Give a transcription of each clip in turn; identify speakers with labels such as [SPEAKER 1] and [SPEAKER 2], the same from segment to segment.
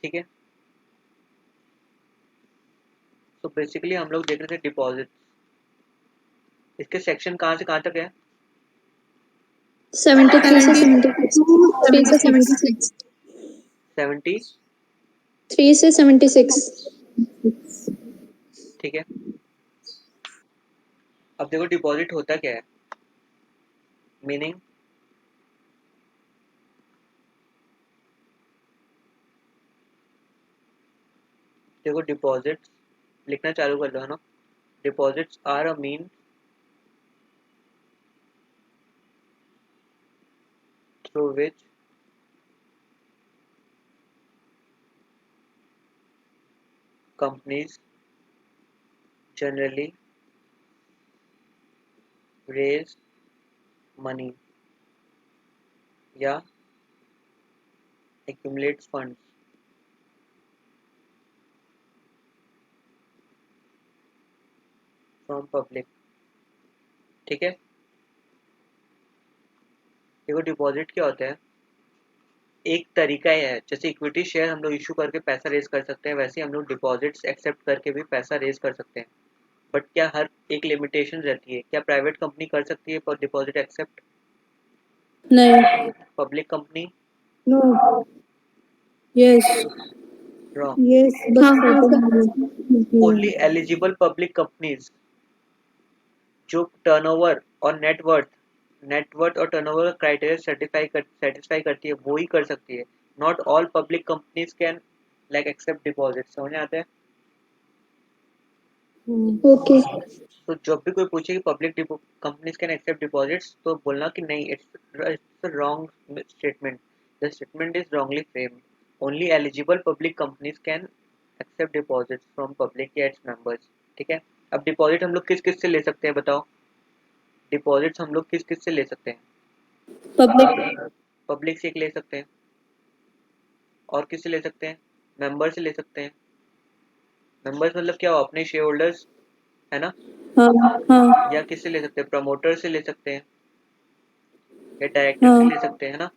[SPEAKER 1] ठीक है। तो बेसिकली हम लोग देख रहे थे डिपॉजिट। इसके सेक्शन कहाँ से कहाँ तक है?
[SPEAKER 2] 73 से 76, 3 से 76,
[SPEAKER 1] 70।
[SPEAKER 2] 3 से 76।
[SPEAKER 1] ठीक है। अब देखो डिपॉजिट होता क्या है, मीनिंग देखो डिपॉजिट्स लिखना चालू कर दो, है ना। Deposits are a mean through which companies generally raise money या accumulates funds from public। ठीक है। देखो डिपॉजिट क्या होता है, एक तरीका ही है। जैसे इक्विटी शेयर हम लोग इशू करके पैसा रेज कर सकते हैं, वैसे हम लोग डिपॉजिट्स एक्सेप्ट करके भी पैसा रेज कर सकते हैं। बट क्या हर एक लिमिटेशन रहती है? क्या प्राइवेट कंपनी कर सकती है पर डिपॉजिट एक्सेप्ट?
[SPEAKER 2] नहीं।
[SPEAKER 1] Public company?
[SPEAKER 2] No. Yes.
[SPEAKER 1] Wrong.
[SPEAKER 2] Yes but certain.
[SPEAKER 1] Only eligible public companies जो टर्नओवर और नेटवर्थ और टर्नओवर क्राइटेरिया सेटिस्फाई करती है वो ही कर सकती है। Not all public companies can like accept deposit. समझ में आता है?
[SPEAKER 2] ओके।
[SPEAKER 1] तो जब भी कोई पूछे कि public companies can accept deposits, तो बोलना कि नहीं, it's wrong statement. The statement is wrongly framed. Only eligible public companies can accept deposits from public या इट्स मेंबर्स। ठीक है। अब डिपॉजिट हम लोग किस किस से ले सकते हैं बताओ? डिपॉजिट्स हम लोग किस किस से ले सकते हैं?
[SPEAKER 2] पब्लिक।
[SPEAKER 1] पब्लिक से एक ले सकते हैं, और किससे ले सकते हैं? मेंबर से ले सकते हैं। मेंबर्स मतलब क्या हो, अपने शेयर होल्डर्स, है ना।
[SPEAKER 2] हाँ हाँ
[SPEAKER 1] या किससे ले सकते हैं? प्रमोटर से ले सकते हैं या डायरेक्टर से ले
[SPEAKER 2] हाँ।
[SPEAKER 1] सकते हैं, है ना।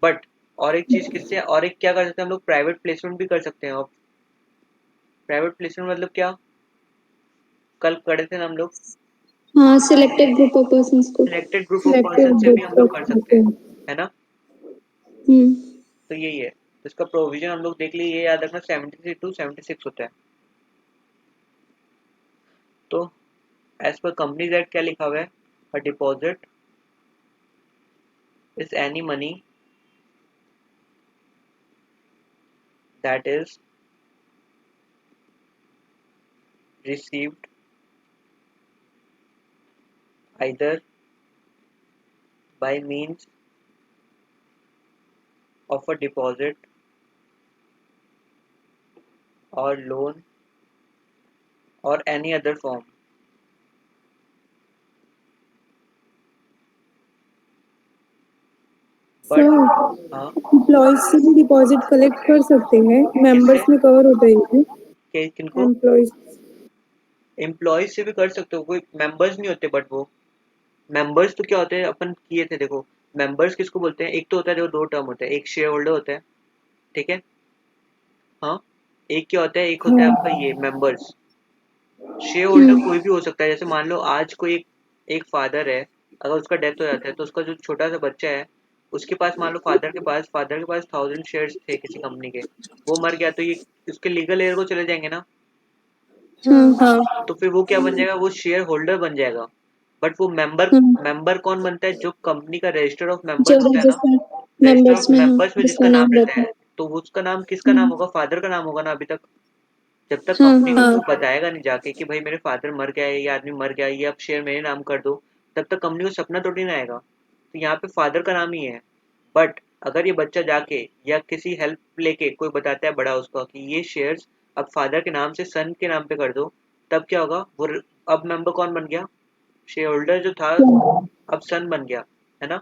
[SPEAKER 1] बट और एक चीज किससे, और एक क्या कर सकते हैं हम लोग? प्राइवेट प्लेसमेंट भी कर सकते हैं। और प्राइवेट प्लेसमेंट मतलब क्या, कल पढ़े थे ना हम लोग।
[SPEAKER 2] हाँ सिलेक्टेड ग्रुप ऑफ पर्सन्स को।
[SPEAKER 1] Selected group of person
[SPEAKER 2] selected
[SPEAKER 1] से भी हम
[SPEAKER 2] ग्रुप
[SPEAKER 1] लोग
[SPEAKER 2] ऑफ
[SPEAKER 1] कर सकते हैं,
[SPEAKER 2] पर्सन।
[SPEAKER 1] है ना।
[SPEAKER 2] हम्म।
[SPEAKER 1] तो यही है। तो इसका प्रोविजन हम लोग देख लिए, ये याद रखना 73 to 76 होता है। तो एज पर कंपनीज एक्ट क्या लिखा हुआ है? A deposit is any money that is received either by means of a deposit or loan or any other form। But
[SPEAKER 2] sir
[SPEAKER 1] हाँ,
[SPEAKER 2] एम्प्लॉयज से भी डिपॉजिट कलेक्ट कर सकते हैं,
[SPEAKER 1] किससे?
[SPEAKER 2] मेंबर्स में कवर होता है ये।
[SPEAKER 1] किनको?
[SPEAKER 2] एम्प्लॉयज।
[SPEAKER 1] एम्प्लॉयज से भी कर सकते हो, कोई मेंबर्स नहीं होते। बट वो मेंबर्स तो क्या होते हैं, अपन किए थे देखो। मेंबर्स किसको बोलते हैं? एक तो होता है, देखो दो टर्म होता है, एक शेयर होल्डर होता है, ठीक है। हाँ। एक क्या होता है, एक होता है आपका ये मेंबर्स। शेयर होल्डर कोई भी हो सकता है। जैसे मान लो आज कोई एक फादर है, अगर उसका डेथ हो जाता है तो उसका जो छोटा सा बच्चा है, उसके पास मान लो फादर के पास 1000 शेयर्स थे किसी कंपनी के, वो मर गया तो ये उसके लीगल एयर को चले जाएंगे ना।
[SPEAKER 2] हाँ
[SPEAKER 1] तो फिर वो क्या बन जाएगा? वो शेयर होल्डर बन जाएगा। बट वो मेंबर,
[SPEAKER 2] हाँ।
[SPEAKER 1] मेंबर कौन बनता है? जो कंपनी का रजिस्टर ऑफ
[SPEAKER 2] जो
[SPEAKER 1] मेंबर्स होता है ना।
[SPEAKER 2] रजिस्टर
[SPEAKER 1] रजिस्टर ऑफ
[SPEAKER 2] मेंबर्स में, हाँ,
[SPEAKER 1] मेंबर्स में
[SPEAKER 2] जिसका
[SPEAKER 1] जिसका नाम
[SPEAKER 2] नाम
[SPEAKER 1] रहता
[SPEAKER 2] रहता
[SPEAKER 1] है,
[SPEAKER 2] है।
[SPEAKER 1] तो उसका नाम किसका नाम होगा? फादर का नाम होगा ना अभी तक। जब तक
[SPEAKER 2] हाँ
[SPEAKER 1] कंपनी को
[SPEAKER 2] हाँ
[SPEAKER 1] वो बताएगा नहीं जाके कि भाई मेरे फादर मर गया है, ये आदमी मर गया है, ये अब शेयर मेरे नाम कर दो, तब तक कंपनी को सपना थोड़ी ना आएगा। तो यहाँ पे फादर का नाम ही है। बट अगर ये बच्चा जाके या किसी हेल्प लेके कोई बताता है बड़ा उसका कि ये शेयर्स अब फादर के नाम से सन के नाम पे कर दो, तब क्या होगा? वो अब मेंबर कौन बन गया? शेयर होल्डर जो था, अब सन बन गया, है ना।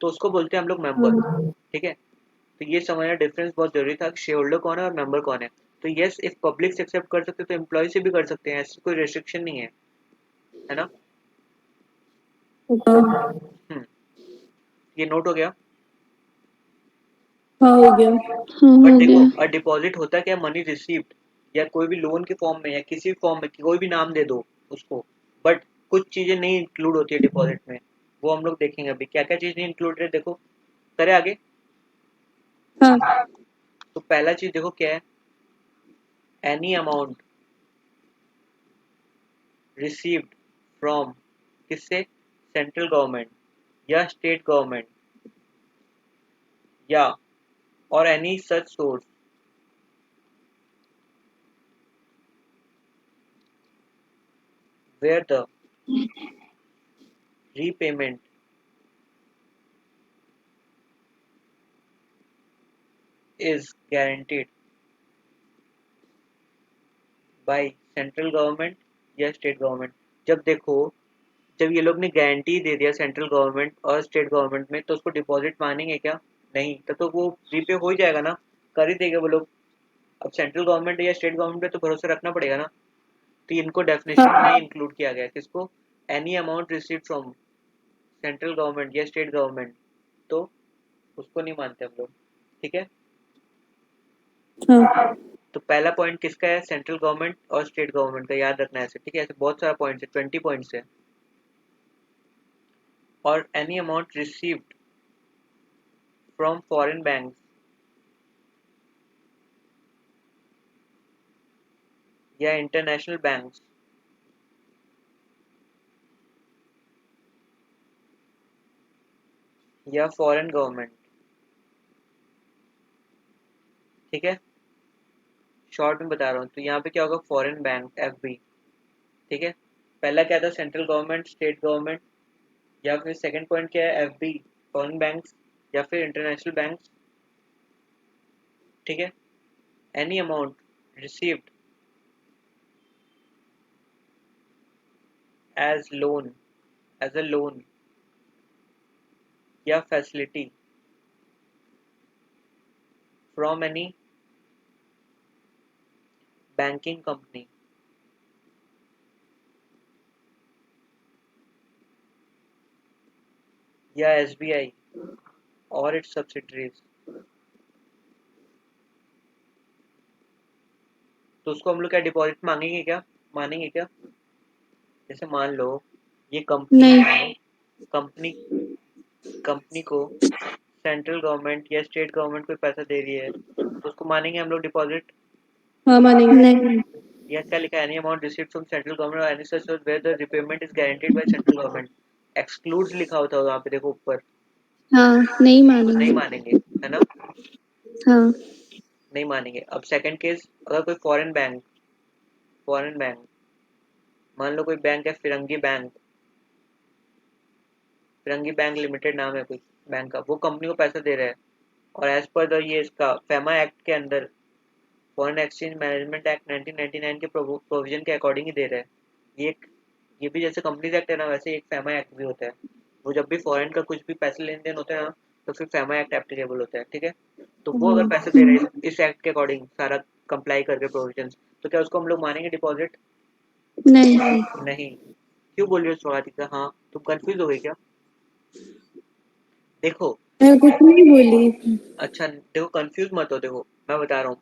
[SPEAKER 1] तो उसको बोलते हैं हम लोग मेंबर।
[SPEAKER 2] हाँ।
[SPEAKER 1] ठीक है। तो ये समझना डिफरेंस बहुत जरूरी था, शेयर होल्डर कौन है और मेंबर कौन है। तो यस, इफ पब्लिक से एक्सेप्ट कर सकते हैं तो एम्प्लॉय से भी कर सकते हैं, ऐसी कोई रेस्ट्रिक्शन नहीं है ना।
[SPEAKER 2] ओके।
[SPEAKER 1] हम्म। ये नोट हो गया।
[SPEAKER 2] हाँ हो गया।
[SPEAKER 3] हाँ
[SPEAKER 1] बट
[SPEAKER 3] हो
[SPEAKER 1] देखो
[SPEAKER 3] गया।
[SPEAKER 1] डिपॉजिट होता क्या, मनी रिसीव्ड या कोई भी लोन के फॉर्म में या किसी भी फॉर्म में कोई भी नाम दे दो उसको, बट कुछ चीजें नहीं इंक्लूड होती है डिपॉजिट में, वो हम लोग देखेंगे अभी क्या क्या चीज नहीं इंक्लूड है। देखो करें आगे।
[SPEAKER 2] हाँ।
[SPEAKER 1] तो पहला चीज देखो क्या है, एनी अमाउंट रिसीव्ड फ्रॉम, किससे, सेंट्रल गवर्नमेंट या स्टेट गवर्नमेंट या और any such source where the repayment is guaranteed by central government या स्टेट गवर्नमेंट। जब देखो जब ये लोग ने गारंटी दे दिया सेंट्रल गवर्नमेंट और स्टेट गवर्नमेंट में, तो उसको डिपॉजिट मानेंगे क्या? नहीं, तब तो वो रीपे हो ही जाएगा ना, कर ही देंगे वो लोग। अब सेंट्रल गवर्नमेंट या स्टेट गवर्नमेंट पे तो भरोसा रखना पड़ेगा ना। तो इनको डेफिनेशन में
[SPEAKER 2] हाँ।
[SPEAKER 1] इंक्लूड किया गया है, किसको, any amount receive from central government या स्टेट गवर्नमेंट, तो उसको नहीं मानते हम लोग। ठीक है।
[SPEAKER 2] हाँ।
[SPEAKER 1] तो पहला पॉइंट किसका है, सेंट्रल गवर्नमेंट और स्टेट गवर्नमेंट का, याद रखना है ऐसे। ठीक है, ऐसे बहुत सारा पॉइंट्स है, 20 पॉइंट्स है। और any amount received from foreign banks या इंटरनेशनल बैंक्स या फॉरेन गवर्नमेंट। ठीक है, शॉर्ट में बता रहा हूँ। तो यहाँ पे क्या होगा, फॉरेन बैंक, एफबी। ठीक है, पहला क्या था, सेंट्रल गवर्नमेंट, स्टेट गवर्नमेंट, या फिर सेकंड पॉइंट क्या है, एफबी, फॉरेन बैंक्स, या फिर इंटरनेशनल बैंक्स। ठीक है, any amount received as loan, as a loan या facility from any banking company या एसबीआई और इट्स सब्सिडरीज, तो उसको हम लोग क्या डिपॉजिट मांगेंगे क्या, मानेंगे क्या? जैसे मान लो ये कंपनी
[SPEAKER 3] नहीं।
[SPEAKER 1] है, कंपनी कंपनी को सेंट्रल गवर्नमेंट या स्टेट गवर्नमेंट कोई पैसा दे रही है, तो उसको मानेंगे हम लोग डिपॉजिट।
[SPEAKER 2] हाँ मानेंगे।
[SPEAKER 3] नहीं।
[SPEAKER 1] या क्या लिखा है, any amount received from central government और any such where the repayment is guaranteed by central government, excludes लिखा होता है वहाँ पे देखो ऊपर,
[SPEAKER 3] हाँ नहीं
[SPEAKER 1] तो नहीं
[SPEAKER 3] मानेंगे।
[SPEAKER 1] मानेंगे, है ना,
[SPEAKER 3] हाँ।
[SPEAKER 1] नहीं मानेंगे। अब सेकंड केस, अगर कोई फॉरेन बैंक मान लो कोई बैंक है, फिरंगी बैंक लिमिटेड नाम है कोई बैंक का, वो कंपनी को पैसा दे रहा है, और एज पर द ये इसका फेमा एक्ट के अंदर, फॉरेन एक्सचेंज मैनेजमेंट एक्ट 1999 के प्रोविजन के अकॉर्डिंग ही दे रहा है। ये ये भी जैसे कंपनीज एक्ट है ना, वैसे एक फेमा एक्ट भी होता है। वो जब भी फॉरेन का कुछ भी पैसे लेन देन होता है ना, तो फिर फेमा एक्ट एप्लीकेबल होता है। ठीक है, तो वो अगर पैसे दे रहे हैं इस एक्ट के अकॉर्डिंग सारा कंप्लाई करके प्रोविजन, तो क्या उसको हम लोग मानेंगे डिपॉजिट?
[SPEAKER 3] नहीं।
[SPEAKER 1] नहीं। क्यों बोल रही हो स्वातिका? हाँ, तुम कंफ्यूज हो गई क्या? देखो,
[SPEAKER 2] मैं कुछ नहीं बोली।
[SPEAKER 1] अच्छा देखो, कंफ्यूज मत हो। देखो मैं बता रहा हूँ,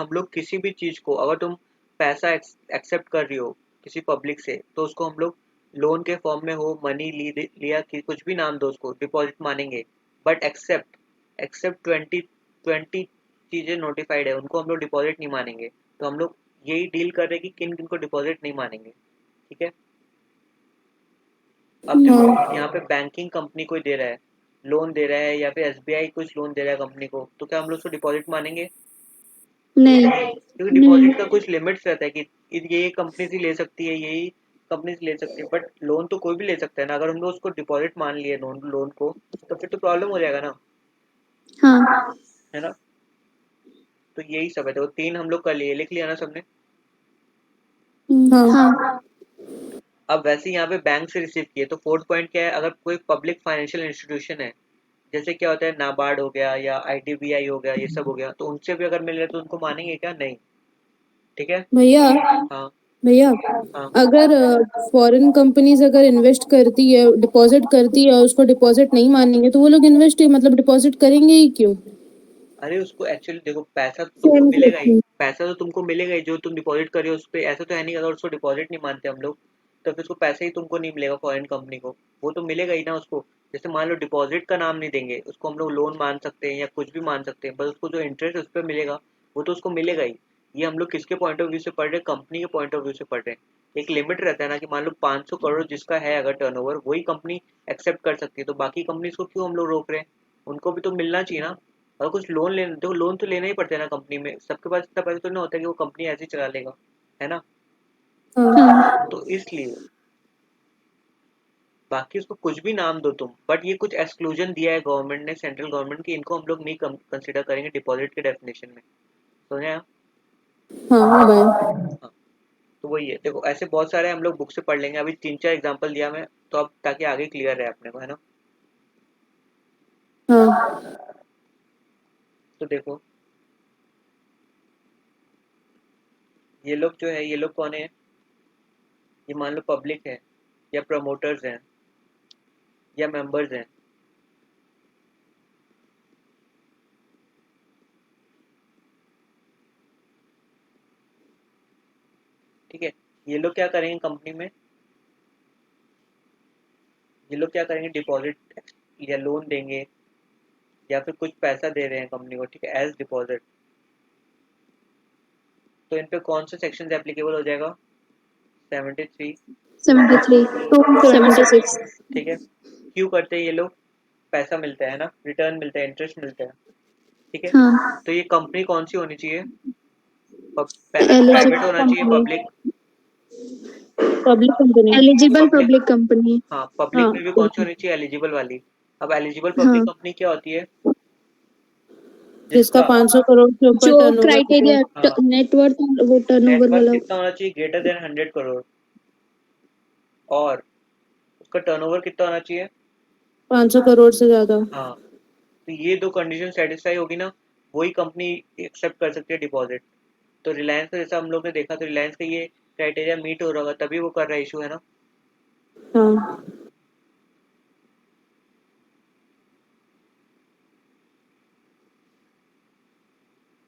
[SPEAKER 1] हम लोग किसी भी चीज को, अगर तुम पैसा एक्सेप्ट कर रही हो किसी पब्लिक से, तो उसको हम लोग लोन के फॉर्म में हो, मनी लिया कि कुछ भी नाम दो, उसको डिपॉजिट मानेंगे। बट एक्सेप्ट 20 चीजें नोटिफाइड है, उनको हम लोग डिपॉजिट नहीं मानेंगे। तो हम लोग यही डील कर रहे हैं कि किन किन को डिपॉजिट नहीं मानेंगे। ठीक है, अब देखो
[SPEAKER 2] हाँ।
[SPEAKER 1] यहाँ पे बैंकिंग कंपनी कोई दे रहा है, लोन दे रहा है, या फिर एसबीआई कुछ लोन दे रहा है कंपनी को, तो क्या हम लोग उसको डिपॉजिट मानेंगे?
[SPEAKER 3] नहीं।
[SPEAKER 1] क्योंकि डिपॉजिट का कुछ लिमिट्स रहता है कि ये कंपनी से ले सकती है, यही कंपनी से ले सकती है, बट लोन तो कोई भी ले सकता है ना। अगर हम लोग उसको डिपॉजिट मान लिए लोन लोन को, तो फिर तो प्रॉब्लम हो जाएगा ना,
[SPEAKER 3] हाँ।
[SPEAKER 1] है ना। तो यही सब है, तो तीन हम लोग कर लिए, लिख लिया ना सबने।
[SPEAKER 2] हाँ।
[SPEAKER 3] हाँ।
[SPEAKER 1] अब वैसे ही यहाँ पे बैंक से रिसीव किए, तो फोर्थ पॉइंट क्या है, अगर कोई पब्लिक फाइनेंशियल इंस्टीट्यूशन है, जैसे क्या होता है, नाबार्ड हो गया या आईडीबीआई हो गया, ये सब हो गया, तो उनसे भी अगर मिल रहे तो उनको मानेंगे क्या? नहीं। ठीक है।
[SPEAKER 2] भैया,
[SPEAKER 1] हाँ।
[SPEAKER 2] भैया,
[SPEAKER 1] हाँ।
[SPEAKER 2] अगर फॉरेन कंपनीज अगर इन्वेस्ट करती है, डिपॉजिट करती है और उसको डिपॉजिट नहीं मानेंगे, तो वो लोग इन्वेस्ट मतलब डिपॉजिट करेंगे ही क्यों?
[SPEAKER 1] अरे उसको एक्चुअली देखो, पैसा तो तुमको
[SPEAKER 2] सेम
[SPEAKER 1] मिलेगा ही,
[SPEAKER 2] क्वेश्चन।
[SPEAKER 1] पैसा तो तुमको मिलेगा ही जो तुम डिपॉजिट कर रहे हो उस पे। ऐसा तो है नहीं अगर उसको डिपॉजिट नहीं मानते हम लोग तो फिर उसको पैसा ही तुमको नहीं मिलेगा फॉरेन कंपनी को। वो तो मिलेगा ही ना उसको। जैसे मान लो डिपॉजिट का नाम नहीं देंगे उसको, हम लोग लोन मान सकते हैं या कुछ भी मान सकते हैं, बस उसको जो इंटरेस्ट उस पर मिलेगा वो तो उसको मिलेगा ही। ये हम लोग किसके पॉइंट ऑफ व्यू से पढ़ रहे हैं? कंपनी के पॉइंट ऑफ व्यू से पढ़ रहे हैं। एक लिमिट रहता है ना कि मान लो 500 करोड़ जिसका है अगर टर्नओवर, वही कंपनी एक्सेप्ट कर सकती है, तो बाकी कंपनीज को क्यों हम लोग रोक रहे हैं? उनको भी तो मिलना चाहिए ना। और कुछ लोन लेने, देखो लोन तो लेना ही पड़ता है ना कंपनी में, सबके पास इतना पैसा तो नहीं होता कि वो कंपनी ऐसे ही चला लेगा, है ना।
[SPEAKER 2] हाँ।
[SPEAKER 3] हाँ।
[SPEAKER 1] तो इसलिए बाकी उसको कुछ भी नाम दो तुम, बट ये कुछ एक्सक्लूजन दिया है गवर्नमेंट ने, सेंट्रल गवर्नमेंट की, इनको हम लोग नहीं कंसिडर करेंगे डिपॉजिट के डेफिनेशन में। समझे आप?
[SPEAKER 2] हाँ भाई।
[SPEAKER 1] हाँ। तो वही है, देखो ऐसे बहुत सारे हम लोग बुक से पढ़ लेंगे, अभी 3-4 एग्जांपल दिया मैं तो अब ताकि आगे क्लियर रहे अपने को, है ना।
[SPEAKER 2] हाँ।
[SPEAKER 1] तो देखो ये लोग जो है, ये लोग कौन है? ये मान लो पब्लिक है या प्रमोटर्स हैं या मेंबर्स हैं। ठीक है। ये लोग क्या करेंगे कंपनी में? ये लोग क्या करेंगे? डिपॉजिट या लोन देंगे या फिर कुछ पैसा दे रहे हैं कंपनी को, ठीक है, एज डिपॉजिट। तो इन पे कौन सा सेक्शन एप्लीकेबल हो जाएगा? 73।
[SPEAKER 3] 73 to 76।
[SPEAKER 1] ठीक है। क्यों करते हैं ये लोग? पैसा मिलता है ना, रिटर्न मिलता है, इंटरेस्ट मिलता है। ठीक है।
[SPEAKER 3] हाँ।
[SPEAKER 1] तो ये कंपनी कौन सी होनी चाहिए? पहला तो प्राइवेट
[SPEAKER 3] एलिजिबल
[SPEAKER 1] होना चाहिए,
[SPEAKER 3] company.
[SPEAKER 1] Public.
[SPEAKER 2] Public company.
[SPEAKER 3] Eligible
[SPEAKER 1] public.
[SPEAKER 3] Public company.
[SPEAKER 1] हाँ, पब्लिक
[SPEAKER 2] हाँ।
[SPEAKER 1] में भी कौन सी होनी चाहिए? एलिजिबल वाली। अब एलिजिबल पब्लिक
[SPEAKER 3] हाँ।
[SPEAKER 1] कंपनी क्या होती है?
[SPEAKER 2] जिसका
[SPEAKER 1] जिसका
[SPEAKER 2] 500 करोड़ से ऊपर
[SPEAKER 3] जो
[SPEAKER 2] टर्नओवर हो।
[SPEAKER 3] क्राइटेरिया
[SPEAKER 1] हाँ,
[SPEAKER 3] नेटवर्थ वो टर्नओवर
[SPEAKER 1] नेटवर्थ
[SPEAKER 3] वाला।
[SPEAKER 1] कितना होना चाहिए? Greater than 100 crore. और उसका टर्नओवर कितना होना चाहिए?
[SPEAKER 2] 500 करोड़ से ज्यादा।
[SPEAKER 1] हाँ। तो ये दो कंडीशन सेटिस्फाई होगी ना, वही कंपनी एक्सेप्ट कर सकती है डिपॉजिट। तो रिलायंस का जैसा हम लोग ने देखा, तो रिलायंस का ये क्राइटेरिया मीट हो रहा होगा तभी वो कर रहा है इशू, है ना।
[SPEAKER 2] हाँ।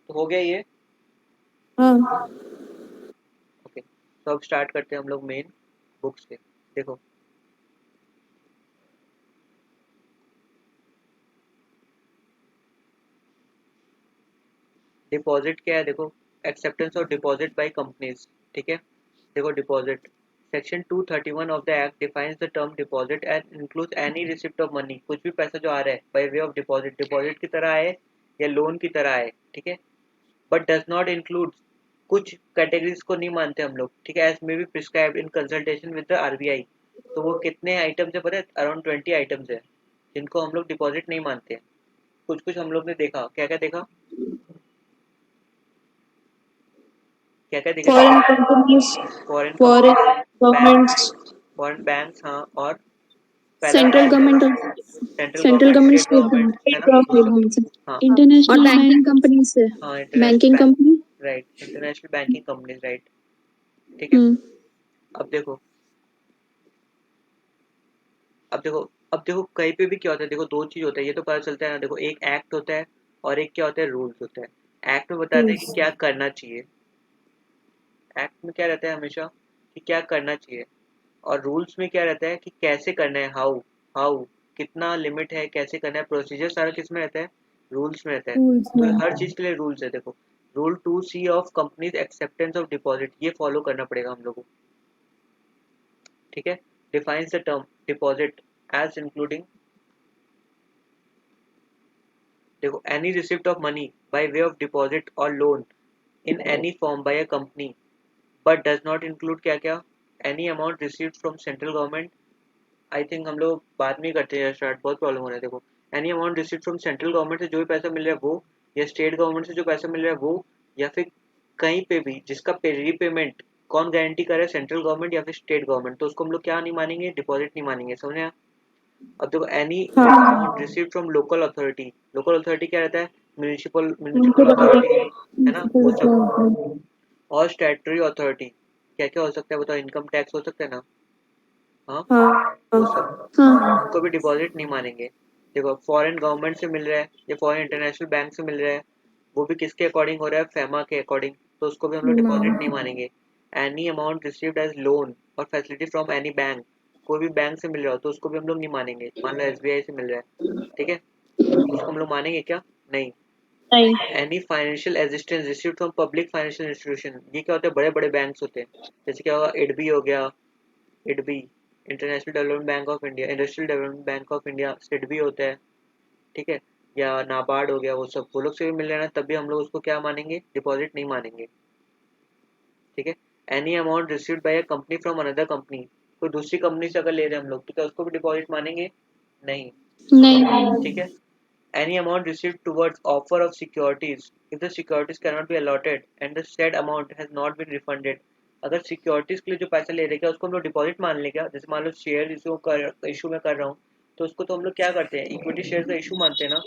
[SPEAKER 1] तो हो गया ये।
[SPEAKER 2] हाँ।
[SPEAKER 1] ओके, तो अब स्टार्ट करते हैं हम लोग मेन बुक्स के। देखो डिपॉजिट क्या है, देखो acceptance of deposit by companies. ठीक है। देखो deposit, section 231 of the act defines the term deposit and includes any receipt of money, कुछ भी पैसा जो आ रहा है bye way of deposit, deposit की तरह आए या लोन की तरह आए, ठीक है, बट डज नॉट इंक्लूड, कुछ कैटेगरीज को नहीं मानते हम लोग, ठीक है, as may be prescribed in consultation with the RBI. तो वो कितने आइटम्स है पता है? अराउंड 20 आइटम्स है जिनको हम लोग डिपॉजिट नहीं मानते हैं। कुछ कुछ हम लोग ने देखा, क्या क्या देखा, क्या क्या देखा?
[SPEAKER 2] Foreign companies.
[SPEAKER 1] Foreign
[SPEAKER 2] foreign
[SPEAKER 1] companies, bank,
[SPEAKER 2] governments.
[SPEAKER 1] Foreign banks, हाँ, और पहला
[SPEAKER 3] central government.
[SPEAKER 1] Central
[SPEAKER 3] central
[SPEAKER 1] government,
[SPEAKER 3] government
[SPEAKER 1] state
[SPEAKER 3] state
[SPEAKER 1] government, है
[SPEAKER 3] गवर्नमेंट
[SPEAKER 1] ना, वो
[SPEAKER 3] स्टेट
[SPEAKER 1] सब।
[SPEAKER 3] गवर्नमेंट।
[SPEAKER 1] हाँ।
[SPEAKER 3] इंटरनेशनल
[SPEAKER 2] और बैंक।
[SPEAKER 3] माइनिंग कंपनीज से।
[SPEAKER 1] हाँ, international
[SPEAKER 3] banking
[SPEAKER 1] bank,
[SPEAKER 3] company.
[SPEAKER 1] Right, international banking companies, right. ठीक है।
[SPEAKER 3] हम्म।
[SPEAKER 1] अब देखो, अब देखो, अब देखो कहीं पे भी क्या होता है, देखो दो चीज होता है, ये तो पता चलता है ना, देखो एक एक्ट होता है और एक क्या होता है? रूल्स होता है। एक्ट में बताते हैं कि क्या करना चाहिए, एक्ट में क्या रहता है हमेशा कि क्या करना चाहिए, और रूल्स में क्या रहता है कि कैसे करना है, हाउ, हाउ, कितना लिमिट है, कैसे करना है, प्रोसीजर सारा किस में रहता है? रूल्स में रहता है।
[SPEAKER 2] रूल्स
[SPEAKER 1] तो
[SPEAKER 2] में।
[SPEAKER 1] हर चीज के लिए रूल्स है। देखो rule 2C of companies acceptance of deposit, ये फॉलो करना पड़ेगा हम लोगों को। ठीक है। Defines the term deposit as including, देखो any receipt of money by way of deposit और loan in any form by a company, but does not include क्या क्या? Any amount received from central government, I think हम लोग बाद में ही करते हैं स्टार्ट, बहुत प्रॉब्लम हो रहा है। देखो any amount receive from central government से जो भी पैसा मिल रहा है वो, या स्टेट गवर्नमेंट से जो पैसा मिल रहा है वो, या फिर कहीं पे भी जिसका रीपेमेंट कौन गारंटी करे? सेंट्रल गवर्नमेंट या फिर स्टेट गवर्नमेंट, तो उसको हम लोग क्या नहीं मानेंगे? डिपॉजिट नहीं मानेंगे। समझे आप? अब देखो एनी
[SPEAKER 2] हाँ।
[SPEAKER 1] Amount receive from local authority, local authority क्या रहता है? Municipal, municipal
[SPEAKER 2] municipality.
[SPEAKER 1] अथॉरिटी, है ना, वो सब। और स्टैट्यूटरी अथॉरिटी, क्या क्या हो सकता है बताओ? इनकम टैक्स हो सकता है ना, हाँ,
[SPEAKER 2] हाँ।
[SPEAKER 1] वो सब,
[SPEAKER 3] हाँ।
[SPEAKER 1] उनको भी डिपॉजिट नहीं मानेंगे। देखो फॉरेन गवर्नमेंट से मिल रहा है या फॉरेन इंटरनेशनल बैंक से मिल रहा है, वो भी किसके अकॉर्डिंग हो रहा है, फेमा के अकॉर्डिंग, तो उसको भी हम लोग डिपॉजिट नहीं मानेंगे। Any amount received as loan और फैसिलिटी फ्रॉम एनी बैंक, कोई भी बैंक से मिल रहा हो तो उसको भी हम लोग नहीं मानेंगे। मान लो एसबीआई से मिल रहा है, ठीक है, तो उसको हम लोग मानेंगे क्या, नहीं।
[SPEAKER 3] नहीं।
[SPEAKER 1] Any financial assistance received from public financial institution, ये क्या होता है, बड़े बड़े बैंक्स होते हैं, जैसे क्या होगा, इडबी हो गया, IDBI international development bank of India, industrial development bank of India, SIDBI होता है, ठीक है, या नाबार्ड हो गया, वो सब वो लोग से भी मिल रहा है तब भी हम लोग उसको क्या मानेंगे, डिपॉजिट नहीं मानेंगे, ठीक है। Any amount received by a company from another company, कोई दूसरी कंपनी से अगर ले रहे हैं हम लोग तो क्या उसको भी डिपॉजिट मानेंगे, नहीं,
[SPEAKER 3] नहीं।
[SPEAKER 1] ठीक है। Any amount received towards offer of securities, if the securities cannot be allotted and the said amount has not been refunded, अगर सिक्योरिटीज के लिए जो पैसा ले रहे क्या उसको हम लोग डिपॉजिट मान लें क्या, जैसे मान लो शेयर इशू में कर रहा हूँ, तो उसको तो हम लोग क्या करते हैं, इक्विटी शेयर का इशू मानते हैं ना,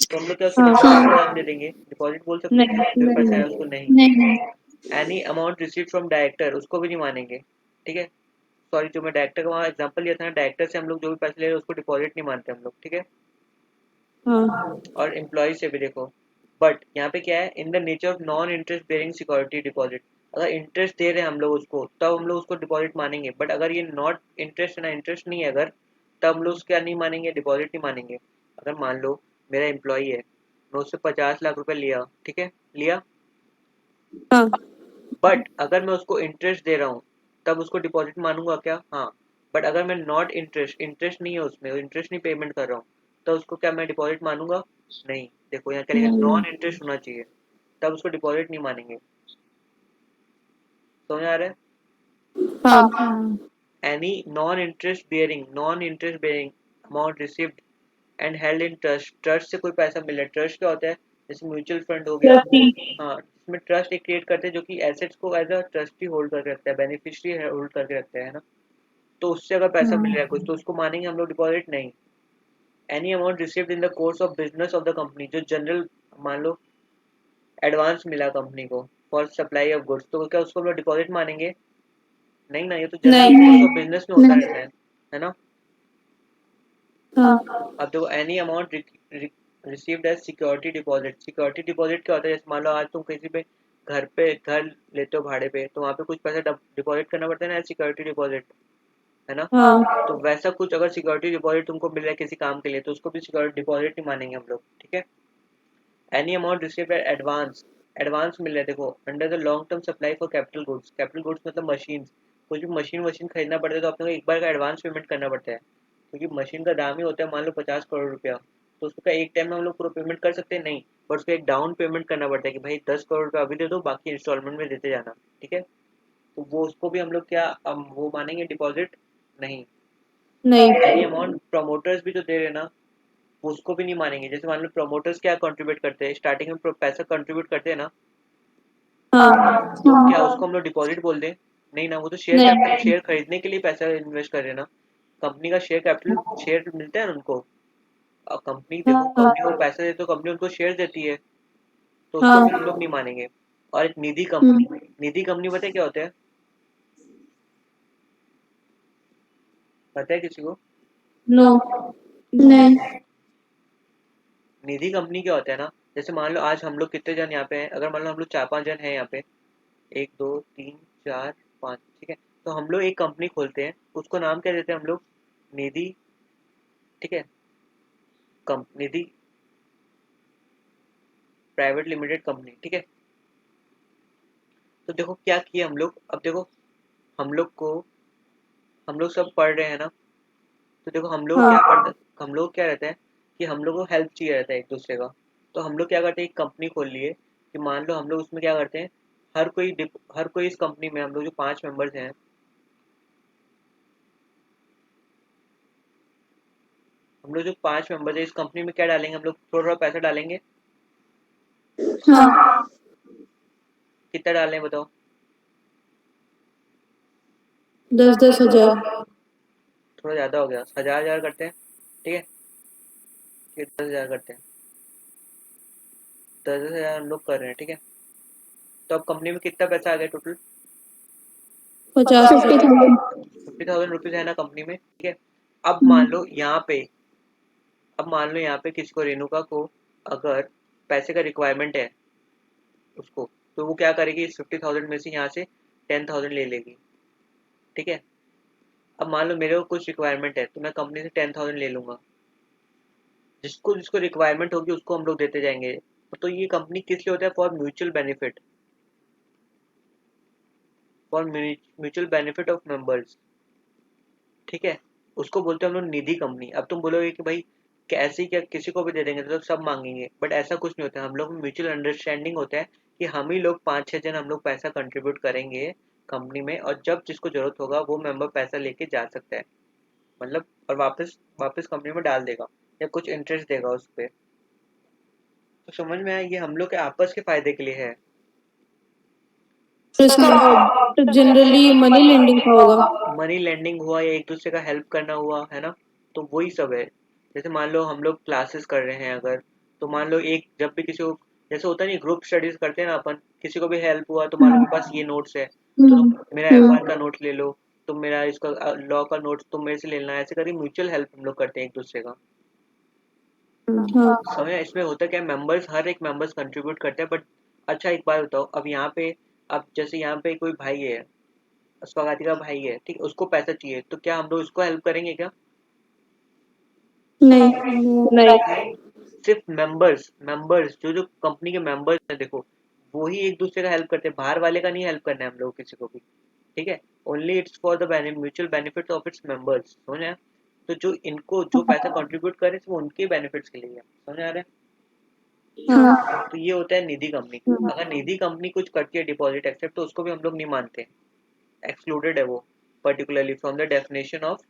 [SPEAKER 1] तो हम लोग क्या उसको डिपॉजिट
[SPEAKER 3] हाँ।
[SPEAKER 1] का नाम दे देंगे, डिपॉजिट बोल सकते हैं क्या, जो भी पैसा है उसको, नहीं।
[SPEAKER 3] नहीं।
[SPEAKER 1] Any amount receive from director, उसको भी नहीं मानेंगे, ठीक है। सॉरी, जो मैं डायरेक्टर का वहाँ एग्जाम्पल लिया था ना, डायरेक्टर से हम लोग जो भी पैसे ले रहे हैं उसको डिपॉजिट नहीं मानते हम लोग, ठीक है।
[SPEAKER 3] हाँ।
[SPEAKER 1] और एम्प्लॉय से भी देखो, बट यहाँ पे क्या है, in the nature of non interest bearing security deposit, अगर इंटरेस्ट दे रहे हैं हम लोग उसको तब हम लोग उसको डिपॉजिट मानेंगे, बट अगर ये नॉट इंटरेस्ट है ना, इंटरेस्ट नहीं है अगर, तब हम लोग क्या नहीं मानेंगे, डिपॉजिट नहीं मानेंगे। अगर मान लो मेरा एम्प्लॉय है, मैं उससे 50 लाख रुपए लिया, ठीक है, लिया,
[SPEAKER 3] हाँ।
[SPEAKER 1] बट अगर मैं उसको इंटरेस्ट दे रहा हूँ तब उसको डिपॉजिट मानूंगा क्या, हाँ। बट अगर मैं नॉट इंटरेस्ट, इंटरेस्ट नहीं है उसमें, इंटरेस्ट नहीं पेमेंट कर रहा हूँ, तो उसको क्या मैं डिपॉजिट मानूंगा, नहीं। देखो यहाँ क्या लिखा है,
[SPEAKER 3] नहीं।
[SPEAKER 1] नॉन इंटरेस्ट होना चाहिए, तब उसको डिपॉजिट नहीं मानेंगे। समझ आ रहा है।
[SPEAKER 3] हाँ।
[SPEAKER 1] Any non interest bearing amount received and held in trust, trust से कोई पैसा मिल रहा है, ट्रस्ट क्या होता है, जैसे म्यूचुअल फंड हो गया,
[SPEAKER 3] ट्रस्टी।
[SPEAKER 1] हाँ, इसमें ट्रस्ट एक क्रिएट करते हैं जो कि एसेट्स को एज अ ट्रस्टी होल्ड करके रखता है, बेनिफिशियरी होल्ड करके रखता है ना, तो उससे अगर पैसा मिल रहा है कुछ तो उसको मानेंगे हम लोग डिपॉजिट, नहीं। Any amount received in the course of business of the company, जो जनरल, मान लो एडवांस मिला कंपनी को फॉर सप्लाई ऑफ गुड्स, तो क्या उसको हम लोग डिपॉजिट मानेंगे, नहीं ना, ये तो जनरल
[SPEAKER 3] नहीं।
[SPEAKER 1] कोर्स ऑफ बिजनेस में होता रहता है ना।
[SPEAKER 3] हाँ।
[SPEAKER 1] अब देखो any amount received as security deposit, security deposit क्या होता है, जैसे मान लो आज तुम किसी पे घर लेते हो भाड़े पे, तो वहाँ पे कुछ पैसा डिपॉजिट करना पड़ता है ना, एज सिक्योरिटी डिपॉजिट, है ना।
[SPEAKER 3] हाँ।
[SPEAKER 1] तो वैसा कुछ अगर सिक्योरिटी डिपॉजिट तुमको मिल रहा है किसी काम के लिए, तो उसको भी सिक्योरिटी डिपॉजिट नहीं मानेंगे हम लोग, ठीक है। Any amount received at advance, advance मिल रहा है देखो, under the long term supply for capital goods, capital goods मतलब मशीन, कुछ भी मशीन खरीदना पड़ता है तो अपने को एक बार का एडवांस पेमेंट करना पड़ता है, क्योंकि मशीन का दाम ही होता है मान लो 50 करोड़ रुपया, तो उसका एक टाइम में हम लोग पूरा पेमेंट कर सकते हैं, नहीं, बट उसको एक डाउन पेमेंट करना पड़ता है कि भाई 10 करोड़ रुपया अभी दे दो, बाकी इंस्टॉलमेंट में देते जाना, ठीक है। तो वो उसको भी हम लोग क्या, वो मानेंगे डिपॉजिट, नहीं।
[SPEAKER 3] नहीं।
[SPEAKER 1] एनी अमाउंट प्रमोटर्स भी जो दे रहे हैं ना, वो उसको भी नहीं मानेंगे, जैसे मान लो प्रमोटर्स क्या कंट्रीब्यूट करते हैं, स्टार्टिंग में पैसा कंट्रीब्यूट करते हैं ना,
[SPEAKER 3] हाँ।
[SPEAKER 1] तो क्या उसको हम लोग डिपॉजिट बोल दें, नहीं ना, वो तो शेयर कैपिटल,
[SPEAKER 3] नहीं।
[SPEAKER 1] शेयर खरीदने के लिए पैसा इन्वेस्ट कर रहे हैं ना, कंपनी का शेयर कैपिटल, शेयर मिलता है ना उनको, कंपनी देखो, कंपनी को
[SPEAKER 3] हाँ।
[SPEAKER 1] पैसा देती है तो कंपनी उनको शेयर देती है, तो उसको भी हम
[SPEAKER 3] हाँ।
[SPEAKER 1] लोग नहीं मानेंगे। और एक निधि कंपनी, निधि कंपनी पता है क्या होता है, पता है किसी को,
[SPEAKER 3] नो। नहीं।
[SPEAKER 1] निधि कंपनी क्या होता है ना, जैसे मान लो आज हम लोग कितने जन यहाँ पे हैं, अगर मान लो हम लोग 4-5 जन हैं यहाँ पे, 1 2 3 4 5, ठीक है, तो हम लोग एक कंपनी खोलते हैं, उसको नाम क्या देते हैं हम लोग, निधि, ठीक है, निधि प्राइवेट लिमिटेड कंपनी, ठीक है। तो देखो क्या किया हम लोग, अब देखो हम लोग को, हम लोग सब पढ़ रहे हैं ना, तो देखो हम लोग क्या
[SPEAKER 3] हाँ।
[SPEAKER 1] पढ़ते, हम लोग क्या रहता है कि हम लोग को हेल्प चाहिए रहता है एक दूसरे का, तो हम लोग क्या करते हैं, एक कंपनी खोल लिए, कि मान लो हम लोग उसमें क्या करते हैं, हर कोई इस कंपनी में, हम लोग जो 5 मेंबर्स हैं, हम लोग जो 5 मेंबर्स हैं इस कंपनी में क्या डालेंगे, हम लोग थोड़ा थोड़ा पैसा डालेंगे,
[SPEAKER 3] हाँ।
[SPEAKER 1] कितना डालें बताओ,
[SPEAKER 3] 10-10 हजार।
[SPEAKER 1] थोड़ा ज़्यादा हो गया, 1000 1000 करते हैं, ठीक है, ये 10,000 करते हैं, 10,000 हम लोग कर रहे हैं, ठीक है। तो अब कंपनी में कितना पैसा आ गया टोटल,
[SPEAKER 3] 50 हजार।
[SPEAKER 1] 50,000 रुपीज़ है ना कंपनी में, ठीक है। अब मान लो यहाँ पे अब मान लो यहाँ पे किसी को, रेणुका को अगर पैसे का रिक्वायरमेंट है उसको, तो वो क्या करेगी, इस 50,000 में से यहाँ से 10,000 ले लेगी। ठीक है। अब मान लो मेरे को कुछ रिक्वायरमेंट है तो मैं कंपनी से 10,000 ले लूंगा, जिसको जिसको रिक्वायरमेंट होगी उसको हम लोग देते जाएंगे। तो ये कंपनी किस लिए होता है, for mutual benefit, for mutual benefit of members. ठीक है। उसको बोलते हैं हम लोग निधि कंपनी। अब तुम बोलोगे कि भाई कैसे, क्या किसी को भी दे देंगे तो सब मांगेंगे, बट ऐसा कुछ नहीं होता है। हम लोग म्यूचुअल अंडरस्टैंडिंग होता है कि हम ही लोग 5-6 जन हम लोग पैसा कंट्रीब्यूट करेंगे कंपनी में, और जब जिसको जरूरत होगा वो मेंबर पैसा लेके जा सकता है, मतलब, और वापस वापस कंपनी में डाल देगा या कुछ इंटरेस्ट देगा उस पर। तो समझ में आया, ये हम लोग के आपस के फायदे के लिए है।
[SPEAKER 3] तो इसका ऑब्जेक्टिव जनरली मनी लेंडिंग का होगा।
[SPEAKER 1] मनी लेंडिंग हुआ या एक दूसरे का हेल्प करना हुआ, है ना, तो वही सब है। जैसे मान लो हम लोग क्लासेस कर रहे हैं अगर, तो मान लो एक जब भी किसी को, जैसे होता नहीं ग्रुप स्टडीज करते हैं ना अपन, किसी को भी हेल्प हुआ तो मान लो मेरे पास ये नोट्स है, तो तुम मेरा एफआर का नोट ले लो, तुम मेरा इसका लॉ का नोट्स तुम मेरे से ले लेना, ऐसे करके म्यूचुअल हेल्प हम लोग करते हैं एक दूसरे का।
[SPEAKER 3] हाँ।
[SPEAKER 1] समझ, इसमें होता क्या, मेंबर्स, हर एक मेंबर्स कंट्रीब्यूट करते हैं, बट अच्छा एक बात बताओ, अब यहाँ पे, अब जैसे यहाँ पे कोई भाई है, स्वागति का भाई है, ठीक, उसको पैसा चाहिए, तो क्या हम लोग उसको हेल्प करेंगे क्या?
[SPEAKER 3] नहीं। नहीं।
[SPEAKER 1] सिर्फ मेंबर्स, मेंबर्स जो जो कंपनी के मेंबर्स हैं देखो, वो ही एक दूसरे का हेल्प करते हैं, बाहर वाले का नहीं हेल्प करना है हम लोग किसी को भी। ठीक है। Only it's for the mutual benefit of its members, समझ आया? तो जो इनको जो पैसा कंट्रीब्यूट करे वो उनके बेनिफिट्स के लिए है, समझ आ रहा है?
[SPEAKER 3] हाँ।
[SPEAKER 1] तो ये होता है निधि कंपनी। अगर निधि कंपनी कुछ करती है डिपॉजिट एक्सेप्ट, तो उसको भी हम लोग नहीं मानते, एक्सक्लूडेड है वो, particularly from the definition of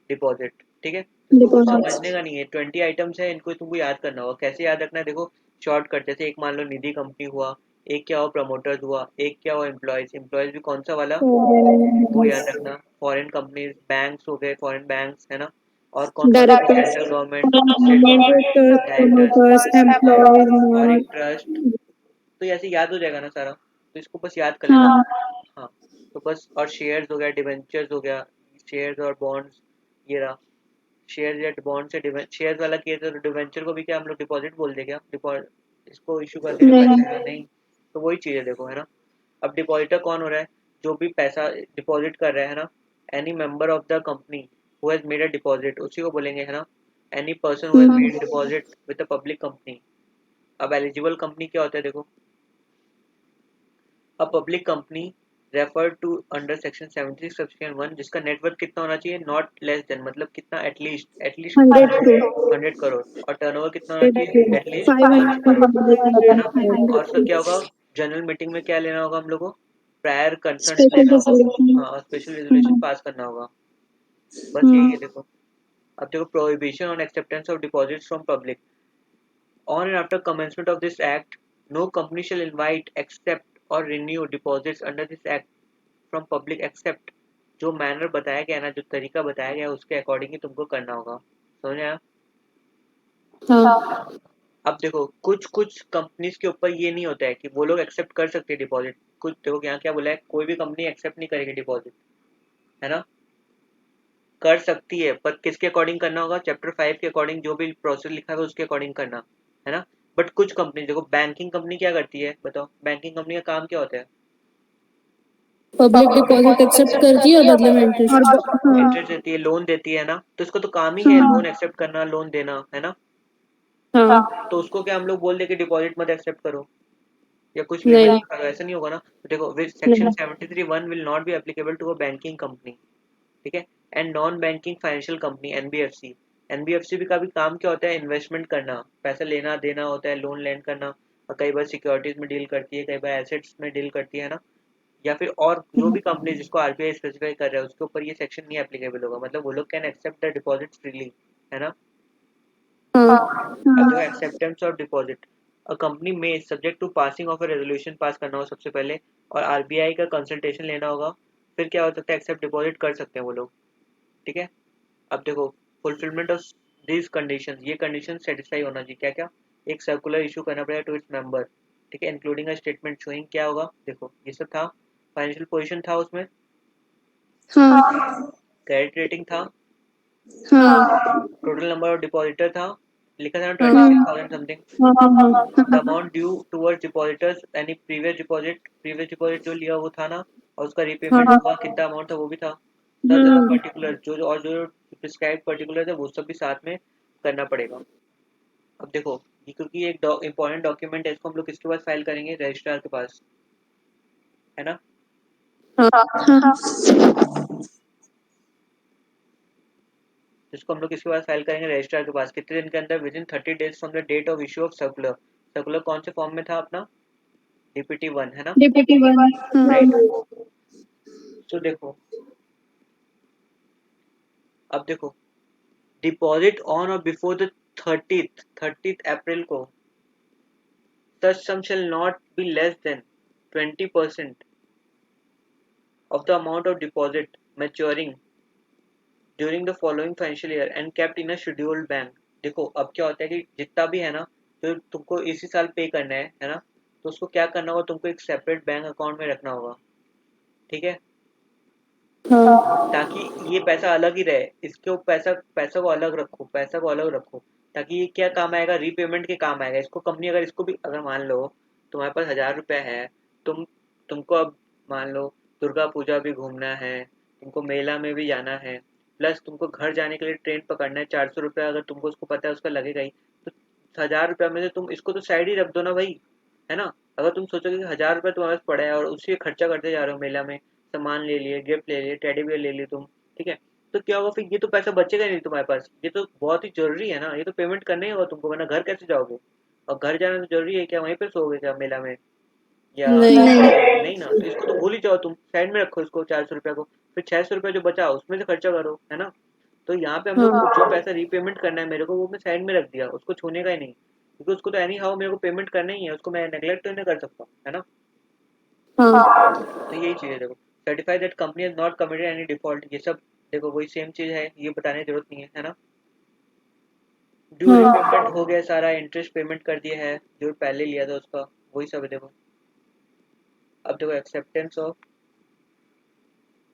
[SPEAKER 1] deposit. ठीक है। इसको कुछ
[SPEAKER 3] डिपॉजिट।
[SPEAKER 1] समझने का नहीं है, 20 आइटम्स है, इनको तुमको याद करना होगा। कैसे याद रखना है, देखो, शॉर्टकट, जैसे एक मान लो निधि कंपनी हुआ, एक क्या हुआ प्रमोटर्स हुआ, एक क्या हुआ एम्प्लॉयज, एम्प्लॉयज भी कौन सा वाला, वो याद रखना। फॉरेन कंपनीज, बैंक्स हो गए, फॉरेन बैंक्स, है ना, और कौन कौन से,
[SPEAKER 3] directors.
[SPEAKER 1] Central government, state government, directors,
[SPEAKER 3] promoters, employees,
[SPEAKER 1] और
[SPEAKER 3] और
[SPEAKER 1] एक ट्रस्ट। तो ये ऐसे याद हो जाएगा ना सारा, तो इसको बस याद कर लेना।
[SPEAKER 3] हाँ।
[SPEAKER 1] हाँ। तो बस, और शेयर्स हो गया, डिवेंचर्स हो गया, शेयर्स और बॉन्ड्स, ये रहा। शेयर्स या बॉन्ड से शेयर्स वाला किए तो डिवेंचर को भी क्या हम लोग डिपॉजिट बोल दे क्या, डिपॉजिट, इसको इशू करके जो पैसे
[SPEAKER 3] नहीं।
[SPEAKER 1] है नहीं। तो वही चीज़ है देखो, है ना। अब डिपॉजिटर कौन हो रहा है, जो भी पैसा डिपॉजिट कर रहा है ना, any member of the company who has made a deposit, उसी को बोलेंगे, है ना। Any person who has made deposit with a public company. अब एलिजिबल कंपनी क्या होता है देखो, a public company refer to under section 76 subsection 1, जिसका नेटवर्थ कितना होना चाहिए, नॉट लेस देन, मतलब कितना, एटलीस्ट, एटलीस्ट कितना होना
[SPEAKER 3] 100
[SPEAKER 1] चाहिए,
[SPEAKER 3] crore
[SPEAKER 1] 100 करोड़, और टर्नओवर कितना होना चाहिए, एटलीस्ट
[SPEAKER 3] 500
[SPEAKER 1] 500 करोड़, है ना। और उसका क्या होगा,
[SPEAKER 3] crore
[SPEAKER 1] जनरल मीटिंग में क्या लेना होगा हम लोग को, प्रायर कंसर्न
[SPEAKER 3] स्पेशल
[SPEAKER 1] लेना होगा।
[SPEAKER 3] रेजोल्यूशन।
[SPEAKER 1] हाँ, स्पेशल रेजोल्यूशन पास करना होगा। बस यही है देखो। अब देखो, prohibition on acceptance of deposits from public. On and after commencement of this act, no company shall invite, accept or renew deposits under this act from public except, जो manner बताया गया है ना, जो तरीका बताया गया है उसके अकॉर्डिंग ही तुमको करना होगा, समझ आया?
[SPEAKER 3] हाँ।
[SPEAKER 1] अब देखो, कुछ कुछ कंपनीज के ऊपर ये नहीं होता है कि वो लोग एक्सेप्ट कर सकते हैं डिपॉजिट। कुछ देखो यहाँ क्या बोला है, कोई भी कंपनी एक्सेप्ट नहीं करेगी डिपॉजिट, है ना। कर सकती है, पर किसके अकॉर्डिंग करना होगा, चैप्टर 5 के अकॉर्डिंग, जो भी प्रोसेस लिखा है उसके अकॉर्डिंग करना, है ना। बट कुछ कंपनी देखो, बैंकिंग कंपनी क्या करती है बताओ, बैंकिंग कंपनी का काम क्या होता है,
[SPEAKER 2] पब्लिक डिपॉजिट एक्सेप्ट करती है और बदले में इंटरेस्ट।
[SPEAKER 3] हाँ।
[SPEAKER 1] इंटरेस्ट देती है, लोन देती है ना, तो इसका तो काम ही है
[SPEAKER 3] हाँ।
[SPEAKER 1] लोन एक्सेप्ट करना, लोन देना, है ना।
[SPEAKER 3] हाँ।
[SPEAKER 1] तो उसको क्या हम लोग बोल दे कि डिपॉजिट मत एक्सेप्ट करो या कुछ लिमिट
[SPEAKER 3] नहीं।
[SPEAKER 1] करो, ऐसा नहीं होगा ना। तो देखो, विच सेक्शन
[SPEAKER 3] नहीं।
[SPEAKER 1] 73(1) will not be applicable to a banking company. ठीक है। And non banking financial company, NBFC. NBFC भी का भी काम क्या होता है, इन्वेस्टमेंट करना, पैसा लेना देना होता है, लोन लैंड करना, और कई बार सिक्योरिटीज में डील करती है, कई बार एसेट्स में डील करती है ना। या फिर और जो भी कंपनी जिसको आरबीआई स्पेसिफाई कर रहा है उसके ऊपर ये सेक्शन नहीं एप्लीकेबल होगा, मतलब वो लोग can accept the deposit freely, है ना।
[SPEAKER 3] हाँ।
[SPEAKER 1] अब देखो, acceptance of deposit, a company में subject to passing of a resolution pass करना होगा सबसे पहले, और आरबीआई का कंसल्टेशन लेना होगा, फिर क्या हो सकता है, एक्सेप्ट डिपॉजिट कर सकते हैं वो लोग। ठीक है। अब देखो, फुलफिलमेंट ऑफ दिस कंडीशन, ये कंडीशन सेटिस्फाई होना चाहिए, क्या क्या, एक सर्कुलर इशू करना पड़ेगा टू इट्स मेंबर। ठीक है, इंक्लूडिंग अ स्टेटमेंट शोइंग, क्या होगा देखो, ये सब था। फाइनेंशियल पोजीशन था उसमें,
[SPEAKER 3] हाँ।
[SPEAKER 1] क्रेडिट रेटिंग था,
[SPEAKER 3] हाँ।
[SPEAKER 1] टोटल नंबर ऑफ डिपॉजिटर था, लिखा था ना
[SPEAKER 3] हाँ
[SPEAKER 1] 26,000 समथिंग।
[SPEAKER 3] हाँ
[SPEAKER 1] the amount due towards depositors यानी प्रीवियस डिपॉजिट जो लिया वो था ना, और उसका रिपेमेंट
[SPEAKER 3] हाँ
[SPEAKER 1] हुआ कितना अमाउंट था वो भी था। सच द
[SPEAKER 3] हम्म
[SPEAKER 1] पर्टिकुलर जो प्रिस्क्राइब पर्टिकुलर है वो सब भी साथ में करना पड़ेगा। अब देखो, ये क्योंकि एक इंपॉर्टेंट डॉक्यूमेंट है, इसको हम लोग किसके पास फाइल करेंगे, रजिस्ट्रार के पास, है ना।
[SPEAKER 3] हाँ हाँ
[SPEAKER 1] जिसको हम लोग किसके पास फाइल करेंगे, रजिस्ट्रार के पास। कितने दिन के अंदर, within 30 days from the date of issue of circular. Circular कौन से फॉर्म में था अपना, DPT-1, है ना,
[SPEAKER 3] DPT-1
[SPEAKER 1] राइट।
[SPEAKER 3] हाँ
[SPEAKER 1] तो देखो, अब देखो, डिपॉजिट ऑन और बिफोर द 30th अप्रैल को, such sum shall not be less than 20% of the amount of deposit maturing during the following financial year and kept in a scheduled bank। देखो अब क्या होता है कि जितना भी है ना, जो तुमको इसी साल पे करना है ना, तो उसको क्या करना होगा, तुमको एक सेपरेट बैंक अकाउंट में रखना होगा, ठीक है।
[SPEAKER 3] हाँ
[SPEAKER 1] ताकि ये पैसा अलग ही रहे, इसके पैसा पैसा को अलग रखो, पैसा को अलग रखो, ताकि ये क्या काम आएगा, रीपेमेंट के काम आएगा। इसको कंपनी अगर इसको भी अगर मान लो तुम्हारे पास 1,000 रुपया है, तुमको अब मान लो दुर्गा पूजा भी घूमना है, तुमको मेला में भी जाना है, प्लस तुमको घर जाने के लिए ट्रेन पकड़ना है, 400 रुपया अगर तुमको उसको पता है उसका लगेगा ही, तो 1,000 रुपया में से तुम इसको तो साइड ही रख दो ना भाई, है ना। अगर तुम सोचोगे कि 1,000 रुपया तुम्हारे पास पड़ा है और उसी खर्चा करते जा रहे हो, मेला में सामान ले लिए, गिफ्ट ले लिए, टेडी बियर ले लिए तुम, ठीक है, तो क्या होगा फिर, ये तो पैसा बचेगा नहीं तुम्हारे पास, ये तो बहुत ही जरूरी है ना, ये तो पेमेंट करना ही होगा तुमको, वरना घर कैसे जाओगे। और घर जाना तो जरूरी है क्या, वहीं पे सोओगे क्या मेला में, या
[SPEAKER 3] नहीं
[SPEAKER 1] नहीं ना, तो इसको तो भूल ही जाओ, तुम साइड में रखो इसको 400 रुपया को, फिर 600 रुपया जो बचा उसमें से खर्चा करो, है ना। तो यहाँ पे हम लोग को
[SPEAKER 3] हाँ
[SPEAKER 1] जो पैसा रीपेमेंट करना है मेरे को, वो मैं साइड में रख दिया, उसको छूने का ही नहीं, क्योंकि उसको तो एनी हाउ मेरे को पेमेंट करना ही है, उसको मैं नेग्लेक्ट तो नहीं कर सकता, है ना।
[SPEAKER 3] हाँ
[SPEAKER 1] तो यही चीज़ है देखो, certify that company has not committed any default, ये सब देखो वही सेम चीज़ है, ये बताने की जरूरत नहीं है ना। ड्यू
[SPEAKER 3] हाँ
[SPEAKER 1] रिपेमेंट हो गया सारा, इंटरेस्ट पेमेंट कर दिया है जो पहले लिया था उसका, वही सब है देखो। अब देखो एक्सेप्टेंस ऑफ,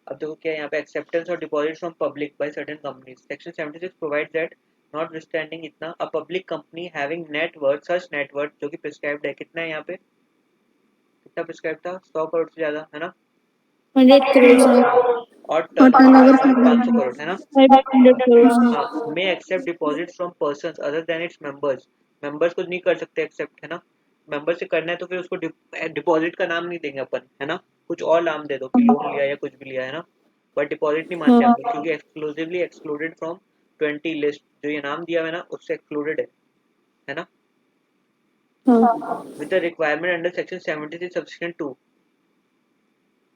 [SPEAKER 1] अब देखो क्या है यहाँ पे, एक्सेप्टेंस और deposit from public by certain companies, section 76 provide that notwithstanding इतना, a public company having net worth, such net worth जो कि प्रिस्क्राइब्ड है, कितना है यहाँ पे, कितना प्रिस्क्राइब था, 100 करोड़ से ज्यादा, है ना,
[SPEAKER 3] 100 crores
[SPEAKER 1] और
[SPEAKER 3] और
[SPEAKER 1] टर्न ओवर
[SPEAKER 3] टर्नओवर
[SPEAKER 1] 500 करोड़, है ना।
[SPEAKER 3] 500 crores
[SPEAKER 1] हाँ, may accept deposit from persons other than its members, members को नहीं कर सकते एक्सेप्ट, है ना। मेंबर से करना है तो फिर उसको डिपॉजिट का नाम नहीं देंगे अपन, है ना, कुछ और नाम दे दो कि लोन लिया या कुछ भी लिया, है ना। बट डिपॉजिट नहीं मानते हम
[SPEAKER 3] हाँ
[SPEAKER 1] लोग, क्योंकि एक्सक्लूसिवली एक्सक्लूडेड फ्रॉम 20 लिस्ट, जो ये नाम दिया हुआ है ना उससे एक्सक्लूडेड है ना।
[SPEAKER 3] हाँ
[SPEAKER 1] with the requirement under section 73 सब्सेक्शन 2,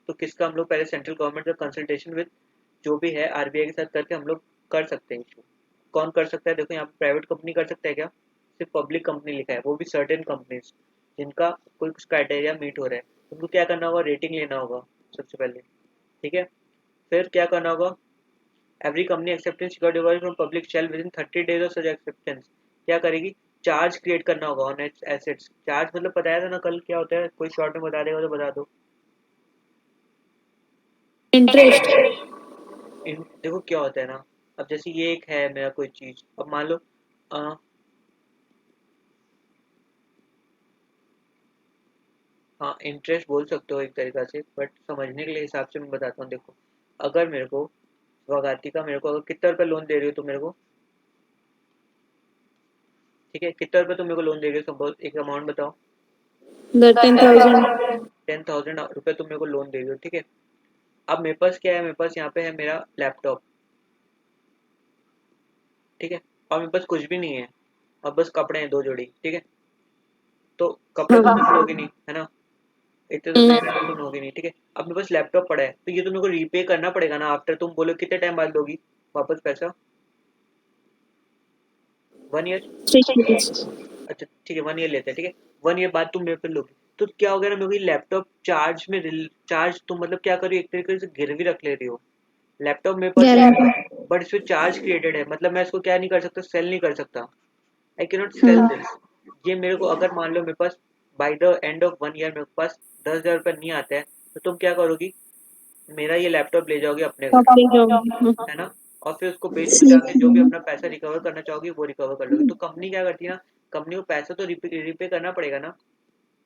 [SPEAKER 1] तो किसका हम लोग पहले सेंट्रल गवर्नमेंट का कंसल्टेशन विद जो भी है आरबीआई के साथ करके हम लोग कर सकते हैं इशू। कौन कर सकता है, देखो यहाँ पे प्राइवेट कंपनी कर सकता है क्या, सिर्फ पब्लिक कंपनी लिखा है, वो भी सर्टेन कंपनीज जिनका कोई कुछ क्राइटेरिया मीट हो रहा है, उनको क्या करना होगा, रेटिंग लेना होगा सबसे पहले, ठीक है। फिर क्या करना होगा, every company acceptance secure deposit from public shall within 30 days of such acceptance, क्या करेगी, चार्ज क्रिएट करना होगा ऑन इट्स एसेट्स। चार्ज मतलब बताया था ना कल, क्या होता है, कोई शॉर्ट में बता देगा तो बता दो।
[SPEAKER 3] इंटरेस्ट
[SPEAKER 1] देखो क्या होता है ना, अब जैसे ये एक है मेरा कोई चीज, अब मान लो हाँ इंटरेस्ट बोल सकते हो एक तरीका से, बट समझने के लिए हिसाब से मैं बताता हूँ। देखो अगर मेरे को स्वगाती का, मेरे को अगर कितना रुपये लोन दे रही हो तुम मेरे को, ठीक है, कितना रुपये तुम मेरे को लोन दे रही हो, सपोज एक अमाउंट बताओ।
[SPEAKER 3] 10,000
[SPEAKER 1] 10,000 रुपये तुम मेरे को लोन दे रही हो, ठीक है। अब मेरे पास क्या है, मेरे पास यहाँ पे है मेरा लैपटॉप, ठीक है, और मेरे पास कुछ भी नहीं है, अब बस कपड़े हैं 2 जोड़ी, ठीक है। तो कपड़े तो तुम लोगे नहीं, है ना, इतने तो महीने तो तुम लोगे नहीं, ठीक है। अब मेरे पास लैपटॉप पड़ा है, तो ये तो मेरे को रीपे करना पड़ेगा ना आफ्टर, तुम बोलो कितने टाइम बाद दोगी वापस पैसा, 1 ईयर,
[SPEAKER 3] 3 years
[SPEAKER 1] अच्छा ठीक है 1 ईयर लेते हैं, ठीक है। 1 ईयर बाद तुम मेरे पे लोगे, तो क्या हो गया ना, मेरे को लैपटॉप चार्ज में, चार्ज तुम मतलब क्या करो, एक तरीके से गिरवी रख ले रही हो। लैपटॉप मेरे पास है
[SPEAKER 3] गारंटी
[SPEAKER 1] बट इसमें चार्ज क्रिएटेड है, मतलब मैं इसको क्या नहीं कर सकता, सेल नहीं कर सकता, I can not sell this. ये मेरे को अगर मान लो मेरे पास by the end of 1 year मेरे पास 10,000 रुपये नहीं आते हैं, तो तुम क्या करोगी, मेरा ये लैपटॉप ले जाओगे अपने घर,
[SPEAKER 3] ले जाऊंगी
[SPEAKER 1] है ना। और फिर उसको बेच के जाके जो भी अपना पैसा रिकवर करना चाहोगी वो रिकवर कर लोगे। तो कंपनी क्या करती है ना, कंपनी को पैसा तो रिपे करना पड़ेगा ना।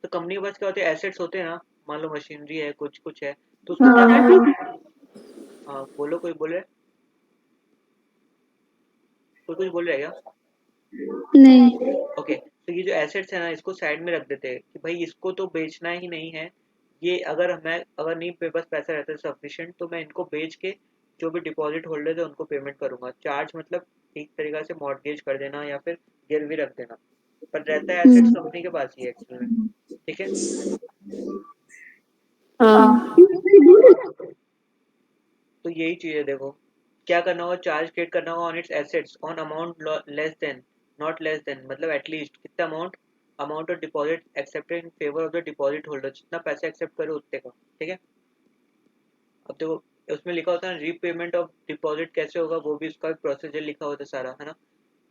[SPEAKER 1] तो कंपनी के पास क्या होते हैं, एसेट्स होते हैं ना, मान लो मशीनरी है, कुछ कुछ है, तो उसको क्या
[SPEAKER 3] हाँ
[SPEAKER 1] करना है। हाँ बोलो, कोई बोल रहा है, कोई कुछ बोल रहा है क्या?
[SPEAKER 3] नहीं।
[SPEAKER 1] ओके, तो ये जो एसेट्स है ना, इसको साइड में रख देते हैं कि भाई इसको तो बेचना ही नहीं है। ये अगर नहीं मेरे पास पैसा रहता है सफिशिएंट, तो मैं इनको बेच के जो भी डिपॉजिट होल्डर है उनको पेमेंट करूंगा। चार्ज मतलब एक तरीका से मॉर्गेज कर देना या फिर गिरवी रख देना, पर रहता है एसेट्स कंपनी के पास ही एक्चुअल में। ठीक है,
[SPEAKER 2] हाँ
[SPEAKER 1] तो यही चीज है देखो, क्या करना होगा, चार्ज क्रिएट करना होगा on its assets on amount less than, not less than मतलब एटलीस्ट कितना amount, amount of deposit accepted in favour of the deposit holder, जितना पैसा एक्सेप्ट करे उतने का। ठीक है, अब देखो उसमें लिखा होता है रीपेमेंट ऑफ डिपॉजिट कैसे होगा, वो भी उसका प्रोसीजर लिखा होता है सारा, है ना।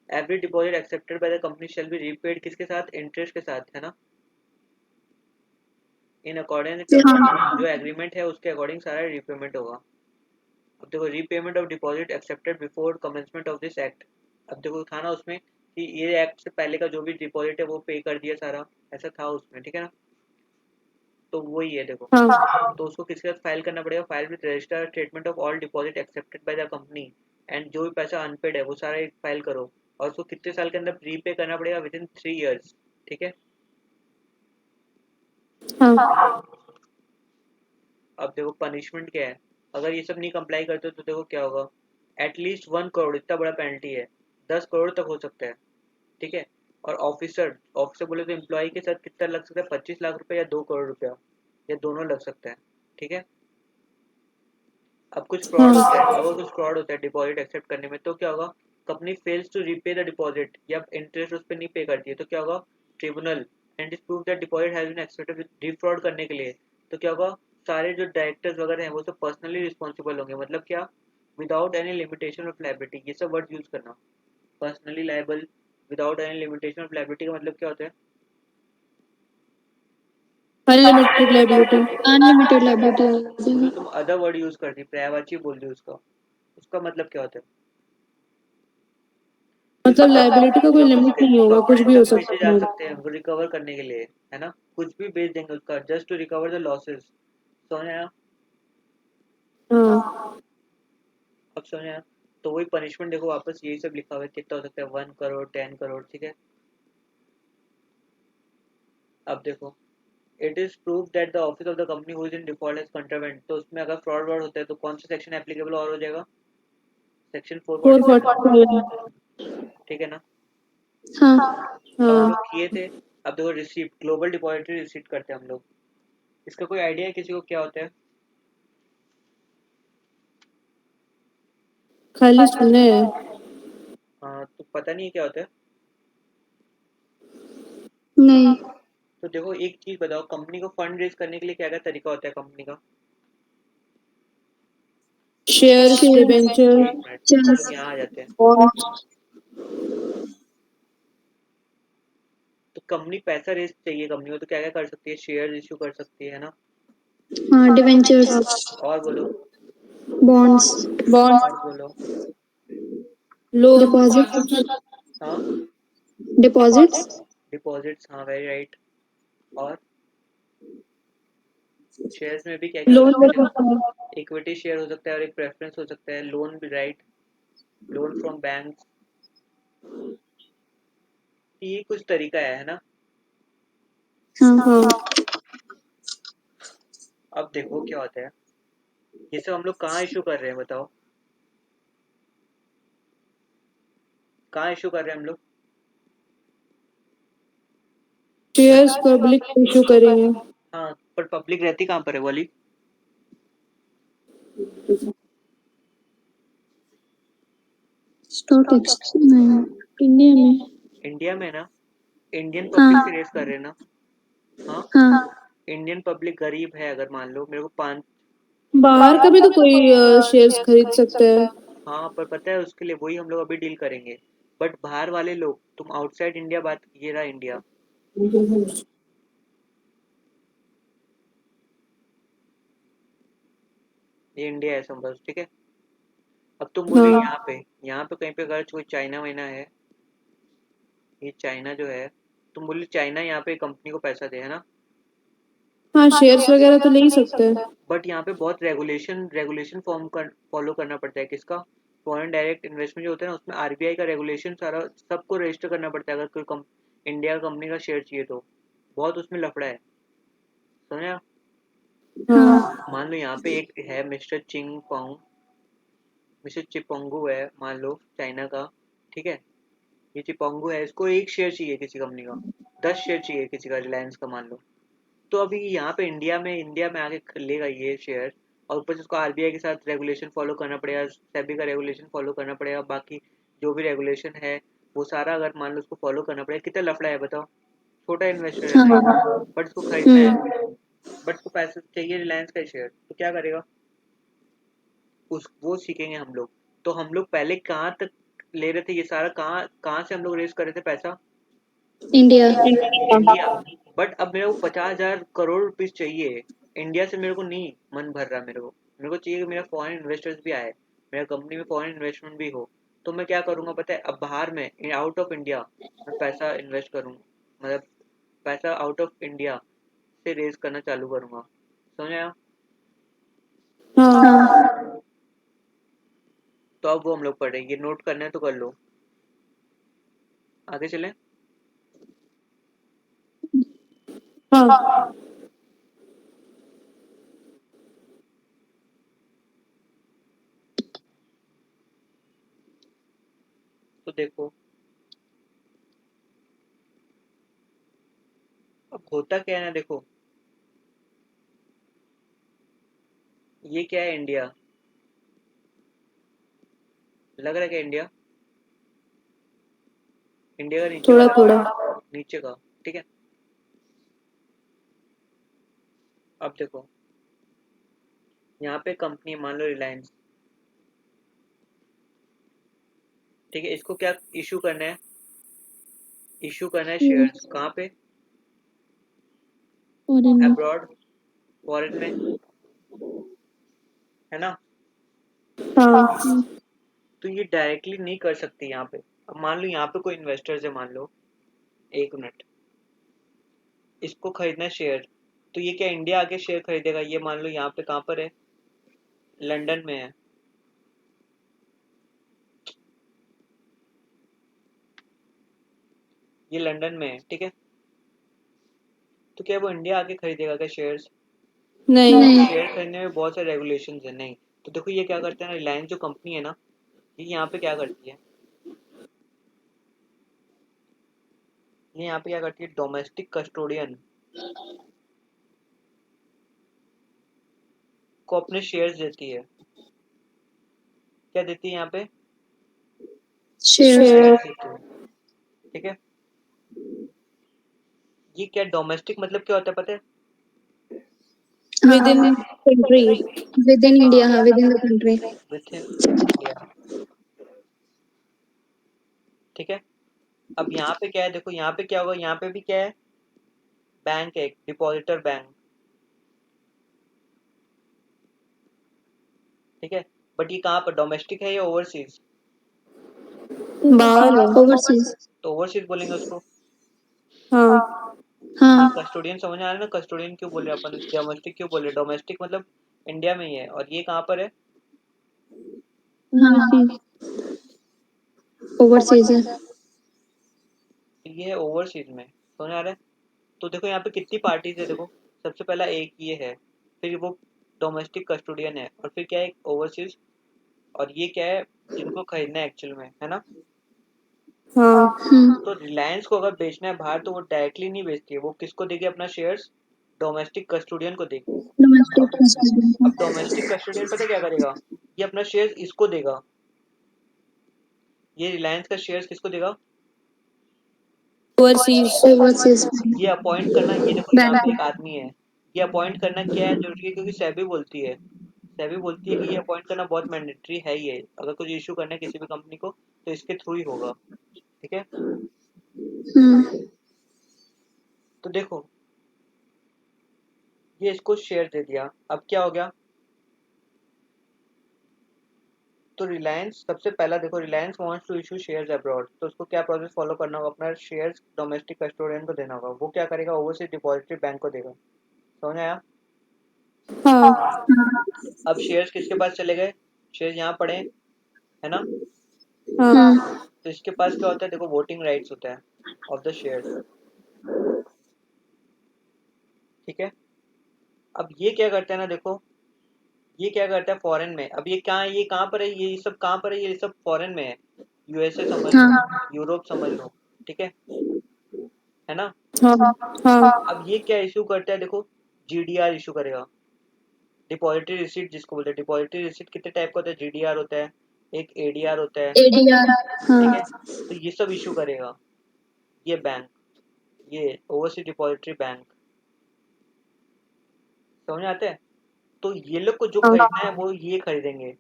[SPEAKER 1] Every deposit accepted by the company shall be repaid, किसके साथ, इंटरेस्ट के साथ, है ना, इन अकॉर्डिंग टर्म्स, जो एग्रीमेंट है उसके अकॉर्डिंग सारा रीपेमेंट होगा। अब देखो repayment of deposit accepted before commencement of this act. अब देखो था ना उसमें कि ये एक्ट से पहले का जो भी डिपॉजिट है वो पे कर दिया सारा, ऐसा था उसमें, ठीक है ना। तो वही है देखो,
[SPEAKER 2] हाँ
[SPEAKER 1] तो उसको किसके साथ फाइल करना पड़ेगा, file with register statement of all deposit accepted by the company and जो भी पैसा अनपेड है वो सारा एक फाइल करो, और उसको कितने साल के अंदर रीपे करना पड़ेगा, विद इन 3 ईयर्स। ठीक है,
[SPEAKER 2] हाँ
[SPEAKER 1] अब देखो पनिशमेंट क्या है, अगर ये सब नहीं कंप्लाई करते तो देखो क्या होगा, एटलीस्ट 1 करोड़, इतना बड़ा पेनल्टी है, 10 करोड़ तक हो सकता है। ठीक है, और ऑफिसर, ऑफिसर बोले तो एम्प्लॉय के साथ कितना लग सकता है, 25 लाख रुपए या 2 करोड़ रुपया, या दोनों लग सकता है। ठीक है, अब कुछ फ्रॉड होता है,
[SPEAKER 2] हाँ
[SPEAKER 1] अगर कुछ फ्रॉड होता है डिपॉजिट एक्सेप्ट करने में तो क्या होगा, company fails to repay the deposit या इंटरेस्ट उस पर नहीं पे करती है तो क्या होगा, tribunal and is prove that deposit has been accepted, defraud करने के लिए तो क्या होगा, सारे जो डायरेक्टर्स वगैरह हैं वो सब पर्सनली रिस्पॉन्सिबल होंगे, मतलब क्या, without any limitation of liability, ये सब वर्ड यूज करना, personally liable, without any limitation of liability का मतलब क्या होता है,
[SPEAKER 2] अनलिमिटेड लाइबिलिटी।
[SPEAKER 3] अनलिमिटेड लाइबिलिटी हो
[SPEAKER 1] उसमें
[SPEAKER 3] जाएगी।
[SPEAKER 1] तुम अदर वर्ड यूज करती, पर्यायवाची बोल दी उसका, उसका मतलब क्या होता है,
[SPEAKER 2] मतलब लाइबिलिटी का कोई लिमिट नहीं होगा, कुछ
[SPEAKER 1] कंपनी
[SPEAKER 2] भी हो
[SPEAKER 1] तक बेचे
[SPEAKER 2] सकता
[SPEAKER 1] जा
[SPEAKER 2] है।
[SPEAKER 1] सकते हैं रिकवर करने के लिए, है ना, कुछ भी बेच देंगे उसका just to recover the losses. समझ आया,
[SPEAKER 2] हाँ
[SPEAKER 1] अब समझ आया। तो वही पनिशमेंट देखो वापस यही सब लिखा हुआ है, कितना हो सकता है, 1 करोड़, 10 करोड़। ठीक है, अब देखो, it is prove that the office of the company who is in default has contravened, तो उसमें अगर फ्रॉड वर्ड होता है तो कौन सा सेक्शन एप्लीकेबल और हो जाएगा, सेक्शन 447।
[SPEAKER 2] 447।
[SPEAKER 1] ठीक है ना,
[SPEAKER 3] हाँ।
[SPEAKER 1] अब हम
[SPEAKER 2] हाँ
[SPEAKER 1] लोग किए थे। अब देखो रिसीप्ट, ग्लोबल डिपॉजिटरी रिसीप्ट करते हैं हम लोग, इसका कोई आइडिया है किसी को क्या होता है?
[SPEAKER 2] खाली सुने हैं।
[SPEAKER 1] हाँ तो पता नहीं है क्या होता है।
[SPEAKER 3] नहीं।
[SPEAKER 1] तो देखो एक चीज बताओ, कंपनी को फंड रेज करने के लिए क्या क्या तरीका होता है कंपनी का?
[SPEAKER 2] शेयर्स, डिबेंचर,
[SPEAKER 1] एक मिनट, हम लोग यहाँ आ जाते हैं।
[SPEAKER 2] बॉन्ड्स।
[SPEAKER 1] तो कंपनी पैसा रेज चाहिए कंपनी को तो क्या क्या कर सकती है, शेयर इशू कर सकती है ना,
[SPEAKER 3] हाँ, डिवेंचर्स,
[SPEAKER 1] और बोलो,
[SPEAKER 3] बॉन्ड्स,
[SPEAKER 2] बॉन्ड,
[SPEAKER 1] और बोलो,
[SPEAKER 2] लोन।
[SPEAKER 3] डिपॉजिट,
[SPEAKER 1] हाँ,
[SPEAKER 3] डिपॉजिट्स,
[SPEAKER 1] डिपॉजिट्स, हाँ वेरी राइट, और शेयर्स में भी क्या क्या हो
[SPEAKER 2] लोन
[SPEAKER 1] सकता
[SPEAKER 2] ले
[SPEAKER 1] है,
[SPEAKER 2] सकते हैं।
[SPEAKER 1] इक्विटी शेयर हो सकता है और एक प्रेफरेंस हो सकता है, लोन भी राइट, लोन फ्रॉम बैंक, ये कुछ तरीका है ना।
[SPEAKER 3] हाँ।
[SPEAKER 2] हाँ
[SPEAKER 1] अब देखो क्या होता है, ये सब हम लोग कहाँ इशू कर रहे हैं बताओ, कहाँ इशू कर रहे हैं हम लोग?
[SPEAKER 2] शेयर्स पब्लिक इशू करेंगे।
[SPEAKER 1] हाँ पर पब्लिक रहती कहाँ पर है वाली?
[SPEAKER 3] स्टॉक एक्सचेंज में, इंडिया में।
[SPEAKER 1] इंडिया में ना, इंडियन पब्लिक से
[SPEAKER 3] हाँ।
[SPEAKER 1] रेस कर रहे हैं ना। हाँ,
[SPEAKER 3] हाँ।
[SPEAKER 1] इंडियन पब्लिक गरीब है, अगर मान लो मेरे को पाँच,
[SPEAKER 2] बाहर का भी तो कोई शेयर्स खरीद सकता है।
[SPEAKER 1] हाँ पर पता है उसके लिए वही हम लोग अभी डील करेंगे, बट बाहर वाले लोग, तुम आउटसाइड इंडिया बात, ये रहा इंडिया, ये इंडिया है समझ, ठीक है। अब तुम बोल रही हो
[SPEAKER 3] हाँ
[SPEAKER 1] यहाँ पे कहीं पे अगर कोई चाइना वाइना है, ये चाइना जो है, तुम बोली चाइना यहाँ पे कंपनी को पैसा दे, है ना?
[SPEAKER 3] हाँ, शेयर्स वगैरह तो ले ही सकते हैं।
[SPEAKER 1] बट यहाँ पे बहुत रेगुलेशन फॉलो करना पड़ता है, किसका? फॉरेन डायरेक्ट इन्वेस्टमेंट जो होता है ना, उसमें आरबीआई का रेगुलेशन सारा सबको रजिस्टर करना पड़ता है, अगर इंडिया कंपनी का शेयर चाहिए तो बहुत उसमें लफड़ा है, समझा?
[SPEAKER 3] हाँ
[SPEAKER 1] मान लो यहाँ पे एक है मिस्टर चिपोंगू है, मान लो चाइना का, ठीक है? ये चिपोंगू है, इसको एक शेयर चाहिए किसी कंपनी का, 10 शेयर चाहिए किसी का, रिलायंस का मान लो। तो अभी यहाँ पे इंडिया में आके लेगा ये शेयर, और ऊपर से उसको आरबीआई के साथ रेगुलेशन फॉलो करना पड़ेगा, सेबी का रेगुलेशन फॉलो करना पड़ेगा, बाकी जो भी रेगुलेशन है वो सारा अगर मान लो उसको फॉलो करना पड़ेगा, कितना लफड़ा है बताओ। छोटा इन्वेस्टर है नहीं,
[SPEAKER 3] हाँ।
[SPEAKER 1] बट इसको खरीदना है,
[SPEAKER 3] हम्म।
[SPEAKER 1] बट उसको पैसे चाहिए रिलायंस का शेयर, तो क्या करेगा? उस वो सीखेंगे हम लोग। तो हम लोग पहले कहाँ तक ले रहे थे ये सारा, कहाँ कहाँ से हम लोग रेस कर रहे थे पैसा?
[SPEAKER 2] इंडिया।
[SPEAKER 1] इंडिया। बट अब मेरे को 50,000 करोड़ रुपीज चाहिए इंडिया से, मेरे को नहीं मन भर रहा, मेरे को चाहिए कि मेरा फॉरेन इन्वेस्टर्स भी आए, मेरा कंपनी में फॉरेन इन्वेस्टमेंट भी हो। तो मैं क्या करूंगा पता है, अब बाहर में आउट ऑफ इंडिया मैं पैसा इन्वेस्ट करूँ, मतलब पैसा आउट ऑफ इंडिया से रेज करना चालू करूंगा, समझ आया?
[SPEAKER 3] हाँ
[SPEAKER 2] हाँ।
[SPEAKER 1] तो अब वो हम लोग पढ़ेंगे, ये नोट करना है तो कर लो, आगे चलें।
[SPEAKER 3] हाँ।
[SPEAKER 1] तो देखो, अब होता क्या है ना, देखो ये क्या है, इंडिया, लग रहा है क्या इंडिया? इंडिया का नीचे
[SPEAKER 3] थोड़ा
[SPEAKER 1] वाला,
[SPEAKER 3] थोड़ा।
[SPEAKER 1] नीचे का, ठीक है? अब देखो यहाँ पे कंपनी मान लो रिलायंस, ठीक है? इसको क्या इशू करना है? इशू करना है शेयर्स, कहाँ पे?
[SPEAKER 2] फॉरेन में।
[SPEAKER 1] अब्रॉड, फॉरेन में, है ना?
[SPEAKER 3] हाँ
[SPEAKER 1] तो ये डायरेक्टली नहीं कर सकती यहाँ पे। अब मान लो यहाँ पे कोई इन्वेस्टर्स है, मान लो, एक मिनट, इसको खरीदना है शेयर, तो ये क्या इंडिया आके शेयर खरीदेगा? ये मान लो यहाँ पे कहाँ पर है, लंदन में है, ये लंदन में है, ठीक है? तो क्या वो इंडिया आके खरीदेगा क्या शेयर्स?
[SPEAKER 3] नहीं।
[SPEAKER 2] नहीं।
[SPEAKER 1] शेयर खरीदने में बहुत सारे रेगुलेशन है, नहीं। तो देखो ये क्या करते हैं ना, रिलायंस जो कंपनी है ना, ये यहाँ पे क्या करती है, ये यहाँ पे क्या करती है, डोमेस्टिक कस्टोडियन को अपने शेयर्स देती है। क्या देती है यहाँ पे?
[SPEAKER 2] शेयर्स।
[SPEAKER 3] शेयर।
[SPEAKER 1] शेयर्स देती है, ठीक है? ये क्या डोमेस्टिक मतलब क्या होता है पता है?
[SPEAKER 3] विद इन
[SPEAKER 2] हाँ,
[SPEAKER 3] कंट्री।
[SPEAKER 2] विद इन
[SPEAKER 1] हाँ,
[SPEAKER 2] इंडिया, हाँ, with in the country.
[SPEAKER 1] With in India, ठीक है? अब यहाँ पे क्या है, देखो यहाँ पे क्या होगा, यहाँ पे भी क्या है, बैंक है, डिपॉजिटर बैंक, ठीक है? बट ये कहाँ पर डोमेस्टिक है या ओवरसीज?
[SPEAKER 3] बाहर है।
[SPEAKER 2] ओवरसीज।
[SPEAKER 1] तो ओवरसीज बोलेंगे उसको।
[SPEAKER 3] हाँ।
[SPEAKER 1] ये
[SPEAKER 2] हाँ।
[SPEAKER 1] कस्टोडियन समझ आ रहा है ना, कस्टोडियन क्यों बोले अपन, डोमेस्टिक क्यों बोले? डोमेस्टिक मतलब इंडिया में ही है, और ये कहाँ पर है?
[SPEAKER 2] हाँ,
[SPEAKER 3] ओवरसीज।
[SPEAKER 2] ओवरसीज है।
[SPEAKER 1] ये है ओवरसीज में, समझ आ रहा है? तो देखो यहाँ पे कितनी पार्टीज है, देखो सबसे पहला एक ये है, फिर वो डोमेस्टिक कस्टोडियन है, और फिर क्या है, ओवरसीज, और ये क्या है, जिनको खरीदना है एक्चुअल में, है ना?
[SPEAKER 3] हाँ।
[SPEAKER 1] तो रिलायंस को अगर बेचना है बाहर, तो वो डायरेक्टली नहीं बेचती है, वो किसको देगी अपना शेयर्स? डोमेस्टिक कस्टोडियन को देगी।
[SPEAKER 2] डोमेस्टिक
[SPEAKER 1] अब
[SPEAKER 2] कस्टडी।
[SPEAKER 1] अब डोमेस्टिक कस्टोडियन पता है क्या करेगा? ये अपना शेयर्स इसको देगा, ये रिलायंस का शेयर्स किसको देगा?
[SPEAKER 3] ओवरसीज।
[SPEAKER 2] ओवरसीज।
[SPEAKER 1] ये अपॉइंट करना, ये देखो यहाँ पे
[SPEAKER 2] बैंक।
[SPEAKER 1] एक आदमी है, ये अपॉइंट करना क्या है जरूरी है, क्योंकि सेबी बोलती है, सेबी बोलती है कि ये अपॉइंट करना बहुत मैंडेटरी है ही है, अगर कुछ इशू करना है किसी भी कंपनी को तो इसके थ्रू ही होगा, ठीक है? तो देखो ये इसको शेयर दे दिया, अब क्या हो गया, तो रिलायंस सबसे पहला देखो, Reliance wants to issue shares abroad, तो उसको क्या प्रोसेस फॉलो करना होगा, अपना शेयर्स डोमेस्टिक कस्टोडियन को देना होगा। वो क्या करेगा, ओवरसीज डिपॉजिटरी बैंक को देगा। समझ आया?
[SPEAKER 3] हाँ।
[SPEAKER 1] अब शेयर्स किसके पास चले गए, शेयर्स यहाँ पड़े हैं, है ना?
[SPEAKER 3] हाँ।
[SPEAKER 1] तो इसके पास क्या होता है, देखो वोटिंग राइट्स होता है ऑफ द शेयर्स। ठीक है। अब ये क्या करता है ना, देखो ये क्या करता है फॉरेन में, अब ये कहाँ है, ये कहाँ पर है, ये सब कहाँ पर है, ये सब फॉरेन में है। यूएसए समझ लो,
[SPEAKER 3] हाँ।
[SPEAKER 1] यूरोप समझ लो, ठीक है ना?
[SPEAKER 3] हाँ। हाँ।
[SPEAKER 1] अब ये क्या इशू करता है, देखो जीडीआर इशू करेगा, डिपॉजिटरी रिसीट जिसको बोलते हैं। डिपॉजिटरी रिसीट कितने टाइप का होता है, जीडीआर होता है, एक एडीआर होता है,
[SPEAKER 3] एडीआर।
[SPEAKER 1] ठीक है?
[SPEAKER 3] हाँ।
[SPEAKER 1] तो ये सब इशू करेगा ये बैंक, ये ओवरसीज डिपॉजिटरी बैंक। समझ में आता है? तो ये लोग को जो खरीदना है वो ये खरीदेंगे,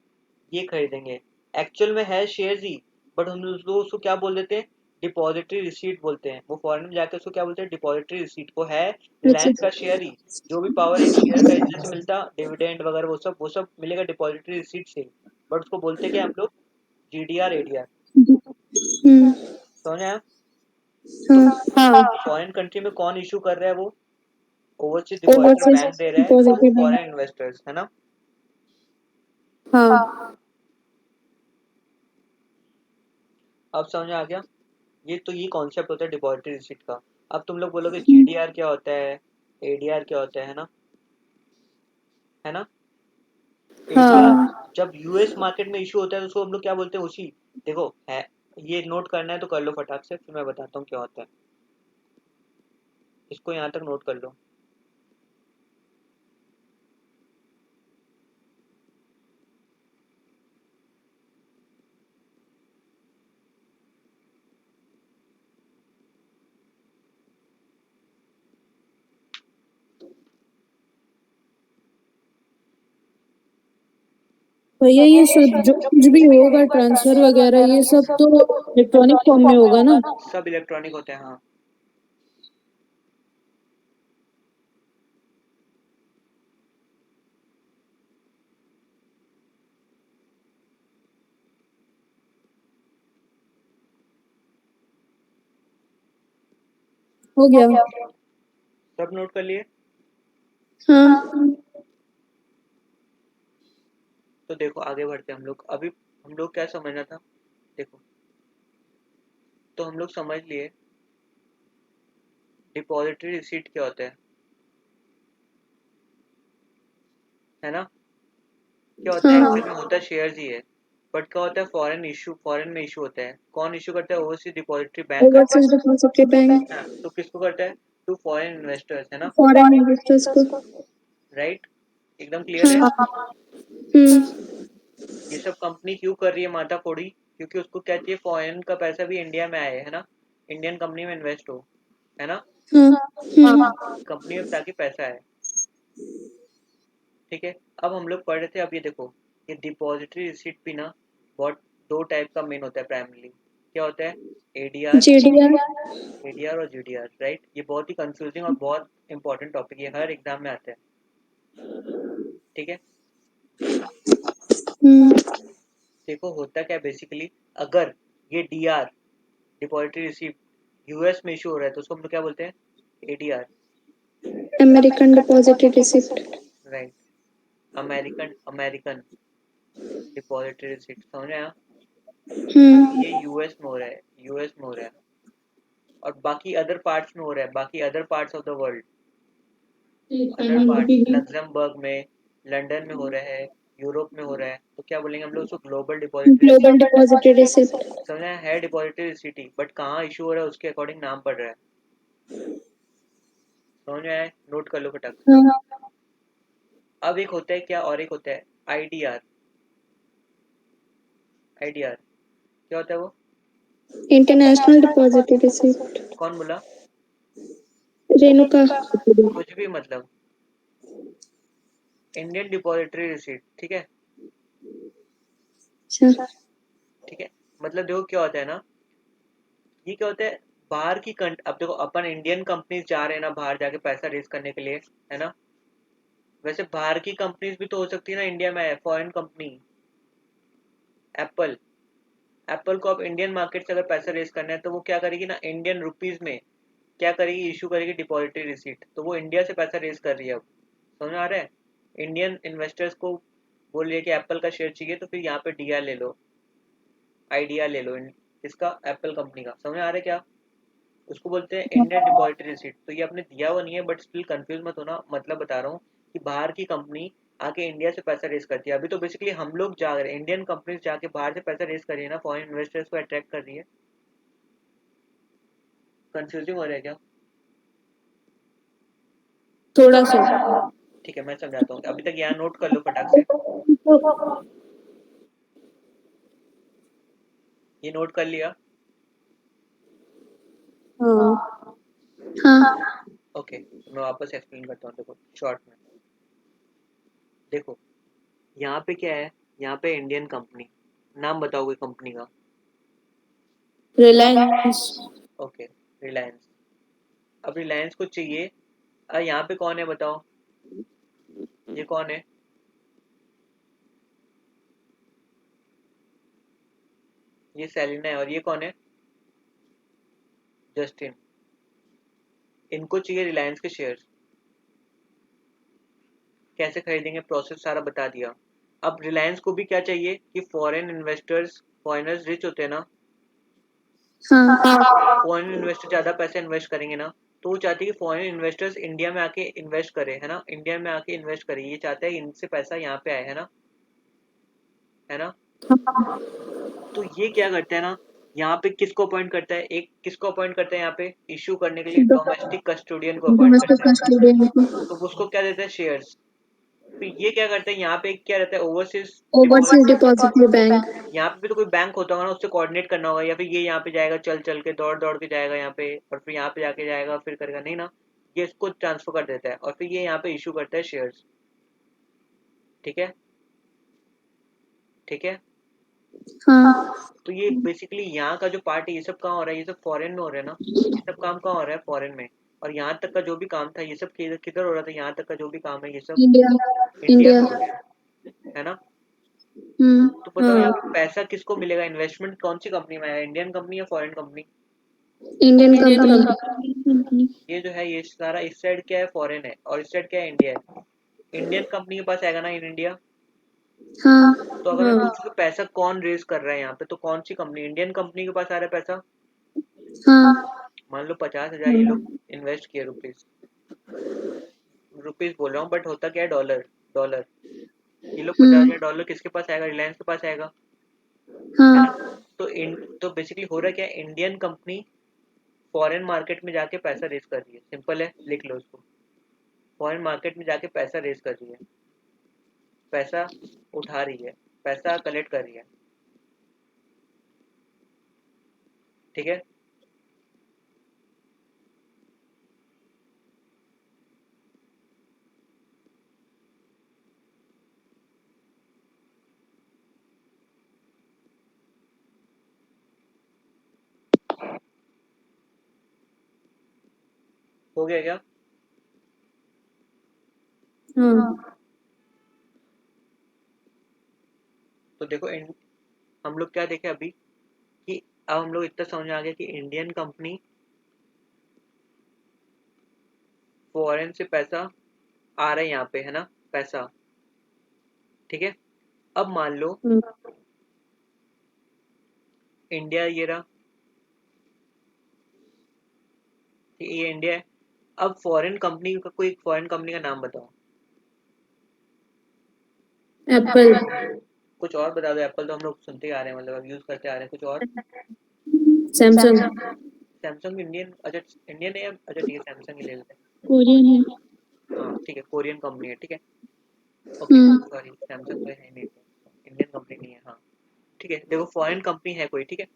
[SPEAKER 1] ये खरीदेंगे। एक्चुअल में है शेयर्स ही, बट हम लोग उसको क्या बोल देते हैं, डिपॉजिटरी रिसीट बोलते हैं। वो फॉरेन में जाकर उसको क्या बोलते हैं, डिपॉजिटरी रिसीट। वो है रिलायंस का शेयर ही, जो भी पावर एक शेयर खरीदने से मिलता, डिविडेंड वगैरह वो सब मिलेगा डिपॉजिटरी रिसीट से। बट उसको बोलते क्या हम लोग, जीडीआर एडीआर।
[SPEAKER 3] हम्म।
[SPEAKER 1] समझ आया? तो
[SPEAKER 3] हाँ।
[SPEAKER 1] फॉरेन कंट्री में कौन इशू कर रहा है, वो ओवरसीज डिपॉजिटरी
[SPEAKER 3] ओवरसीज
[SPEAKER 1] बैंक दे रहा है to
[SPEAKER 3] depository bank.
[SPEAKER 1] Foreign investors, है ना?
[SPEAKER 3] हाँ।
[SPEAKER 1] अब समझ में आ गया? ये कॉन्सेप्ट होता है डिपॉजिटरी रिसीट का। अब तुम लोग बोलोगे जीडीआर क्या होता है, एडीआर क्या होता है ना? है ना? एडीआर
[SPEAKER 3] हाँ।
[SPEAKER 1] जब यूएस मार्केट में इशू होता है तो उसको हम लोग क्या बोलते हैं, उसी, देखो है, ये नोट करना है तो कर लो फटाक से, फिर मैं बताता हूँ क्या होता है। इसको यहाँ तक नोट कर लो।
[SPEAKER 3] भैया ये सब जो कुछ भी होगा ट्रांसफर वगैरह ये सब तो इलेक्ट्रॉनिक फॉर्म में होगा ना?
[SPEAKER 1] सब इलेक्ट्रॉनिक होते हैं, हाँ।
[SPEAKER 3] हो गया।
[SPEAKER 1] सब नोट कर लिए?
[SPEAKER 3] हाँ।
[SPEAKER 1] तो देखो आगे बढ़ते हैं हम लोग। अभी हम लोग क्या समझना था, देखो तो हम लोग समझ लिए डिपॉजिटरी रिसीट क्या होता है ना? क्या होता है,
[SPEAKER 3] हाँ।
[SPEAKER 1] एक्चुअल में होता शेयर्स ही है, बट क्या होता है, फॉरेन इशू, फॉरेन में इशू होता है। कौन इशू करता है, ओवरसीज डिपॉजिटरी बैंक करता
[SPEAKER 3] ओवरसीज डिपॉजिटरी बैंक
[SPEAKER 1] है। हाँ, तो किसको करता है, टू फॉरेन इन्वेस्टर्स, है ना?
[SPEAKER 3] फॉरेन इन्वेस्टर्स को।
[SPEAKER 1] राइट, एकदम क्लियर है?
[SPEAKER 3] हाँ। हम्म।
[SPEAKER 1] ये सब कंपनी क्यों कर रही है माथा फोड़ी, क्योंकि उसको क्या चाहिए, फॉरेन का पैसा भी इंडिया में आए, है ना? इंडियन कंपनी में इन्वेस्ट हो, है ना?
[SPEAKER 3] हाँ।
[SPEAKER 1] कंपनी में ताकि पैसा आए। ठीक है। अब हम लोग पढ़ रहे थे, अब ये देखो, ये डिपॉजिटरी रिसीट भी ना बहुत दो टाइप का मेन होता है प्राइमरली। क्या होता है, एडीआर,
[SPEAKER 3] जेडीआर।
[SPEAKER 1] एडीआर और जीडीआर, राइट? ये बहुत ही कंफ्यूजिंग और बहुत इंपॉर्टेंट टॉपिक है, हर एग्जाम में आता है। ठीक है।
[SPEAKER 3] हम्म।
[SPEAKER 1] देखो होता क्या है बेसिकली, अगर ये डीआर, डिपॉजिटरी रिसीट, यूएस में इशू हो रहा है तो उसको हम लोग क्या बोलते हैं, ADR,
[SPEAKER 3] American depository receipt.
[SPEAKER 1] Right? American, American depository receipt. समझ में आया?
[SPEAKER 3] हम्म।
[SPEAKER 1] ये यूएस में हो रहा है, यूएस में हो रहा है, और बाकी अदर पार्ट्स में हो रहा है, बाकी other parts of the world, other parts, Luxembourg में, लंदन में हो रहा है, यूरोप में हो रहा है, तो क्या बोलेंगे हम लोग उसको, global depository
[SPEAKER 3] global
[SPEAKER 1] receipt.
[SPEAKER 3] Depository receipt.
[SPEAKER 1] समझना है डिपॉजिटरी रिसीट, बट कहाँ इशू हो रहा है उसके अकॉर्डिंग नाम पड़ रहा है। समझ में आया? नोट कर लो फटाक से।
[SPEAKER 3] हाँ।
[SPEAKER 1] अब एक होता है क्या, और एक होता है आईडीआर। आईडीआर क्या होता है वो,
[SPEAKER 3] इंटरनेशनल डिपॉजिटरी रिसिप्ट।
[SPEAKER 1] कौन बोला?
[SPEAKER 3] रेणुका।
[SPEAKER 1] कुछ भी मतलब, इंडियन डिपॉजिटरी रिसीट, ठीक है?
[SPEAKER 3] अच्छा।
[SPEAKER 1] ठीक है। मतलब देखो क्या होता है ना, ये क्या होता है, बाहर की अब देखो अपन इंडियन कंपनीज जा रहे हैं ना बाहर जाके पैसा रेज करने के लिए, है ना? वैसे बाहर की कंपनीज भी तो हो सकती है ना, इंडिया में है फॉरेन कंपनी, एप्पल एप्पल को अब इंडियन मार्केट से अगर पैसा रेज करना है तो वो क्या करेगी ना, इंडियन रुपीज में क्या करेगी, इशू करेगी डिपॉजिटरी रिसीट। तो वो इंडिया से पैसा रेज कर रही है अब। समझ में आ रहा है? इंडियन इन्वेस्टर्स को बोल रही है कि एप्पल का शेयर चाहिए तो फिर यहाँ पे डीआर ले लो, आइडिया ले लो, इसका एप्पल कंपनी का। समझ में आ रहा है क्या? उसको बोलते हैं इंडियन डिपॉजिटरी रिसीट। तो ये आपने दिया हुआ नहीं है बट स्टिल कंफ्यूज मत होना, मतलब बता रहा हूँ कि बाहर की कंपनी आके इंडिया से पैसा रेज करती है। अभी तो बेसिकली हम लोग जा रहे हैं, इंडियन कंपनीज जाके बाहर से पैसा रेज कर रही है ना, फॉरेन इन्वेस्टर्स को अट्रैक्ट कर रही है। कंफ्यूजिंग हो रहा है क्या?
[SPEAKER 3] थोड़ा सा।
[SPEAKER 1] ठीक है मैं समझाता हूँ, अभी तक यहाँ नोट कर लो फटाक से। ये नोट कर लिया?
[SPEAKER 3] हाँ। हाँ।
[SPEAKER 1] ओके मैं वापस एक्सप्लेन करता हूँ, देखो शॉर्ट में। देखो यहाँ पे क्या है, यहाँ पे इंडियन कंपनी, नाम बताओ कोई कंपनी का।
[SPEAKER 3] रिलायंस।
[SPEAKER 1] ओके रिलायंस। अब रिलायंस को चाहिए, यहाँ पे कौन है बताओ, ये कौन है? ये सेलिना है, और ये कौन है? जस्टिन। इनको चाहिए रिलायंस के शेयर्स। कैसे खरीदेंगे, प्रोसेस सारा बता दिया। अब रिलायंस को भी क्या चाहिए कि फॉरेन इन्वेस्टर्स, फॉरेनर्स रिच होते हैं ना,
[SPEAKER 3] हाँ।
[SPEAKER 1] फॉरेन इन्वेस्टर ज़्यादा पैसे इन्वेस्ट करेंगे ना, तो वो चाहती है कि फॉरेन इन्वेस्टर्स इंडिया में आके इन्वेस्ट करे, है ना, इंडिया में आके इन्वेस्ट करे। ये चाहता है इनसे पैसा यहाँ पे आए, है ना, है ना। तो ये क्या करता है ना, यहाँ पे किसको अपॉइंट करता है, एक किसको अपॉइंट करता है यहाँ पे इश्यू करने के लिए, डोमेस्टिक कस्टोडियन को अपॉइंट
[SPEAKER 3] डोमेस्टिक
[SPEAKER 1] करता है।
[SPEAKER 3] कस्टोडियन को।
[SPEAKER 1] तो उसको क्या देता है, शेयर्स। फिर ये क्या करते हैं, यहाँ पे क्या रहता है, overseas
[SPEAKER 3] overseas
[SPEAKER 1] deposit.
[SPEAKER 3] Depository bank.
[SPEAKER 1] यहाँ पे भी तो कोई बैंक होता होगा ना, उससे कोऑर्डिनेट करना होगा, या फिर ये यहाँ पे जाएगा चल चल के, दौड़ दौड़ के जाएगा यहाँ पे, और फिर यहाँ पे जाके जाएगा फिर करेगा नहीं ना, ये इसको ट्रांसफर कर देता है और फिर ये यहाँ पे इशू करता है शेयर्स। ठीक है, ठीक है।
[SPEAKER 3] हाँ।
[SPEAKER 1] तो ये बेसिकली यहाँ का जो पार्ट है, ये सब कहाँ हो रहा है, ये सब फॉरेन में हो रहा है ना, ये सब काम कहाँ हो रहा है, फॉरेन में। और यहाँ तक का जो भी काम था ये सब किधर किधर हो रहा था, यहाँ तक का जो भी काम है ये सब
[SPEAKER 3] इंडिया।
[SPEAKER 1] India
[SPEAKER 3] India.
[SPEAKER 1] में हो रहा है ना। तो बताओ यहाँ पे
[SPEAKER 3] हाँ।
[SPEAKER 1] पैसा किसको मिलेगा, इन्वेस्टमेंट कौन सी कंपनी में आएगा, इंडियन कंपनी या फॉरेन कंपनी?
[SPEAKER 3] Indian company.
[SPEAKER 1] ये जो है ये सारा इस साइड क्या है, फॉरेन है, और इस साइड क्या है, इंडिया है। इंडियन कंपनी के पास आएगा ना इन इंडिया।
[SPEAKER 3] हाँ।
[SPEAKER 1] तो अगर मैं पूछूं कि पैसा कौन रेज कर रहा है यहाँ पे, तो कौन सी कंपनी, इंडियन कंपनी के पास आ रहा है पैसा।
[SPEAKER 3] हाँ।
[SPEAKER 1] मान लो 50,000 ये लोग इन्वेस्ट किए, रुपीज, रुपीज बोल रहा हूँ बट होता क्या है, डॉलर, डॉलर। ये लोग 50,000 डॉलर किसके पास आएगा, रिलायंस के पास आएगा, है ना।
[SPEAKER 3] हाँ।
[SPEAKER 1] तो बेसिकली हो रहा क्या है, इंडियन कंपनी फॉरेन मार्केट में जाके पैसा रेज कर रही है, सिंपल है, लिख लो इसको। फॉरेन मार्केट में जाके पैसा रेज कर रही है, पैसा उठा रही है, पैसा कलेक्ट कर रही है। ठीक है, हो गया क्या?
[SPEAKER 3] हाँ।
[SPEAKER 1] तो देखो हम लोग क्या देखे अभी कि अब हम लोग इतना समझ में आ गया कि इंडियन कंपनी फॉरेन से पैसा आ रहा है यहाँ पे, है ना, पैसा। ठीक है, अब मान लो इंडिया ये रहा, ठीक है, ये इंडिया है। अब फॉरेन कंपनी का, कोई फॉरेन कंपनी का नाम बताओ।
[SPEAKER 3] एप्पल।
[SPEAKER 1] कुछ और बता दो, एप्पल तो हम लोग सुनते ही आ रहे हैं, मतलब अब यूज करते आ रहे हैं, कुछ और।
[SPEAKER 3] सैमसंग।
[SPEAKER 1] सैमसंग इंडियन, अच्छा इंडियन है, अच्छा ठीक है सैमसंग ही ले लेते हैं।
[SPEAKER 3] कोरियन है।
[SPEAKER 1] हाँ ठीक है, कोरियन कंपनी है, ठीक है। ओके
[SPEAKER 3] हम्म।
[SPEAKER 1] सॉरी, सैमसंग तो है नहीं, इंडियन कंपनी नहीं है, हाँ। ठीक है, देखो फॉरेन कंपनी है कोई, ठीक है।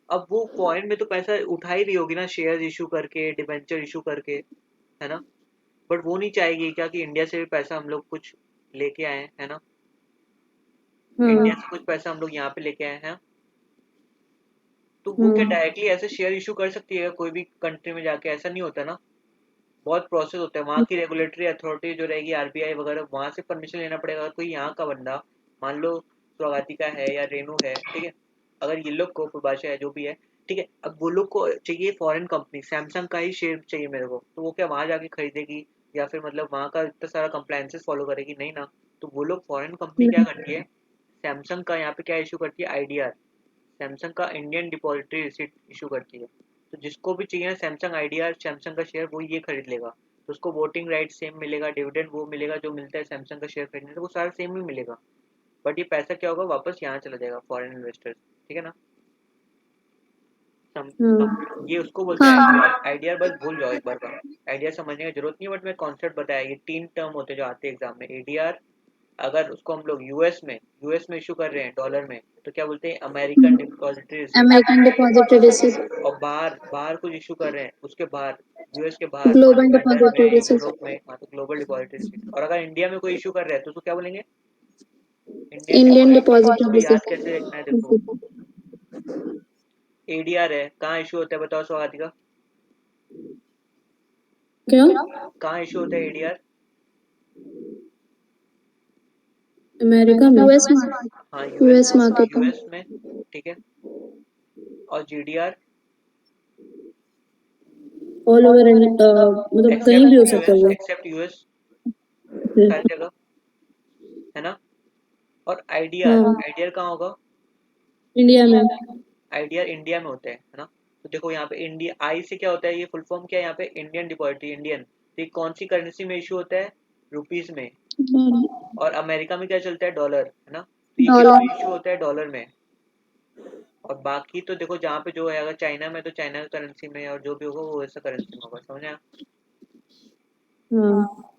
[SPEAKER 1] अब वो फॉरेन में तो पैसा उठा ही रही होगी ना, शेयर इशू करके, डिबेंचर इशू करके, है ना। बट वो नहीं चाहेगी क्या कि इंडिया से भी पैसा हम लोग कुछ लेके आए, है ना, इंडिया से कुछ पैसा हम लोग यहाँ पे लेके आए हैं। तो वो क्या डायरेक्टली ऐसे शेयर इशू कर सकती है कोई भी कंट्री में जाके, ऐसा नहीं होता ना, बहुत प्रोसेस होता है, वहाँ की रेगुलेटरी अथॉरिटी जो रहेगी, आरबीआई वगैरह, वहाँ से परमिशन लेना पड़ेगा। कोई यहाँ का बंदा मान लो स्वागतिका है या रेनो है, ठीक है, अगर ये लोग को प्रभाषा है जो भी है, ठीक है, अब वो लोग को चाहिए फॉरेन कंपनी, सैमसंग का ही शेयर चाहिए मेरे को, तो वो क्या वहां जाके खरीदेगी या फिर मतलब वहां का इतना सारा कंप्लायंसेस फॉलो करेगी? नहीं ना। तो वो लोग फॉरेन कंपनी क्या करती है, सैमसंग का यहाँ पे क्या इशू करती है, आईडीआर, सैमसंग का इंडियन डिपॉजिटरी रिसीट इशू करती है। तो जिसको भी चाहिए ना सैमसंग आईडीआर, सैमसंग का शेयर, वो ये खरीद लेगा, तो उसको वोटिंग राइट सेम मिलेगा, डिविडेंड वो मिलेगा जो मिलता है सैमसंग का शेयर खरीदने से, वो सारा सेम ही मिलेगा। बट ये पैसा क्या होगा, वापस यहाँ चला जाएगा फॉरेन इन्वेस्टर्स, ठीक है ना। ये उसको बोलते हैं
[SPEAKER 3] हाँ।
[SPEAKER 1] आईडीआर। आईडीआर बस भूल जाओ एक बार का, आईडीआर समझने की जरूरत नहीं है, बट मैं कॉन्सेप्ट बताया, ये 3 टर्म होते हैं जो आते हैं एग्जाम में। एडीआर अगर उसको हम लोग यूएस में इशू कर रहे हैं डॉलर में, तो क्या बोलते हैं, American depository
[SPEAKER 3] American depository
[SPEAKER 1] receipt.
[SPEAKER 3] Receipt,
[SPEAKER 1] और बाहर बाहर कुछ इशू कर रहे हैं उसके बाहर, यूएस के बाहर, मान लो
[SPEAKER 3] ग्लोबल
[SPEAKER 1] लंदन
[SPEAKER 3] डिपॉजिटरी
[SPEAKER 1] में,
[SPEAKER 3] रिसिप्ट,
[SPEAKER 1] यूरोप में, हाँ, तो ग्लोबल डिपॉजिटरी रिसीट। और अगर इंडिया में कोई इशू कर रहा है तो उसको क्या बोलेंगे, इंडियन
[SPEAKER 3] इंडियन
[SPEAKER 1] डिपॉजिटरी।
[SPEAKER 3] डिपॉजिटरी
[SPEAKER 1] इसको याद
[SPEAKER 3] रिसिप्ट।
[SPEAKER 1] कैसे रखना है देखो, एडीआर है, कहाँ इशू होता है बताओ स्वागतिका,
[SPEAKER 3] क्या?
[SPEAKER 1] कहाँ इशू होता है एडीआर?
[SPEAKER 3] अमेरिका में, यूएस में,
[SPEAKER 1] हाँ,
[SPEAKER 3] यूएस
[SPEAKER 1] यूएस,
[SPEAKER 3] मार्केट में।
[SPEAKER 1] यूएस में, ठीक है। और जीडीआर
[SPEAKER 3] ऑल ओवर, मतलब कहीं भी हो
[SPEAKER 1] एक्सेप्ट
[SPEAKER 3] सकता है
[SPEAKER 1] यूएस,
[SPEAKER 3] वो।
[SPEAKER 1] एक्सेप्ट यूएस, हर
[SPEAKER 3] हम्म,
[SPEAKER 1] जगह, है ना। और आईडीआर,
[SPEAKER 3] हाँ,
[SPEAKER 1] आईडीआर कहाँ होगा,
[SPEAKER 3] इंडिया में।
[SPEAKER 1] आईडीआर इंडिया में होते हैं, है ना। तो देखो यहाँ पे इंडिया, आई से क्या होता है, ये फुल फॉर्म क्या है यहाँ पे, इंडियन डिपॉजिटरी, इंडियन, तो ये कौन सी करेंसी में इशू होता है, रुपीज में। और अमेरिका में क्या चलता है, डॉलर, है ना, तो ये किस में
[SPEAKER 3] डॉलर।
[SPEAKER 1] इशू होता है, डॉलर में। और बाकी तो देखो जहाँ पे जो है, अगर चाइना में तो चाइना की करेंसी में, और जो भी होगा वो वैसा करेंसी में होगा, समझे।
[SPEAKER 3] हाँ।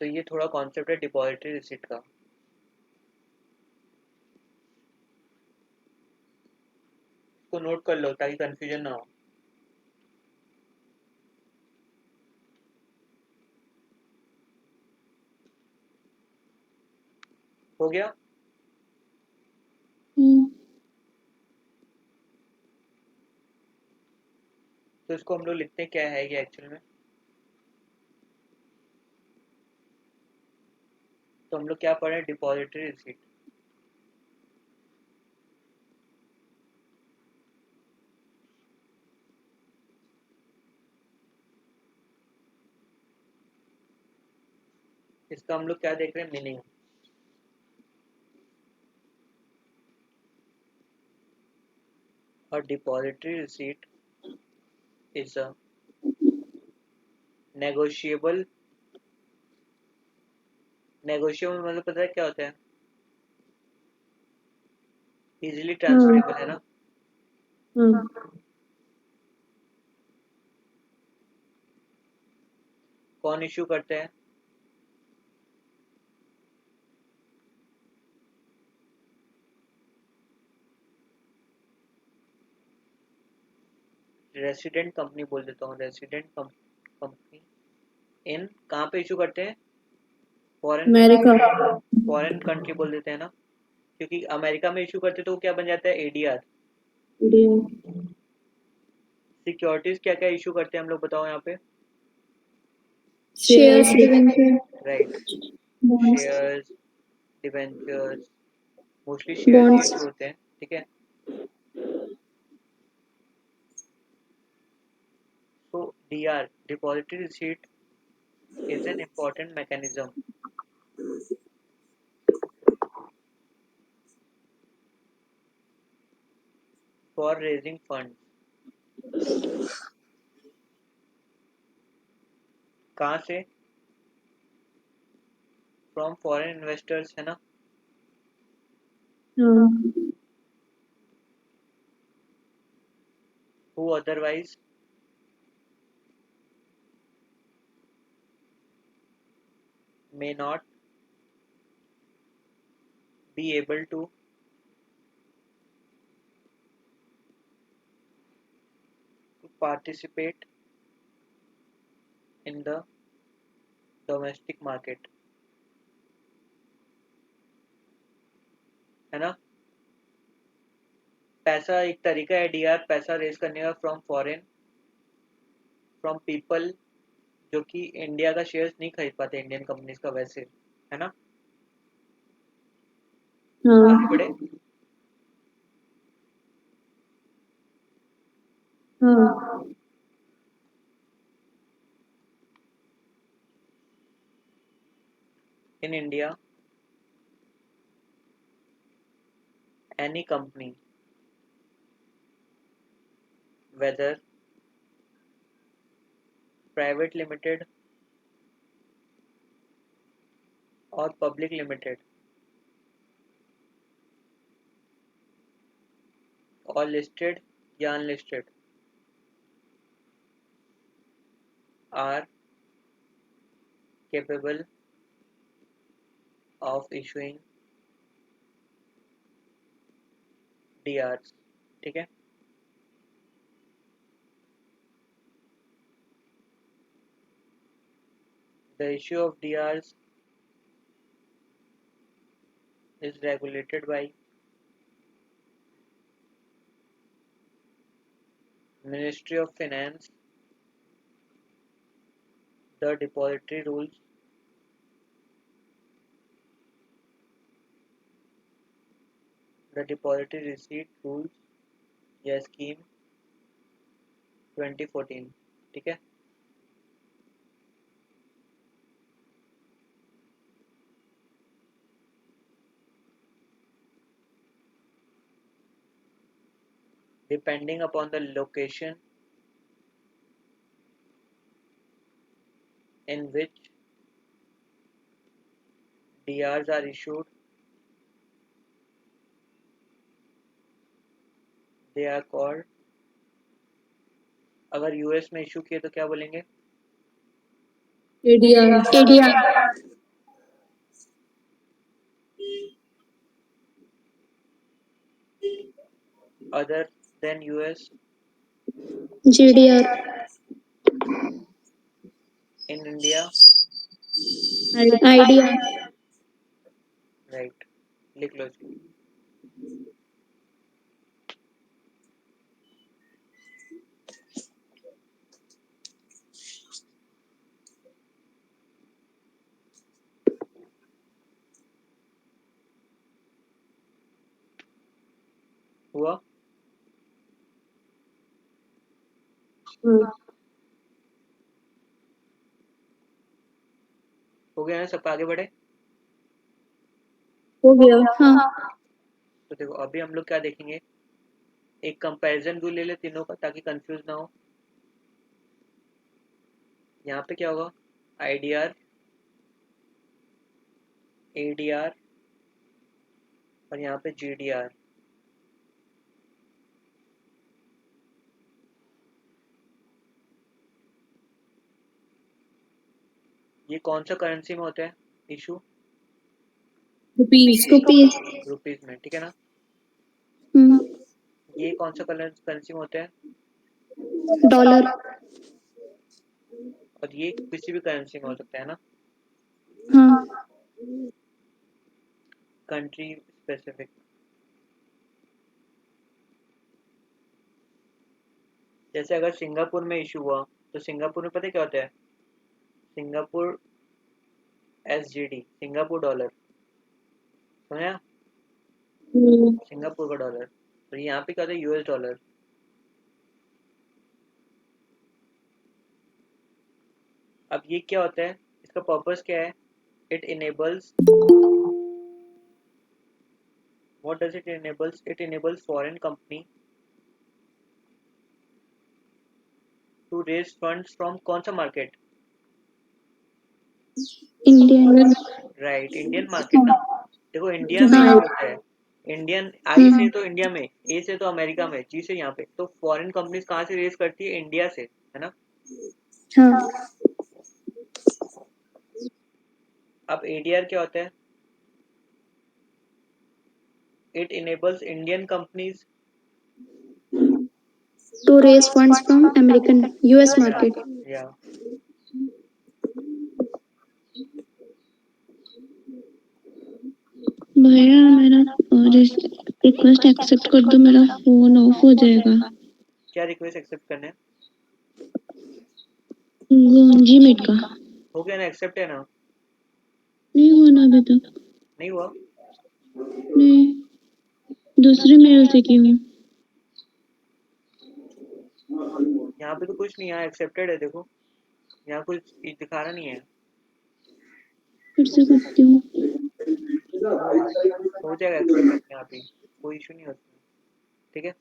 [SPEAKER 1] तो ये थोड़ा कॉन्सेप्ट है डिपॉजिटरी रिसीट का, इसको नोट कर लो ताकि कंफ्यूजन ना हो। हो गया।
[SPEAKER 3] हम्म,
[SPEAKER 1] तो इसको हम लोग लिखते हैं, क्या है ये एक्चुअल में, तो हम लोग क्या पढ़े, डिपॉजिटरी रिसीट। इसका हम लोग क्या देख रहे हैं, मीनिंग। और depository receipt is a negotiable, negotiable मतलब पता है क्या होता है, इजीली
[SPEAKER 3] हाँ,
[SPEAKER 1] ट्रांसफरेबल, है ना।
[SPEAKER 3] हाँ।
[SPEAKER 1] कौन इशू करते हैं, रेसिडेंट कंपनी बोल देता हूँ, रेसिडेंट कंपनी इन, कहाँ पे इशू करते हैं, फॉरेन में,
[SPEAKER 3] अमेरिका।
[SPEAKER 1] फॉरेन कंट्री बोल देते हैं ना, क्योंकि अमेरिका में इशू करते तो वो क्या बन जाता है, एडीआर।
[SPEAKER 3] इंडिया।
[SPEAKER 1] सिक्योरिटीज क्या क्या इशू करते हैं हम लोग बताओ यहाँ पे,
[SPEAKER 3] shares, debenture,
[SPEAKER 1] right,
[SPEAKER 3] bonds.
[SPEAKER 1] Shares, debentures, mostly share ही
[SPEAKER 3] बॉन्ड्स।
[SPEAKER 1] इशू होते हैं, ठीक है। So DR, depository receipt, is an important mechanism for raising funds। कहाँ से, फ्रॉम फॉरेन इन्वेस्टर्स, है ना।
[SPEAKER 3] हाँ,
[SPEAKER 1] who otherwise may not be able to participate in the domestic market, है ना। पैसा एक तरीका है डीआर, पैसा रेज करने का फ्रॉम फॉरेन, फ्रॉम पीपल जो कि इंडिया का शेयर्स नहीं खरीद पाते इंडियन कंपनीज का वैसे, है ना।
[SPEAKER 3] हाँ
[SPEAKER 1] आगे बढ़े।
[SPEAKER 3] हाँ
[SPEAKER 1] in India any company whether private limited और पब्लिक लिमिटेड और लिस्टेड या unlisted are capable of issuing DRs। ठीक है, the issue of DRs is regulated by Ministry of Finance, the depository rules, the depository receipt rules या scheme 2014। ठीक है, depending upon the location in which DRs are issued, they are called। अगर US में issue किए तो क्या बोलेंगे?
[SPEAKER 3] ADR
[SPEAKER 1] other than US
[SPEAKER 3] GDR
[SPEAKER 1] in India
[SPEAKER 3] IDR
[SPEAKER 1] right, लिख लो इसको। हुआ? हो गया ना सबका? आगे बढ़े।
[SPEAKER 3] हो गया हाँ
[SPEAKER 1] तो देखो अभी हम लोग क्या देखेंगे, एक कंपैरिजन व्यू ले ले तीनों का ताकि कंफ्यूज ना हो। यहाँ पे क्या होगा, आईडीआर, एडीआर और यहाँ पे जीडीआर। ये कौन सा करेंसी में होता है इशू?
[SPEAKER 3] रुपीज
[SPEAKER 1] रुपीज में, ठीक है ना।
[SPEAKER 3] हम्म
[SPEAKER 1] ये कौन सा करेंसी में होता है?
[SPEAKER 3] डॉलर
[SPEAKER 1] और ये किसी भी करेंसी में हो सकता है ना,
[SPEAKER 3] हाँ
[SPEAKER 1] कंट्री स्पेसिफिक। जैसे अगर सिंगापुर में इशू हुआ तो सिंगापुर में पता है क्या होता है? सिंगापुर एसजीडी, सिंगापुर डॉलर, समझा? सिंगापुर का डॉलर। तो यहाँ पे क्या होता है? US dollar. अब ये क्या होता है, इसका पर्पस क्या है? It enables, what does it enables? It enables foreign company to raise funds from कौन सा मार्केट?
[SPEAKER 3] इंडियन
[SPEAKER 1] राइट, इंडियन मार्केट ना। देखो इंडिया में
[SPEAKER 3] हाँ
[SPEAKER 1] इशू होता है, इंडियन आई से तो इंडिया में, ए से तो अमेरिका में, जी से यहाँ पे। तो फॉरेन कंपनीज कहाँ से रेज करती है? इंडिया से, है ना।
[SPEAKER 3] हाँ
[SPEAKER 1] अब एडीआर क्या होता है? It enables Indian companies
[SPEAKER 3] to raise funds from American US market
[SPEAKER 1] या
[SPEAKER 3] भैया मेरा रिक्वेस्ट एक्सेप्ट कर दो मेरा फोन ऑफ हो जाएगा
[SPEAKER 1] क्या रिक्वेस्ट एक्सेप्ट करना है?
[SPEAKER 3] जी मीट का
[SPEAKER 1] हो गया ना, एक्सेप्ट है ना?
[SPEAKER 3] नहीं हुआ ना अभी तक
[SPEAKER 1] नहीं हुआ?
[SPEAKER 3] नहीं, दूसरे मेल से की हूँ।
[SPEAKER 1] यहाँ पे तो कुछ नहीं, यहाँ एक्सेप्टेड है, देखो यहाँ कुछ दिखा रहा नहीं है।
[SPEAKER 3] फिर से करती हूँ।
[SPEAKER 1] हो जाएगा एक्सेप्ट अपने आप ही, कोई इशू नहीं है उसमें, ठीक है।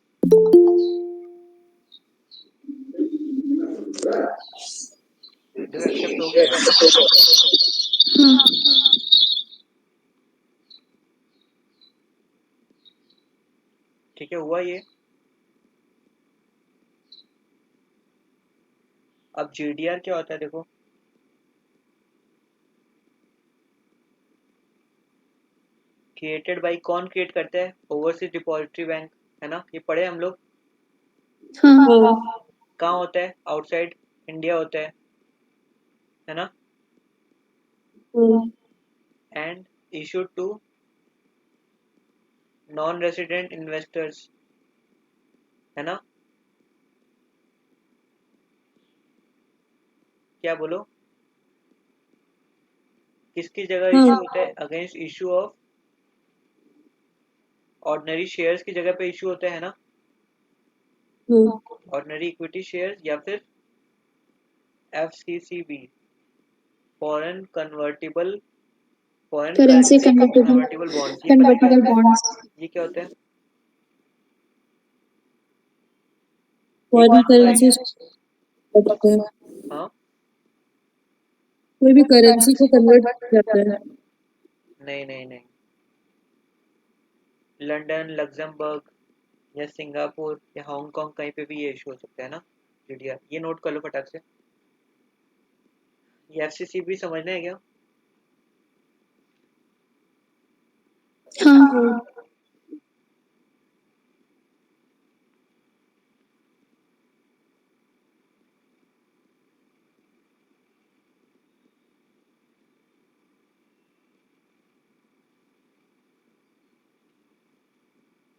[SPEAKER 1] देखो एक्सेप्ट हो गया है,
[SPEAKER 3] हाँ।
[SPEAKER 1] ठीक है, हुआ ये। अब जीडीआर क्या होता है देखो, क्रिएटेड बाई, कौन क्रिएट करता है? ओवरसीज डिपॉजिटरी बैंक, है ना, ये पढ़े हम लोग।
[SPEAKER 3] हाँ।
[SPEAKER 1] कहाँ होता है? आउटसाइड इंडिया होता है ना। And issued to non resident investors, है ना। क्या बोलो, किसकी जगह
[SPEAKER 3] हाँ।
[SPEAKER 1] इशू होता है? Against issue of ordinary shares की जगह पे इशू होता है ना, ऑर्डिनरी इक्विटी शेयर्स, या फिर FCCB, foreign convertible, foreign
[SPEAKER 3] currency
[SPEAKER 1] currency convertible bonds, ये पता क्या
[SPEAKER 3] कन्वर्टिबल
[SPEAKER 1] होता है?
[SPEAKER 3] बॉन्ड्स।
[SPEAKER 1] ये क्या होता है? ये
[SPEAKER 3] फॉरेन
[SPEAKER 1] कौन सा
[SPEAKER 3] करेंसी
[SPEAKER 1] है?
[SPEAKER 3] करते हैं,
[SPEAKER 1] हाँ,
[SPEAKER 3] कोई भी करेंसी को कन्वर्ट करता है।
[SPEAKER 1] नहीं नहीं नहीं, लंदन, लग्जमबर्ग या सिंगापुर या हांगकांग, कहीं पे भी ये इशू हो सकता है ना जीडीआर, ये नोट कर लो फटाक से। ये एफसीसी भी समझना है क्या?
[SPEAKER 3] हाँ।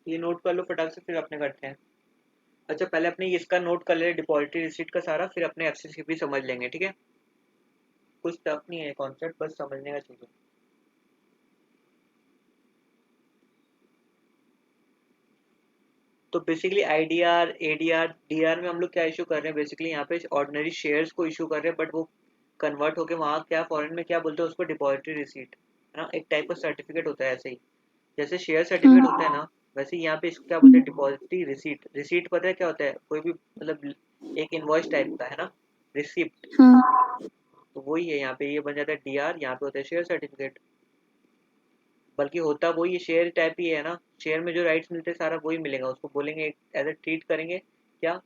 [SPEAKER 1] ये नोट कर लो फटाक से, फिर अपने करते हैं। अच्छा पहले अपने इसका नोट कर ले, डिपॉजिटरी रिसीट का सारा, फिर अपने एफसीसी भी समझ लेंगे, ठीक है। कुछ टफ नहीं है कॉन्सेप्ट, बस समझने का चीज़ है। तो बेसिकली आईडीआर, एडीआर, डीआर में हम लोग क्या इशू कर रहे हैं? बेसिकली यहाँ पे ऑर्डिनरी शेयर्स को इशू कर रहे हैं, बट वो कन्वर्ट होके वहाँ क्या फॉरेन में क्या बोलते हैं उसको? डिपॉजिटरी रिसीट, है ना, एक टाइप का सर्टिफिकेट होता है ऐसे ही, जैसे शेयर सर्टिफिकेट होता है ना, वैसे यहाँ पे इसको क्या बोलते हैं? Depository receipt. रिसीट पता है क्या होता है? कोई भी मतलब एक इनवॉइस टाइप का, है ना, रिसिप्ट।
[SPEAKER 3] हाँ।
[SPEAKER 1] तो वही है, यहाँ पे ये बन जाता है डीआर, यहाँ पे होता है शेयर सर्टिफिकेट। बल्कि होता वही है, शेयर टाइप ही है ना, शेयर में जो राइट्स मिलते हैं सारा वही मिलेगा, उसको बोलेंगे एज ए ट्रीट करेंगे क्या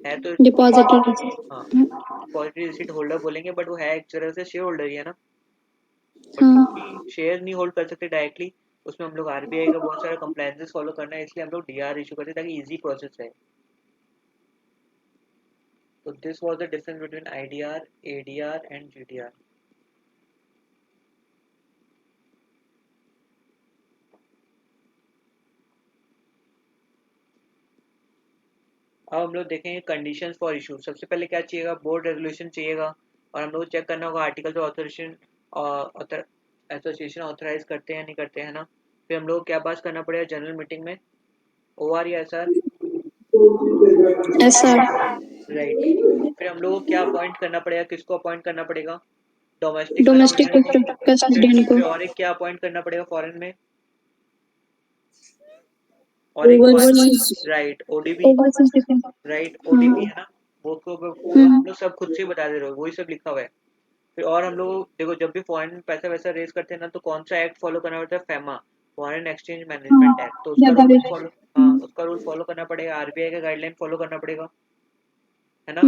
[SPEAKER 1] है, तो
[SPEAKER 3] डिपॉजिटरी।
[SPEAKER 1] हाँ, डिपॉजिटरी रिसीट होल्डर बोलेंगे, बट वो है एक तरह से शेयर होल्डर ही है ना। बट
[SPEAKER 3] हाँ।
[SPEAKER 1] क्योंकि शेयर नहीं होल्ड कर सकते डायरेक्टली, उसमें हम लोग आरबीआई का बहुत सारा कंप्लायंसेस फॉलो करना है, इसलिए हम लोग डीआर इशू करते हैं ताकि इजी प्रोसेस है। तो this was the difference between IDR, ADR and GDR. अब हम लोग देखेंगे कंडीशंस फॉर इशू। सबसे पहले क्या चाहिएगा? बोर्ड रेजोल्यूशन चाहिएगा, और हम लोग चेक करना होगा articles of authorization, association authorize करते हैं या नहीं करते हैं ना। फिर हम लोग को क्या पास करना पड़ेगा जनरल मीटिंग में? ओआर या एसआर?
[SPEAKER 3] ऐसा।
[SPEAKER 1] राइट। फिर हम लोग को क्या अपॉइंट करना पड़ेगा? किसको अपॉइंट करना पड़ेगा? डोमेस्टिक
[SPEAKER 3] डोमेस्टिक
[SPEAKER 1] कस्टोडियन को।
[SPEAKER 3] कस्टोडियन को।
[SPEAKER 1] फिर और एक क्या अपॉइंट करना पड़ेगा फॉरेन में? और एक कौन?
[SPEAKER 3] ओवरसीज।
[SPEAKER 1] राइट, ओडीबी।
[SPEAKER 3] ओवरसीज।
[SPEAKER 1] राइट, ओडीबी है
[SPEAKER 3] हाँ।
[SPEAKER 1] ना। वो हम लोग सब खुद से ही बता दे रहे हो, वही सब लिखा हुआ है। फिर और हम लोग देखो, जब भी फॉरेन में पैसा वैसा रेज करते हैं ना, तो कौन सा एक्ट फॉलो करना पड़ता है? FEMA, foreign exchange management act. तो उसका रूल फॉलो, हाँ उसका रूल फॉलो करना पड़ेगा, आरबीआई का गाइडलाइन फॉलो करना पड़ेगा, है ना।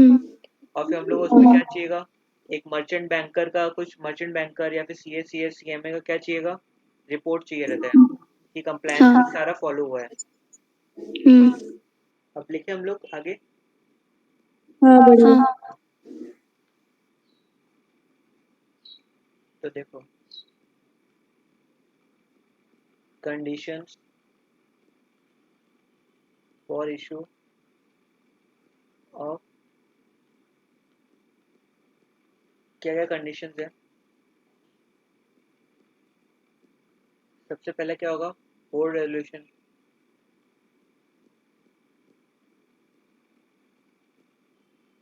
[SPEAKER 1] और फिर हम लोग उसमें क्या चाहिएगा? एक मर्चेंट बैंकर का, कुछ मर्चेंट बैंकर या फिर सीएस सीएमए का क्या चाहिएगा? रिपोर्ट चाहिए रहता है कि कंप्लायंस
[SPEAKER 3] हाँ।
[SPEAKER 1] सारा फॉलो हुआ है।
[SPEAKER 3] हम्म।
[SPEAKER 1] अब लिखे हम लोग आगे।
[SPEAKER 3] हाँ, बढ़िया।
[SPEAKER 1] तो देखो, कंडीशंस फॉर इशू ऑफ, क्या क्या कंडीशंस है? सबसे पहले क्या होगा, बोर्ड रेजोल्यूशन,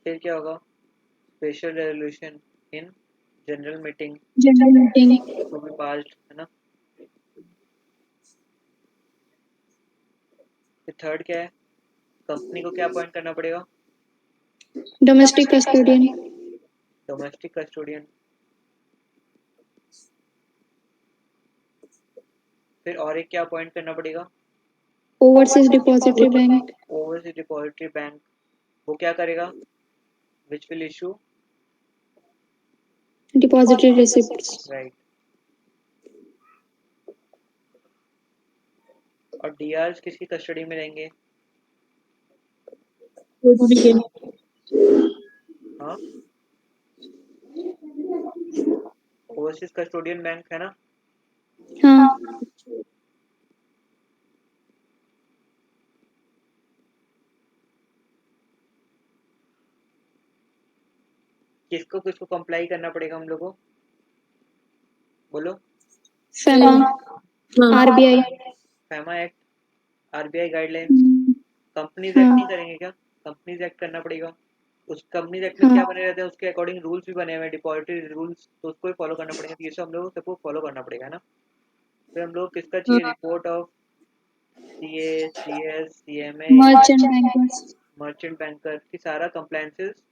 [SPEAKER 1] फिर क्या होगा, special resolution in general meeting
[SPEAKER 3] general meeting,
[SPEAKER 1] to be passed, है ना। फिर थर्ड क्या है, कंपनी को क्या अपॉइंट करना पड़ेगा,
[SPEAKER 3] डोमेस्टिक कस्टोडियन,
[SPEAKER 1] डोमेस्टिक कस्टोडियन। फिर और एक क्या अपॉइंट करना पड़ेगा,
[SPEAKER 3] overseas depository bank,
[SPEAKER 1] overseas depository bank. वो क्या करेगा, which will issue,
[SPEAKER 3] depository receipts,
[SPEAKER 1] right. और डीआर किसकी कस्टडी में रहेंगे, हाँ, ओवरसीज कस्टोडियन बैंक है ना।
[SPEAKER 3] हाँ,
[SPEAKER 1] किसको किसको कंप्लाई करना पड़ेगा हम लोगों को, बोलो।
[SPEAKER 3] FEMA, RBI,
[SPEAKER 1] FEMA act, RBI guidelines. Companies act नहीं
[SPEAKER 3] हाँ,
[SPEAKER 1] करेंगे क्या, कंपनीज एक्ट करना पड़ेगा। उस कंपनीज एक्ट में क्या
[SPEAKER 3] हाँ,
[SPEAKER 1] बने रहते हैं, उसके अकॉर्डिंग रूल्स भी बने हुए हैं, डिपॉजिटरी रूल्स, तो उसको भी फॉलो करना पड़ेगा। तो ये सब हम लोगों को सबको फॉलो करना पड़ेगा, है ना। फिर हम लोग किसका चाहिए, report of CA, CS, CMA,
[SPEAKER 3] merchant bankers,
[SPEAKER 1] merchant banker की सारा कंप्लायंसेस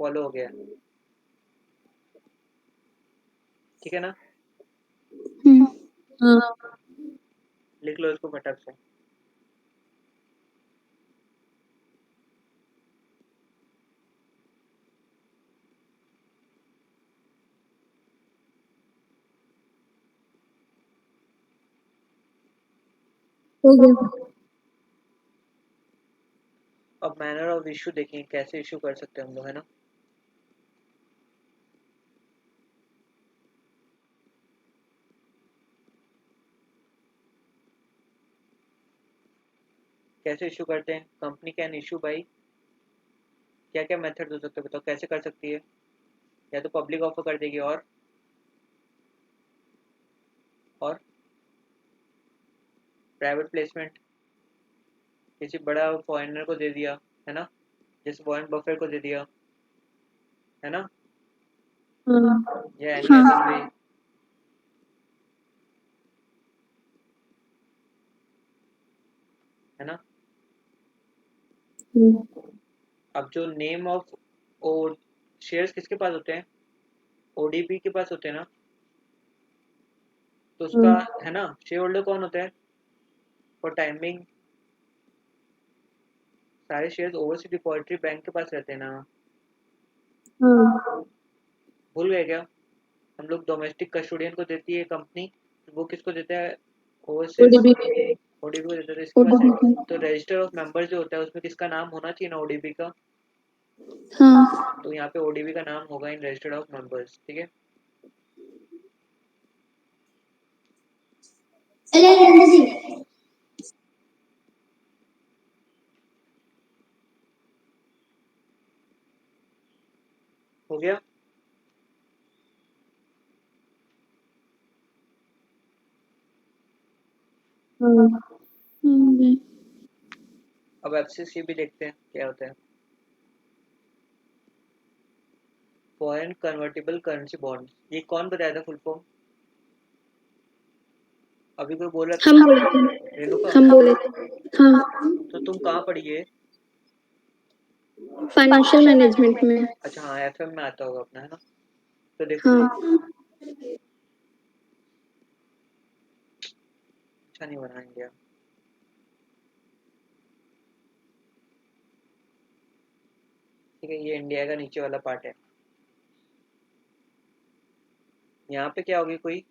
[SPEAKER 1] फॉलो हो गया, ठीक है ना। लिख लो इसको फटक से।
[SPEAKER 2] हो गया।
[SPEAKER 1] अब मैनर ऑफ इशू देखेंगे, कैसे इशू कर सकते हैं हम लोग, है ना। कैसे इशू करते हैं, कंपनी कैन इशू बाई, क्या क्या मेथड हो सकते हैं बताओ, कैसे कर सकती है। या तो पब्लिक ऑफर कर देगी, और प्राइवेट प्लेसमेंट, किसी बड़ा फॉरेनर को दे दिया, है ना, जैसे वॉरेन बफेट को दे दिया, है ना, या एनी अदर वे, है ना। अब जो नेम ऑफ ओ शेयर्स किसके पास होते हैं, ओडीपी के पास होते हैं ना, तो उसका, है ना, शेयर होल्डर कौन होता है, फॉर टाइमिंग सारे शेयर्स ओवरसीज डिपॉजिटरी बैंक के पास रहते हैं ना। भूल गए क्या, हम लोग डोमेस्टिक कस्टोडियन को देती है कंपनी, तो वो किसको देता है, ओवरसीज ओडीपी को देता है, तो इसके पास है।
[SPEAKER 3] ओडीपी,
[SPEAKER 1] तो रजिस्टर ऑफ मेंबर्स जो होता है उसमें किसका नाम होना चाहिए ना, ओडीपी का।
[SPEAKER 3] हाँ,
[SPEAKER 1] तो यहाँ पे ओडीपी का नाम होगा इन रजिस्टर्ड ऑफ मेंबर्स, ठीक है। हो गया। अब एफसीसी भी देखते हैं क्या होता है, फॉरेन कन्वर्टेबल करेंसी बॉन्ड, ये कौन बताया था फुल फॉर्म, अभी कोई बोल रहा
[SPEAKER 3] हम बोले थे,
[SPEAKER 1] था, रेणुका।
[SPEAKER 3] हम बोले थे, हाँ,
[SPEAKER 1] तो तुम कहाँ पढ़ी है,
[SPEAKER 3] फाइनेंशियल मैनेजमेंट में,
[SPEAKER 1] अच्छा हाँ, एफएम में आता होगा अपना, है ना। तो देखो,
[SPEAKER 3] हाँ,
[SPEAKER 1] अच्छा नहीं बना इंडिया, ठीक है, ये इंडिया का नीचे वाला पार्ट है। यहाँ पे क्या होगी, कोई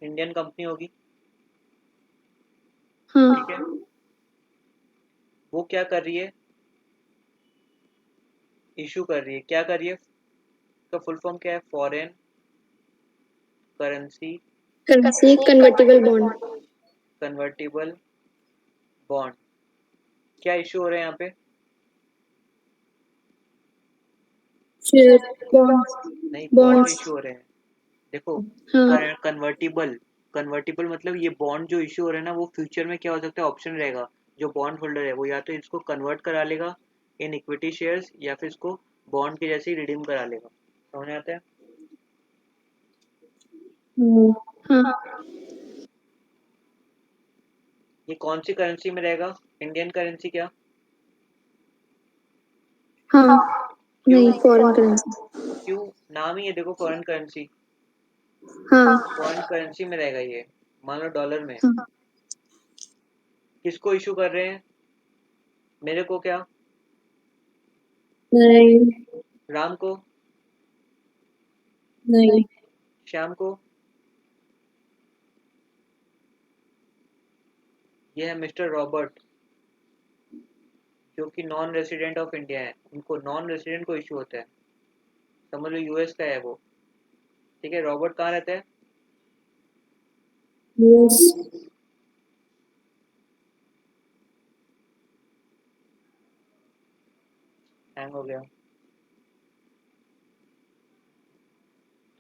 [SPEAKER 1] इंडियन कंपनी होगी, ठीक है।
[SPEAKER 3] हाँ,
[SPEAKER 1] वो क्या कर रही है, इशू कर रही है, क्या कर रही है, का फुल फॉर्म क्या है, foreign currency
[SPEAKER 3] currency convertible bond,
[SPEAKER 1] convertible bond, क्या इशू हो रहे हैं यहाँ पे,
[SPEAKER 3] शेयर, बॉन्ड,
[SPEAKER 1] नहीं बॉन्ड
[SPEAKER 3] बॉन्ड्स,
[SPEAKER 1] इशू हो रहे हैं, देखो,
[SPEAKER 3] हाँ,
[SPEAKER 1] कन्वर्टिबल, कन्वर्टिबल मतलब ये बॉन्ड जो इशू हो रहा है ना, वो फ्यूचर में क्या हो सकता है, ऑप्शन रहेगा। जो बॉन्ड होल्डर है वो या तो इसको कन्वर्ट करा लेगा इन इक्विटी शेयर्स, या फिर इसको बॉन्ड के जैसे ही रिडीम करा लेगा। समझ में आता है?
[SPEAKER 3] हाँ
[SPEAKER 1] ये कौन सी करेंसी में रहेगा? इंडियन करेंसी क्या?
[SPEAKER 3] हाँ
[SPEAKER 1] क्यों?
[SPEAKER 3] नहीं फॉरेन करेंसी।
[SPEAKER 1] क्यों? नाम ही है देखो, फॉरेन करेंसी।
[SPEAKER 3] हाँ
[SPEAKER 1] फॉरेन करेंसी में रहेगा ये। मान लो डॉलर में।
[SPEAKER 3] हाँ
[SPEAKER 1] किसको इशू कर रहे हैं? मेरे को क्या?
[SPEAKER 3] नहीं
[SPEAKER 1] राम को?
[SPEAKER 3] नहीं
[SPEAKER 1] श्याम को? ये है मिस्टर रॉबर्ट, जो कि नॉन रेसिडेंट ऑफ इंडिया है। उनको नॉन रेसिडेंट को इशू होता है। समझ लो यूएस का है वो। ठीक है, रॉबर्ट कहाँ रहता है?
[SPEAKER 3] यूएस।
[SPEAKER 1] हैंग हो गया।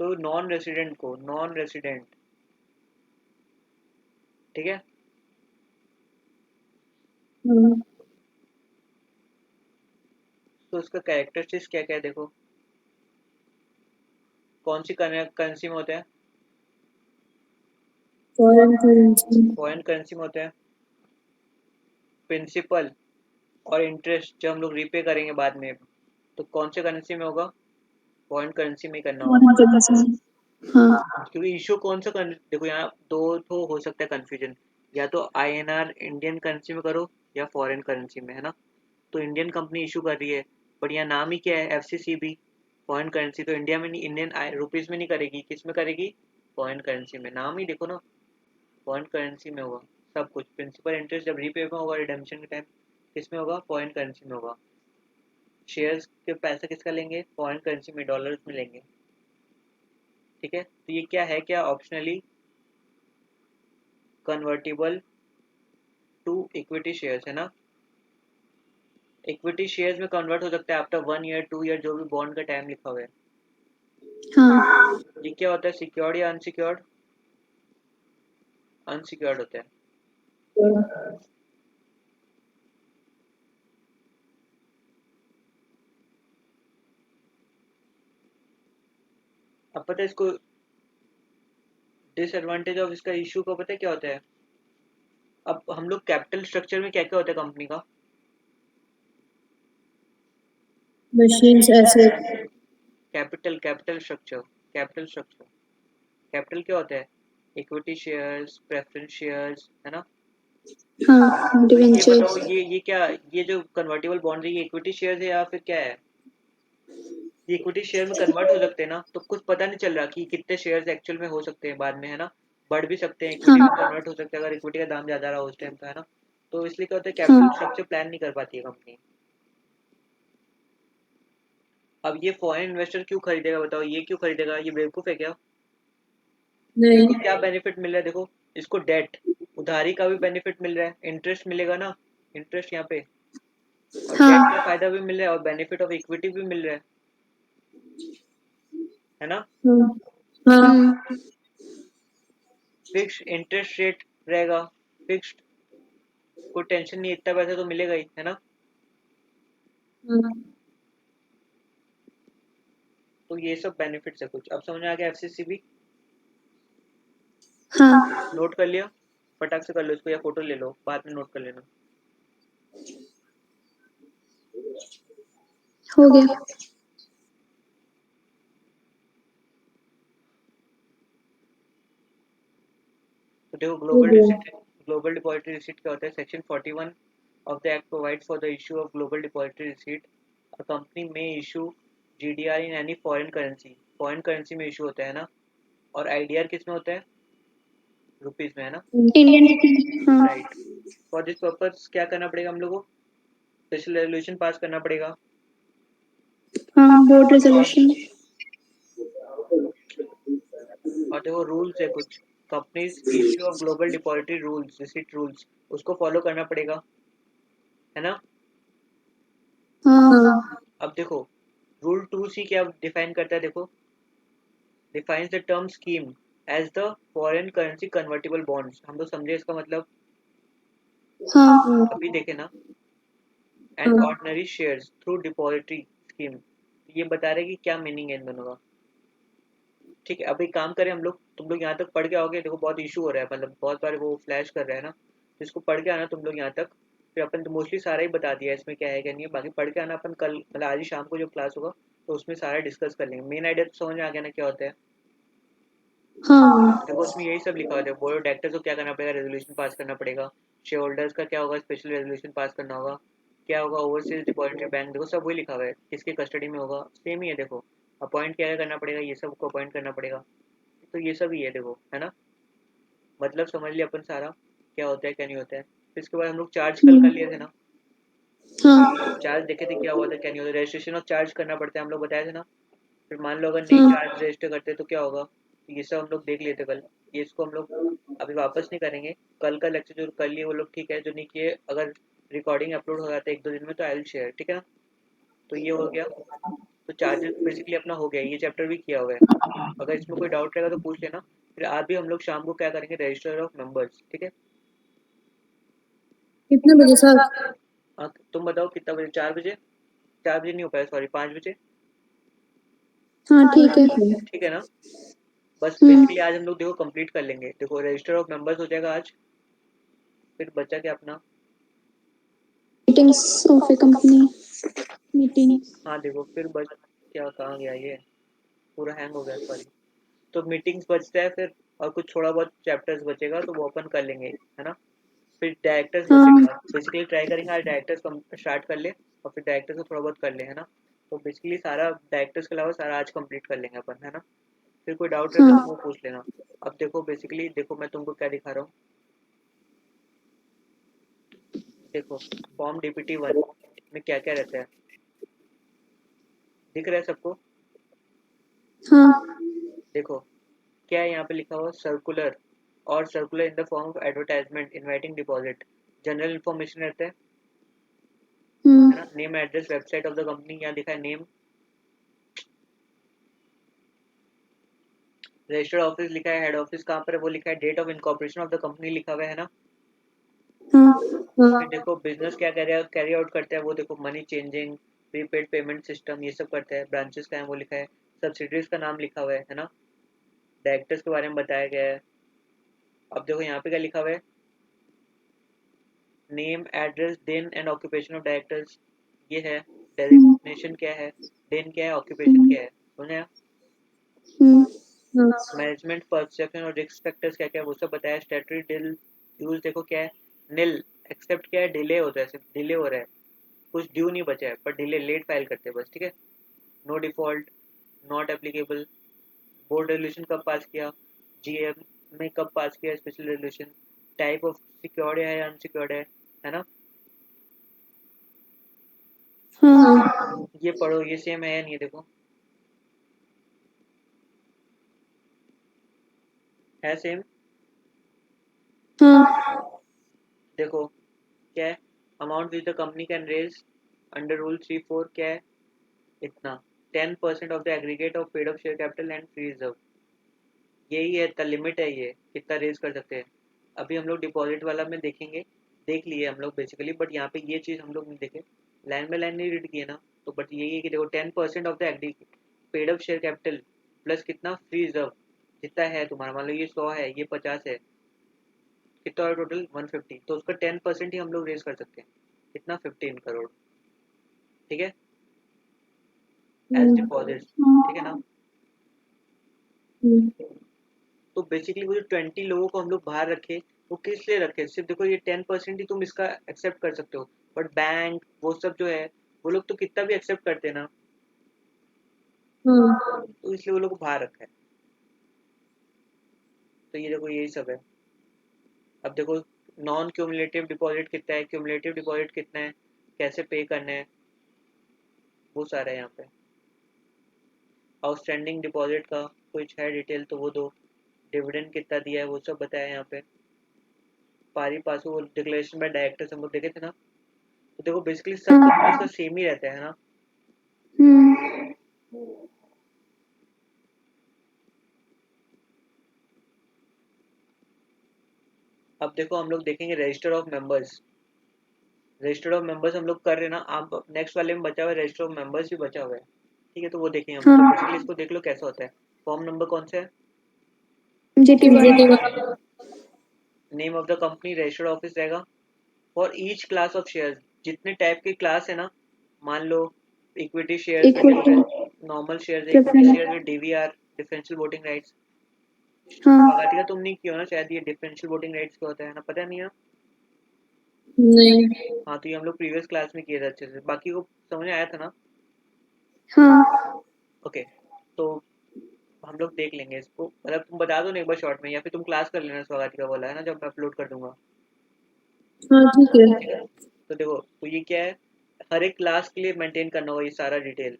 [SPEAKER 1] तो नॉन रेसिडेंट को, नॉन रेसिडेंट, ठीक है।
[SPEAKER 3] हाँ
[SPEAKER 1] तो उसका कैरेक्टरिस्टिक्स क्या क्या है देखो। कौन सी करेंसी में होता है?
[SPEAKER 3] Foreign currency.
[SPEAKER 1] फॉरेन करेंसी में होता है। प्रिंसिपल और इंटरेस्ट जो हम लोग रीपे करेंगे बाद में, तो कौन से करेंसी में होगा? फॉरेन करेंसी में ही करना होगा।
[SPEAKER 3] Foreign currency. हाँ
[SPEAKER 1] क्योंकि इशू कौन सा देखो यहाँ दो तो हो सकता है कंफ्यूजन। या तो आईएनआर इंडियन करेंसी में करो, या फॉरेन करेंसी में, है ना। तो इंडियन कंपनी इशू कर रही है, बट यहाँ नाम ही क्या है, एफसीसीबी। फॉरेन करेंसी तो इंडिया में नहीं, इंडियन रुपीज में नहीं करेगी, किस में करेगी? फॉरेन करेंसी में। नाम ही देखो ना, फॉरेन करेंसी में होगा सब कुछ। प्रिंसिपल इंटरेस्ट जब रीपे में होगा रिडेम्पशन के टाइम, किस में होगा? फॉरेन करेंसी में होगा। शेयर्स के पैसा किसका लेंगे? फॉरेन करेंसी में, डॉलर्स में लेंगे। ठीक है, तो ये क्या है, क्या optionally convertible to equity shares, है ना। इक्विटी शेयर्स में कन्वर्ट हो सकता है आफ्टर 1 ईयर 2 ईयर, जो भी बॉन्ड का टाइम लिखा हुआ है।
[SPEAKER 3] हाँ
[SPEAKER 1] ये क्या होता है, सिक्योर्ड या अनसिक्योर्ड? अनसिक्योर्ड होता है। अब पता है इसको, डिसएडवांटेज ऑफ इसका इशू का पता है क्या होता है? अब हम लोग कैपिटल स्ट्रक्चर में क्या क्या होता है कंपनी का?
[SPEAKER 3] Machines asset.
[SPEAKER 1] Capital, capital structure, capital structure. Capital क्या होता है? इक्विटी शेयर्स, प्रेफरेंस शेयर्स, है ना।
[SPEAKER 3] हाँ
[SPEAKER 1] तो ये बताओ,
[SPEAKER 3] डिवेंचर्स।
[SPEAKER 1] ये क्या, ये जो कन्वर्टेबल बॉन्ड है, ये इक्विटी शेयर्स है या फिर क्या है? ये इक्विटी शेयर में कन्वर्ट हो सकते हैं ना, तो कुछ पता नहीं चल रहा कि कितने शेयर्स एक्चुअल में हो सकते हैं बाद में, है ना। बढ़ भी सकते हैं, इक्विटी में
[SPEAKER 3] हाँ
[SPEAKER 1] कन्वर्ट हो सकते हैं अगर इक्विटी का दाम ज्यादा रहा उस टाइम का, है ना। तो इसलिए क्या होता है, कैपिटल
[SPEAKER 3] हाँ
[SPEAKER 1] स्ट्रक्चर प्लान नहीं कर पाती है कंपनी। अब ये फॉरेन इन्वेस्टर क्यों खरीदेगा बताओ, ये क्यों खरीदेगा, ये बेवकूफ है क्या?
[SPEAKER 3] नहीं।
[SPEAKER 1] इसको क्या बेनिफिट मिल रहा है देखो। इसको डेट, उधारी का भी बेनिफिट मिल रहा है, इंटरेस्ट मिलेगा ना, इंटरेस्ट यहाँ पे। और डेट का
[SPEAKER 3] हाँ
[SPEAKER 1] फायदा भी मिल रहा है, और बेनिफिट ऑफ इक्विटी भी मिल रहा है ना।
[SPEAKER 3] हाँ हाँ
[SPEAKER 1] फिक्स इंटरेस्ट रेट रहेगा, फिक्स्ड। कोई टेंशन नहीं, इतना पैसा तो मिलेगा ही, है ना।
[SPEAKER 3] हाँ
[SPEAKER 1] तो ये सब बेनिफिट्स है कुछ। अब समझ में आ गया एफसीसीबी?
[SPEAKER 3] हाँ
[SPEAKER 1] नोट कर लिया? फटाक से कर लो इसको, या फोटो ले लो, बाद में नोट कर लेना।
[SPEAKER 3] हो गया।
[SPEAKER 1] तो देखो,
[SPEAKER 3] हो
[SPEAKER 1] ग्लोबल
[SPEAKER 3] गया।
[SPEAKER 1] रिसिट, ग्लोबल डिपॉजिटरी रिसिट क्या होता है? Section 41 of the act provides for the issue of global depository receipt. A company may issue GDR in any foreign currency. Foreign currency में इशू होता है ना। और आईडीआर किस में होता है? रुपीज में, है ना।
[SPEAKER 3] इंडियन। हाँ
[SPEAKER 1] राइट। फॉर दिस पर्पज क्या करना पड़ेगा हम लोगों को? स्पेशल रेजोल्यूशन पास करना पड़ेगा।
[SPEAKER 3] हाँ बोर्ड
[SPEAKER 1] और
[SPEAKER 3] रेजोल्यूशन।
[SPEAKER 1] और देखो रूल्स है कुछ, companies issue of global depository rules, receipt rules, उसको फॉलो करना पड़ेगा, है ना।
[SPEAKER 3] हाँ
[SPEAKER 1] अब देखो, रूल 2C क्या डिफाइन करता है देखो। Defines the term scheme, as the foreign currency convertible bonds, हम लोग समझे इसका मतलब,
[SPEAKER 3] हाँ
[SPEAKER 1] अभी देखे ना, and ordinary shares through depository scheme, ये बता रहे कि क्या मीनिंग है इन दोनों का। ठीक है, अभी काम करें हम लोग, तुम लोग यहाँ तक पढ़ के आओगे, देखो बहुत इशू हो रहा है, मतलब बहुत बार वो फ्लैश कर रहा है ना, तो इसको पढ़ के आना तुम लोग यहाँ तक। फिर अपन तो मोस्टली सारा ही बता दिया है, इसमें क्या है क्या नहीं है, बाकी पढ़ के आना अपन कल, मतलब आज ही शाम को जो क्लास होगा तो उसमें सारा डिस्कस कर लेंगे। मेन आइडिया तो समझ में आ गया ना क्या होता है।
[SPEAKER 3] हाँ
[SPEAKER 1] देखो उसमें यही सब लिखा हुआ है, बोर्ड ऑफ डायरेक्टर्स को क्या करना पड़ेगा, रेजोल्यूशन पास करना पड़ेगा। शेयर होल्डर्स का क्या होगा, स्पेशल रेजोल्यूशन पास करना होगा। क्या होगा, ओवरसीज डिपॉजिटरी बैंक, देखो सब वही लिखा हुआ है, किसके कस्टडी में होगा, सेम ही है देखो। अपॉइंट क्या क्या करना पड़ेगा, ये सब को अपॉइंट करना पड़ेगा, तो ये सब ही है देखो, है ना। मतलब समझ लिया अपन सारा क्या होता है क्या नहीं होता है। फिर इसके बाद हम लोग चार्ज कल कर लिए थे ना,
[SPEAKER 3] हाँ
[SPEAKER 1] चार्ज देखे थे क्या हुआ था क्या नहीं होता, रजिस्ट्रेशन ऑफ चार्ज करना पड़ता है हम लोग बताए थे ना। फिर मान लो अगर नहीं
[SPEAKER 3] हाँ
[SPEAKER 1] चार्ज रजिस्टर करते तो क्या होगा, तो ये सब हम लोग देख लिए थे कल। ये इसको हम लोग अभी वापस नहीं करेंगे। कल का लेक्चर जो कर लिए वो लोग ठीक है, जो नहीं किए अगर रिकॉर्डिंग अपलोड हो जाता है 1-2 दिन में तो आई विल शेयर, ठीक है ना। तो ये हो गया, तो चार्जेस बेसिकली अपना हो गया, ये चैप्टर भी किया हुआ है। अगर इसमें कोई डाउट रहेगा तो पूछ लेना। फिर आज भी हम लोग शाम को क्या करेंगे, रजिस्टर ऑफ मेंबर्स, ठीक है।
[SPEAKER 3] कितने बजे सर?
[SPEAKER 1] हाँ तुम बताओ कितना बजे, 4 बजे, 4 बजे नहीं हो पाया, सॉरी 5 बजे,
[SPEAKER 3] हाँ ठीक है।
[SPEAKER 1] ठीक है ना। बस
[SPEAKER 3] हम्म
[SPEAKER 1] बेसिकली आज हम लोग देखो कंप्लीट कर लेंगे, देखो रजिस्टर ऑफ मेंबर्स हो जाएगा आज। फिर बचा क्या अपना,
[SPEAKER 3] meetings of A company meeting.
[SPEAKER 1] हाँ देखो फिर बच, क्या कहाँ गया ये, पूरा हैंग हो गया सॉरी। तो मीटिंग्स बचता है फिर, और कुछ थोड़ा बहुत चैप्टर्स बचेगा तो वो अपन कर लेंगे, है ना। फिर डायरेक्टर्स
[SPEAKER 3] हाँ
[SPEAKER 1] बचेगा, बेसिकली ट्राई करेंगे आज डायरेक्टर्स स्टार्ट कर ले, और फिर डायरेक्टर्स को थोड़ा बहुत कर ले, है ना। तो बेसिकली सारा डायरेक्टर्स के अलावा सारा आज कंप्लीट कर लेंगे अपन, है ना। फिर कोई डाउट रहेगा तो
[SPEAKER 3] हाँ
[SPEAKER 1] वो पूछ लेना। अब देखो बेसिकली देखो मैं तुमको क्या दिखा रहा हूँ, देखो फॉर्म DPT 1 में क्या क्या रहता है, दिख रहा है सबको।
[SPEAKER 3] हाँ
[SPEAKER 1] देखो क्या है यहाँ पे लिखा हुआ, सर्कुलर और circular in the form of advertisement inviting deposit, general information रहता है ना। Name address website of the company, यहाँ लिखा है नेम, रजिस्टर्ड ऑफिस लिखा है, हेड ऑफिस कहाँ पर है वो लिखा है, date of incorporation of the company लिखा हुआ है ना।
[SPEAKER 3] हाँ
[SPEAKER 1] फिर देखो बिजनेस क्या कैरी आउट करता है वो देखो, money changing, prepaid payment system, ये सब करता है। ब्रांचेस का है वो लिखा है, सब्सिडरीज का नाम लिखा हुआ है ना। डायरेक्टर्स के बारे में बताया गया है। अब देखो यहाँ पे क्या लिखा हुआ है, name address then and occupation of directors, ये है। डेजिग्नेशन क्या है, देन क्या है, ऑक्यूपेशन क्या है, समझे। मैनेजमेंट परसेप्शन और रिस्क फैक्टर्स क्या क्या है वो सब बताया। स्टैट्यूटरी डिल यूज देखो क्या है, नील, एक्सेप्ट क्या है, डिले होता है, सिर्फ डिले हो रहा है, कुछ ड्यू नहीं बचा है पर डिले, लेट फाइल करते हैं बस, ठीक है। No default, not applicable, board resolution कब पास किया, GM में कब पास किया special resolution, type of secured है या अनसिक्योर्ड है ना।
[SPEAKER 3] हाँ
[SPEAKER 1] ये पढ़ो, ये सेम है या नहीं है, देखो है सेम।
[SPEAKER 3] हाँ
[SPEAKER 1] देखो क्या है, amount which the company can raise under rule 3-4 क्या है, इतना 10% of the aggregate of paid of share capital and free reserve, यही है इतना लिमिट है, ये कितना रेज कर सकते हैं। अभी हम लोग डिपॉजिट वाला में देखेंगे, देख लिए हम लोग बेसिकली, बट यहाँ पे ये चीज़ हम लोग नहीं देखे, लाइन बाय लाइन नहीं रीड किए ना। तो बट यही है कि देखो 10% of the aggregate paid up share capital plus कितना फ्री रिजर्व, जितना है तुम्हारा, मान लो ये 100 है, ये 50 है, कितना और टोटल 150, तो उसका 10% ही हम लोग रेज कर सकते हैं, कितना 15 करोड़, ठीक है, एज डिपॉजिट, ठीक है ना। तो बेसिकली वो जो 20 लोगों को हम लोग बाहर रखे, वो किस लिए रखे, सिर्फ देखो ये 10% ही तुम इसका एक्सेप्ट कर सकते हो, बट बैंक वो सब जो है वो लोग तो कितना भी एक्सेप्ट करते हैं ना, तो इसलिए वो लोग को बाहर रखा है। तो ये देखो यही सब है। अब देखो नॉन क्यूमुलेटिव डिपॉजिट कितना है, क्यूमुलेटिव डिपॉजिट कितना है, कैसे पे करना है, वो सारा है यहाँ पे। आउटस्टैंडिंग डिपॉजिट का कुछ है डिटेल तो वो दो, डिविडेंड कितना दिया है वो सब बताया यहाँ पे। पारी पासु वो डिक्लेरेशन बाय डायरेक्टर्स हम लोग देखे थे ना। तो देखो बेसिकली सब तो थोड़ा सा सेम ही रहता है ना। अब देखो हम लोग देखेंगे register of members. Register of members हम लोग कर रहे हैं ना, आप नेक्स्ट वाले में बचा हुआ है रजिस्टर ऑफ मेंबर्स भी बचा हुआ है, ठीक है, तो वो देखेंगे हम। तो
[SPEAKER 3] हाँ
[SPEAKER 1] बेसिकली इसको देख लो कैसा होता है। फॉर्म नंबर कौन सा है?
[SPEAKER 3] MJT1
[SPEAKER 1] name of the company registered office रहेगा। For each class of shares, जितने टाइप के क्लास है ना, मान लो equity shares with
[SPEAKER 3] equity
[SPEAKER 1] normal shares, equity
[SPEAKER 3] preference
[SPEAKER 1] share with DVR differential voting rights.
[SPEAKER 3] हाँ
[SPEAKER 1] स्वागतिका तुम नहीं किया हो ना शायद, ये डिफरेंशियल वोटिंग राइट्स क्या होता है ना, पता नहीं है?
[SPEAKER 2] नहीं।
[SPEAKER 1] हाँ तो ये हम लोग प्रीवियस क्लास में किए थे अच्छे से, बाकी को समझ में आया था ना?
[SPEAKER 3] हाँ
[SPEAKER 1] ओके, तो हम लोग देख लेंगे इसको, मतलब तुम बता दो ना एक बार शॉर्ट में, या फिर तुम क्लास कर लेना स्वागतिका वाला है ना, जब मैं अपलोड कर दूंगा।
[SPEAKER 2] हाँ ठीक है।
[SPEAKER 1] ठीक है, तो देखो तो ये क्या है, हर एक क्लास के लिए मेंटेन करना होगा ये सारा डिटेल,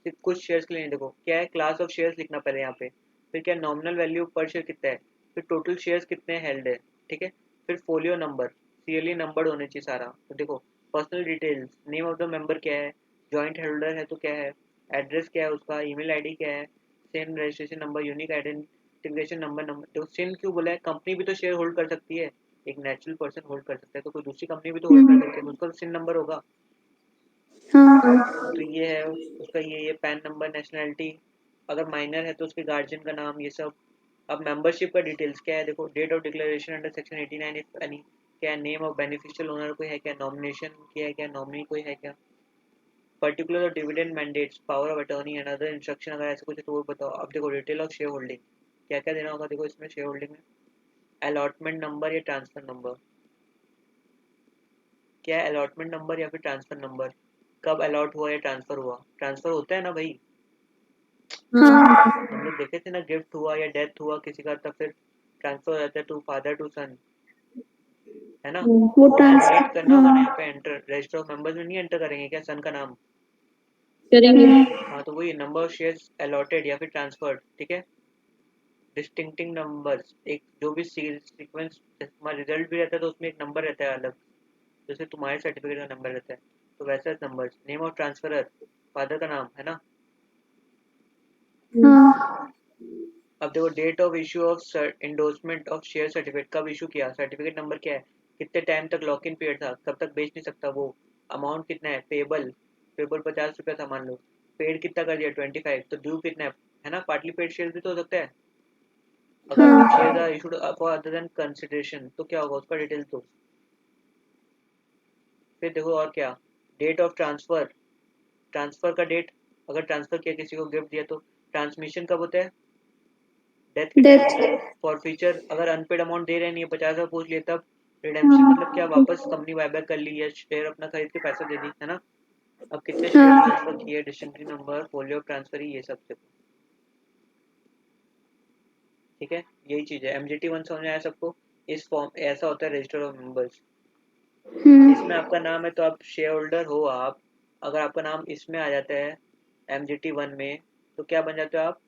[SPEAKER 1] सिर्फ कुछ शेयर्स के लिए नहीं। देखो क्या है, क्लास ऑफ शेयर्स लिखना पहले यहाँ पे, फिर क्या नॉमिनल वैल्यू पर शेयर कितना है, फिर टोटल शेयर्स कितने हेल्ड है, ठीक है, फिर फोलियो नंबर सीरियली नंबर्ड होने चाहिए सारा। तो देखो personal details, name of the member क्या है, जॉइंट होल्डर है तो क्या है, एड्रेस क्या है उसका, ईमेल आईडी क्या है, same registration number, unique identification number. तो सिन क्यों बोला है, कंपनी भी तो शेयर होल्ड कर सकती है, एक नेचुरल पर्सन होल्ड कर सकता है, तो कोई दूसरी कंपनी भी तो होल्ड कर सकती है, तो उसका सिन नंबर होगा।
[SPEAKER 3] हाँ
[SPEAKER 1] तो ये है उसका, ये पैन नंबर, नेशनैलिटी, अगर माइनर है तो उसके गार्जियन का नाम, ये सब। अब मेंबरशिप का डिटेल्स क्या है, देखो date of declaration under section 89 if any, क्या नेम ऑफ बेनिफिशियल ओनर कोई है क्या, नॉमिनेशन किया है क्या, नॉमिनी कोई है क्या, particular dividend mandates, power of attorney and other instruction, अगर ऐसा कुछ है तो वो बताओ। अब देखो डिटेल ऑफ शेयर होल्डिंग, क्या क्या देना होगा, देखो इसमें शेयर होल्डिंग में अलॉटमेंट नंबर या ट्रांसफर नंबर, क्या है अलॉटमेंट नंबर या फिर ट्रांसफर नंबर, कब अलॉट हुआ या ट्रांसफर हुआ, ट्रांसफर होता है ना भाई,
[SPEAKER 3] हाँ
[SPEAKER 1] हम लोग देखे थे ना, गिफ्ट हुआ या डेथ हुआ किसी का तब फिर ट्रांसफर हो जाता है टू फादर टू सन, है ना?
[SPEAKER 3] वो
[SPEAKER 1] तो यहाँ
[SPEAKER 3] ट्रांस
[SPEAKER 1] नेट करना होगा ना, यहाँ
[SPEAKER 3] हाँ
[SPEAKER 1] पे एंटर रजिस्टर ऑफ मेंबर्स में नहीं एंटर करेंगे क्या सन का नाम?
[SPEAKER 2] करेंगे।
[SPEAKER 1] हाँ तो वही नंबर ऑफ शेयर्स अलॉटेड या फिर ट्रांसफर्ड, ठीक है। डिस्टिंक्टिंग नंबर्स, एक जो भी सीक्वेंस तुम्हारा रिजल्ट भी रहता है तो उसमें एक नंबर रहता है अलग, जैसे तुम्हारे सर्टिफिकेट का नंबर रहता है, तो वैसा numbers. Name of transferor, father का नाम है ना।
[SPEAKER 3] हाँ
[SPEAKER 1] अब देखो date of issue of endorsement of share certificate, कब इशू किया, सर्टिफिकेट नंबर क्या है, कितने टाइम तक लॉक इन पीरियड था, कब तक बेच नहीं सकता वो, अमाउंट कितना है, पेबल, पेबल 50 रुपया था मान लो, पेड कितना कर दिया 25, तो ड्यू कितना है ना, पार्टली पेड शेयर भी तो हो सकता है। अगर share are issued for other than consideration तो क्या होगा उसका डिटेल्स दो। फिर देखो और क्या, डेट ऑफ ट्रांसफर, ट्रांसफर का डेट, अगर ट्रांसफर किया किसी को गिफ्ट दिया तो, ट्रांसमिशन कब होता है, डेथ के टाइम
[SPEAKER 3] डेथ
[SPEAKER 1] होता है। फॉर फ्यूचर अगर अनपेड अमाउंट दे रहे नहीं है, 50 पूछ लिए तब, रिडेम्पशन मतलब क्या, वापस कंपनी बायबैक कर ली या शेयर अपना खरीद के पैसा दे दी, है ना। अब कितने शेयर ट्रांसफर
[SPEAKER 3] हाँ
[SPEAKER 1] किए, डिस्टिंक्टिव नंबर, फोलियो ट्रांसफर, ये सब देखो, ठीक है, यही चीज है। एमजीटी 1 समझ में आया सबको? इस फॉर्म ऐसा होता है रजिस्टर ऑफ मेंबर्स। इसमें आपका नाम है तो आप शेयर होल्डर हो आप, अगर आपका नाम इसमें आ जाता है एमजीटी 1 में, तो क्या बन जाते हो आप,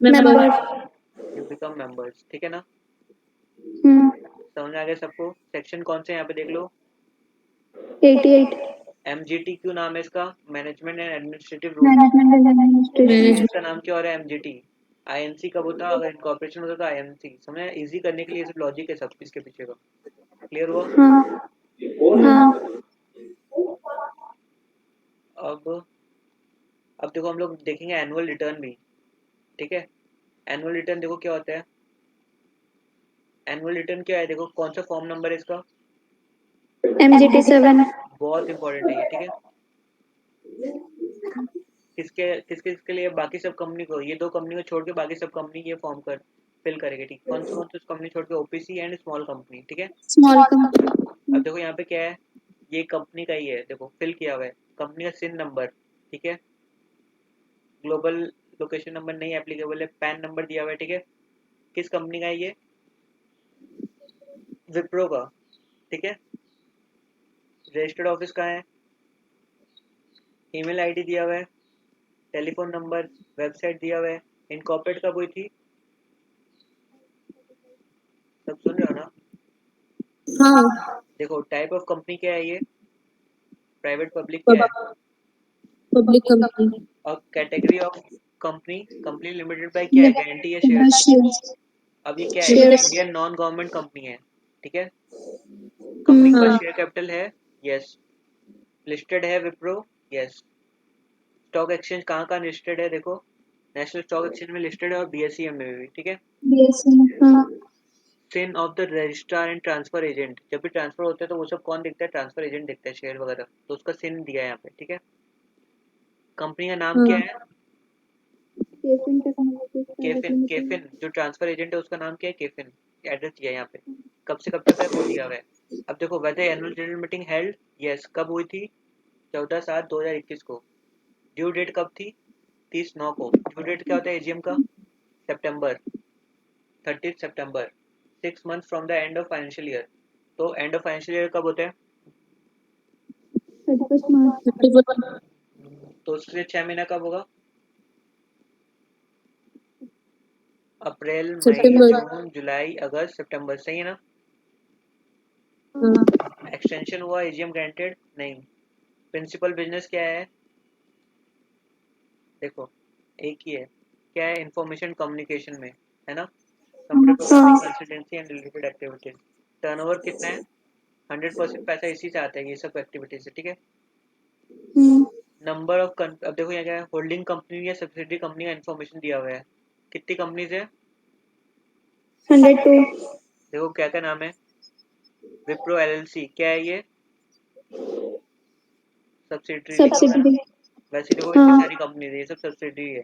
[SPEAKER 2] member.
[SPEAKER 3] Member
[SPEAKER 1] you become members, ठीक है ना।
[SPEAKER 3] हम्म
[SPEAKER 1] समझ में आ गया सबको? सेक्शन कौन से यहाँ पे देख लो,
[SPEAKER 3] 88
[SPEAKER 1] एमजीटी क्यों नाम है इसका, management and administrative rules.
[SPEAKER 3] Management and administration
[SPEAKER 1] इसका नाम क्या हो रहा है, एमजीटी। आईएनसी कब होता, अगर इनकॉर्पोरेशन होता तो आईएनसी, समझ, इजी करने के लिए सिर्फ लॉजिक है सब इसके पीछे का। क्लियर हुआ?
[SPEAKER 3] हाँ हाँ
[SPEAKER 1] अब अब देखो हम लोग देखेंगे एनुअल रिटर्न भी, ठीक है। एनुअल रिटर्न देखो क्या होता है, एनुअल रिटर्न क्या है, देखो कौन सा फॉर्म नंबर है इसका,
[SPEAKER 3] MJT7
[SPEAKER 1] बहुत इंपॉर्टेंट है ये, ठीक है। किसके किसके किसके लिए, बाकी सब कंपनी को, ये दो कंपनी को छोड़ के बाकी सब कंपनी ये फॉर्म कर फिल करेगी, ठीक, कौन सी कंपनी छोड़ के, ओपीसी एंड स्मॉल कंपनी, ठीक है।
[SPEAKER 3] स्मॉल कंपनी
[SPEAKER 1] अब देखो यहाँ पे क्या है, ये कंपनी का ही है, देखो फिल किया हुआ है, कंपनी का सिन नंबर, ठीक है, ग्लोबल लोकेशन नंबर नहीं एप्लीकेबल है, पैन नंबर दिया हुआ है, ठीक है। किस कंपनी का है ये, विप्रो का, ठीक है। रजिस्टर्ड ऑफिस कहाँ है, ईमेल आईडी दिया हुआ है, टेलीफोन नंबर, वेबसाइट दिया हुआ है, इनकॉर्पोरेट कब हुई थी, सब सुन रहे हो ना।
[SPEAKER 2] हाँ।
[SPEAKER 1] देखो टाइप ऑफ कंपनी क्या है, ये प्राइवेट पब्लिक क्या है,
[SPEAKER 2] पब्लिक कंपनी।
[SPEAKER 1] और category of company, company limited by क्या है, गारंटी या शेयर्स।
[SPEAKER 3] शेयर्स
[SPEAKER 1] अब ये क्या है,
[SPEAKER 3] shares
[SPEAKER 1] Indian non government company है, ठीक है। कंपनी का
[SPEAKER 3] हाँ।
[SPEAKER 1] शेयर कैपिटल है, यस। लिस्टेड है विप्रो, यस। स्टॉक एक्सचेंज कहाँ लिस्टेड है देखो, नेशनल स्टॉक एक्सचेंज में लिस्टेड है और बीएसई में भी, ठीक है।
[SPEAKER 3] हाँ।
[SPEAKER 1] CIN of the registrar and transfer agent, जब भी ट्रांसफर होते हैं तो वो सब कौन दिखता है, ट्रांसफर एजेंट दिखता है, शेयर वगैरह, तो उसका सिन दिया है यहाँ पे, ठीक है। कंपनी का नाम क्या
[SPEAKER 3] हाँ।
[SPEAKER 1] है,
[SPEAKER 3] केफिन टेक्नोलॉजीज प्राइवेट
[SPEAKER 1] केफिन,
[SPEAKER 3] लिमिटेड।
[SPEAKER 1] केफिन जो ट्रांसफर एजेंट है उसका नाम क्या है, केफिन। एड्रेस दिया है यहाँ पे, कब से कब तक है वो दिया हुआ है। अब देखो whether annual general meeting held, yes, कब हुई थी, 14/7/2021 को। ड्यू डेट कब थी, 30/9 को। ड्यू डेट क्या होता है एजीएम का, सितंबर, 30 सितंबर, 6 months from the end of financial year. तो एंड ऑफ फाइनेंशियल ईयर कब होता है,
[SPEAKER 3] 31 मार्च।
[SPEAKER 2] 31
[SPEAKER 1] तो उससे 6 महीना कब होगा, अप्रैल मई
[SPEAKER 2] सितंबर।
[SPEAKER 1] जून जुलाई अगस्त सितंबर, सही है ना।
[SPEAKER 2] हाँ।
[SPEAKER 1] एक्सटेंशन हुआ, एजीएम ग्रांटेड नहीं। प्रिंसिपल बिजनेस क्या है, देखो एक ही है, क्या है, इंफॉर्मेशन कम्युनिकेशन में, है ना, कंप्यूटर प्रोग्रामिंग
[SPEAKER 3] हाँ।
[SPEAKER 1] Consultancy and related activities. Turnover कितना है, 100% पैसा इसी से आता है, ये सब एक्टिविटीज से, ठीक है। नंबर ऑफ, अब देखो यहाँ क्या है, होल्डिंग कंपनी या सब्सिडरी कंपनी का इन्फॉर्मेशन दिया हुआ है, कितनी कंपनीज है,
[SPEAKER 3] 102।
[SPEAKER 1] देखो क्या क्या नाम है, विप्रो एलएलसी, क्या है ये, सब्सिडरी लिखा हुआ है ना,
[SPEAKER 3] सब्सिडी।
[SPEAKER 1] वैसे देखो इतनी
[SPEAKER 3] हाँ।
[SPEAKER 1] सारी कंपनी है, ये सब सब्सिडरी है,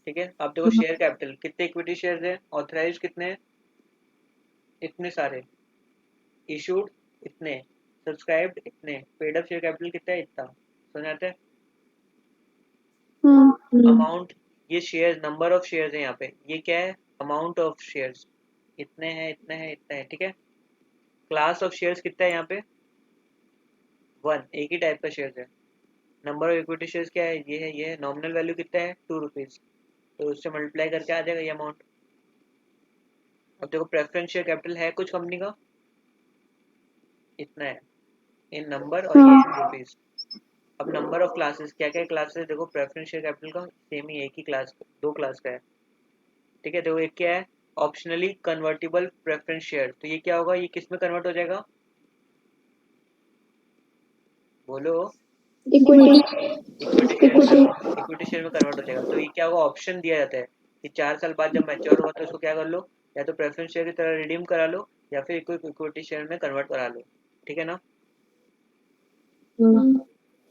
[SPEAKER 1] ठीक है। अब देखो शेयर कैपिटल, कितने इक्विटी शेयर है, ऑथराइज कितने हैं, इतने सारे, इशूड इतने, सब्सक्राइब्ड इतने, पेड अप शेयर कैपिटल कितना है, इतना, समझ आते हैं।
[SPEAKER 3] हाँ।
[SPEAKER 1] अमाउंट, ये शेयर, नंबर ऑफ शेयर्स है यहाँ पे, ये क्या है, अमाउंट ऑफ शेयर्स, इतने हैं इतने हैं इतने हैं, ठीक है। क्लास ऑफ शेयर्स कितना है यहाँ पे, 1, एक ही टाइप का शेयर है। नंबर ऑफ इक्विटी शेयर्स क्या है, ये है, नॉमिनल वैल्यू कितना है, ₹2, तो उससे मल्टीप्लाई करके आ जाएगा ये अमाउंट। अब देखो प्रेफरेंस शेयर कैपिटल है कुछ कंपनी का, इतना है इन नंबर और ये इन
[SPEAKER 3] हाँ।
[SPEAKER 1] रुपीज। अब नंबर ऑफ क्लासेस, क्या क्या क्लासेस, देखो प्रेफरेंस शेयर कैपिटल का सेम ही एक ही क्लास, दो क्लास का है, ठीक है। देखो एक क्या है, ऑप्शनली कन्वर्टिबल प्रेफरेंस शेयर, तो ये क्या होगा, ये किस में कन्वर्ट हो जाएगा, बोलो,
[SPEAKER 3] इक्विटी।
[SPEAKER 1] इक्विटी शेयर में,
[SPEAKER 3] इक्विटी।
[SPEAKER 1] इक्विटी शेयर में कन्वर्ट हो जाएगा। तो ये क्या होगा, ऑप्शन दिया जाता है कि 4 साल बाद जब मैच्योर होगा तो इसको क्या कर लो, या तो प्रेफरेंस शेयर की तरह रिडीम करा लो, या फिर इक्विटी शेयर में कन्वर्ट करा लो, ठीक है ना।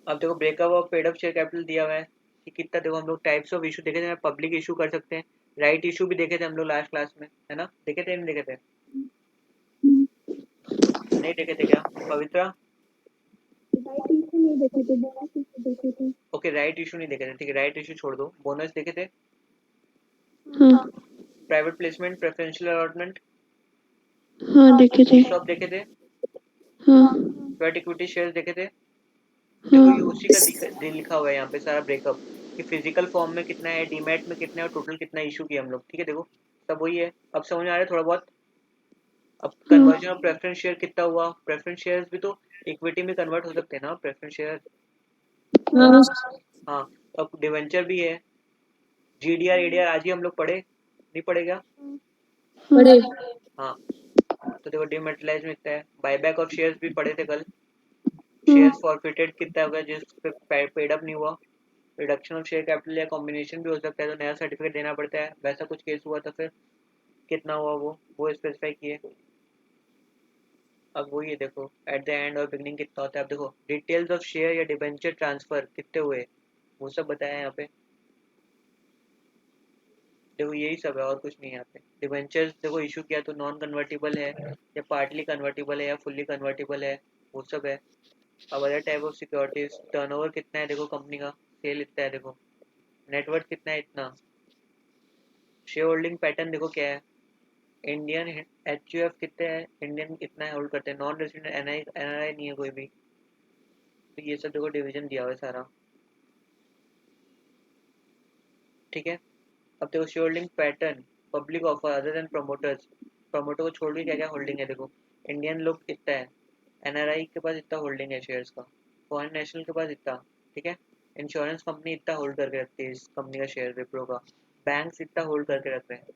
[SPEAKER 1] अब देखो ब्रेकअप और पेड अप शेयर कैपिटल दिया हुआ है कि कितना, देखो हम लोग टाइप्स ऑफ इशू देखे थे, पब्लिक इशू कर सकते हैं, राइट इशू भी देखे थे हम लोग लास्ट क्लास में, है ना, देखे थे नहीं देखे थे, नहीं देखे थे क्या पवित्रा,
[SPEAKER 3] राइट इशू नहीं देखे थे, बोनस इशू देखे थे।
[SPEAKER 1] ओके राइट इशू नहीं देखे थे, ठीक है, राइट इशू छोड़ दो, बोनस देखे थे,
[SPEAKER 3] हाँ।
[SPEAKER 1] प्राइवेट प्लेसमेंट, प्रेफरेंशियल अलॉटमेंट,
[SPEAKER 3] हाँ देखे थे।
[SPEAKER 1] सब देखे थे,
[SPEAKER 3] हाँ।
[SPEAKER 1] स्वेट इक्विटी शेयर देखे थे। देखो ये
[SPEAKER 3] हाँ।
[SPEAKER 1] उसी का लिखा हुआ है यहाँ पे सारा ब्रेकअप, कि फिजिकल फॉर्म में कितना है, डीमैट में कितना है, और टोटल कितना इशू किया हम लोग, ठीक है। देखो सब वही है, अब समझ में आ रहा है थोड़ा बहुत। अब कन्वर्जन ऑफ प्रेफरेंस शेयर कितना हुआ, प्रेफरेंस शेयर्स भी तो इक्विटी में कन्वर्ट हो सकते हैं ना प्रेफरेंस शेयर,
[SPEAKER 2] हाँ।
[SPEAKER 1] हाँ। अब डिवेंचर भी है, जीडीआर एडीआर आज ही हम लोग पढ़े, नहीं पढ़ेगा,
[SPEAKER 2] बड़े।
[SPEAKER 1] हाँ। तो देखो डिमेटलाइज में कितना है, बायबैक ऑफ शेयर्स भी पढ़े थे कल, शेयर्स फॉरफिटेड कितना होगा जिस पे पेड अप नहीं हुआ, रिडक्शन ऑफ शेयर कैपिटल या कॉम्बिनेशन भी हो सकता है, तो नया सर्टिफिकेट देना पड़ता है, वैसा कुछ केस हुआ तो फिर कितना हुआ वो स्पेसिफाई किए। अब वही है देखो, एट द एंड और बिगनिंग कितना होता है, अब देखो डिटेल्स ऑफ शेयर या डिबेंचर ट्रांसफर कितने हुए, वो सब बताया है यहाँ पे, देखो यही सब है और कुछ नहीं है यहाँ पे। डिबेंचर्स देखो इशू किया तो नॉन कन्वर्टिबल है या पार्टली कन्वर्टिबल है या फुल्ली कन्वर्टिबल है, वो सब है। अब other type of securities, turnover कितना है देखो कंपनी का, सेल इतना है देखो, नेटवर्थ कितना है इतना, शेयर होल्डिंग पैटर्न देखो क्या है, इंडियन एचयूएफ कितने हैं, इंडियन कितना है होल्ड करते हैं, नॉन रेजिडेंट एनआरआई नहीं है कोई भी, तो ये सब देखो डिवीजन दिया हुआ है सारा, ठीक है। अब देखो share holding pattern, public offer other than promoters, promoter को छोड़ के क्या क्या होल्डिंग है देखो, इंडियन लोग कितना है, एनआरआई के पास इतना होल्डिंग है शेयर्स का, फॉरेन नेशनल के पास इतना, ठीक है। इंश्योरेंस कंपनी इतना होल्ड करके रखती है इस कंपनी का शेयर, विप्रो का, बैंक्स इतना होल्ड करके रख रहे हैं,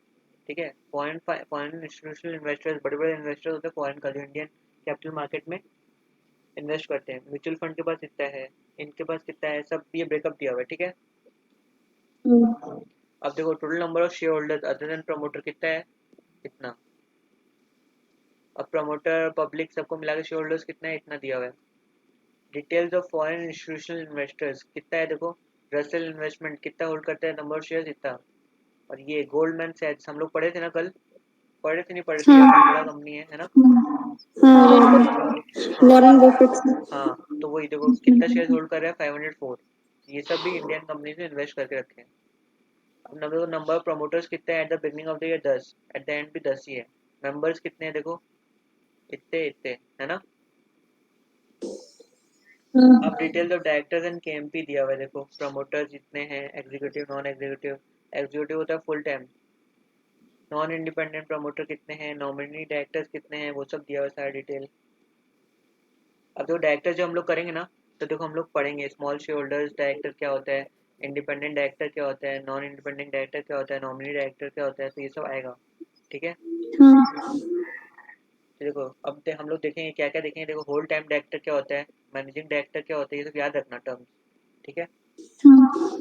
[SPEAKER 1] ठीक है। फॉरेन इंस्टीट्यूशनल इन्वेस्टर्स, बड़े बड़े इन्वेस्टर्स होते हैं फॉरेन का, जो इंडियन कैपिटल मार्केट में इन्वेस्ट करते हैं। म्यूचुअल फंड के पास कितना है, इनके पास कितना है, सब ये ब्रेकअप दिया हुआ है, ठीक है। अब देखो total number of share holders other than promoter कितना है, इतना। अब प्रमोटर पब्लिक सबको मिला के शेयर होल्डर्स कितना है, इतना दिया हुआ है। Details of foreign institutional investors कितना है, देखो रसेल इन्वेस्टमेंट कितना होल्ड करता है, नंबर ऑफ शेयर इतना। और ये गोल्डमैन सैच्स हम लोग पढ़े थे ना कल, पढ़े थे नहीं पढ़े थे, ये बहुत बड़ा
[SPEAKER 3] हाँ
[SPEAKER 1] कंपनी है ना।
[SPEAKER 3] हाँ वॉरेन
[SPEAKER 1] हाँ
[SPEAKER 3] वॉरेन बफेट।
[SPEAKER 1] हाँ, तो वही देखो कितना शेयर होल्ड कर रहा है, 504। ये सब भी इंडियन कंपनी से इन्वेस्ट करके रखे हैं। अब नंबर ऑफ प्रमोटर्स कितने हैं at the beginning of the year, 10। At the end भी 10 ही है। मेंबर्स कितने हैं देखो, इतने इतने, है ना। अब details of directors and KMP दिया हुआ है, देखो प्रमोटर्स जितने हैं, एग्जीक्यूटिव नॉन एग्जीक्यूटिव। एग्जीक्यूटिव होता है full time. Non independent promoter कितने हैं, नॉमिनी डायरेक्टर्स कितने हैं, वो सब दिया हुआ है सारा डिटेल। अब देखो डायरेक्टर जो हम लोग करेंगे ना, तो देखो हम लोग पढ़ेंगे स्मॉल शेयर होल्डर्स डायरेक्टर क्या होता है, इंडिपेंडेंट डायरेक्टर क्या होता है, नॉन इंडिपेंडेंट डायरेक्टर क्या होता है, नॉमिनी डायरेक्टर क्या होता है, तो ये सब आएगा, ठीक है।
[SPEAKER 3] हाँ
[SPEAKER 1] तो देखो अब हम लोग देखेंगे क्या क्या देखेंगे, देखो होल टाइम डायरेक्टर क्या होता है, मैनेजिंग डायरेक्टर क्या होता है, ये सब याद रखना टर्म्स, ठीक है।
[SPEAKER 3] हाँ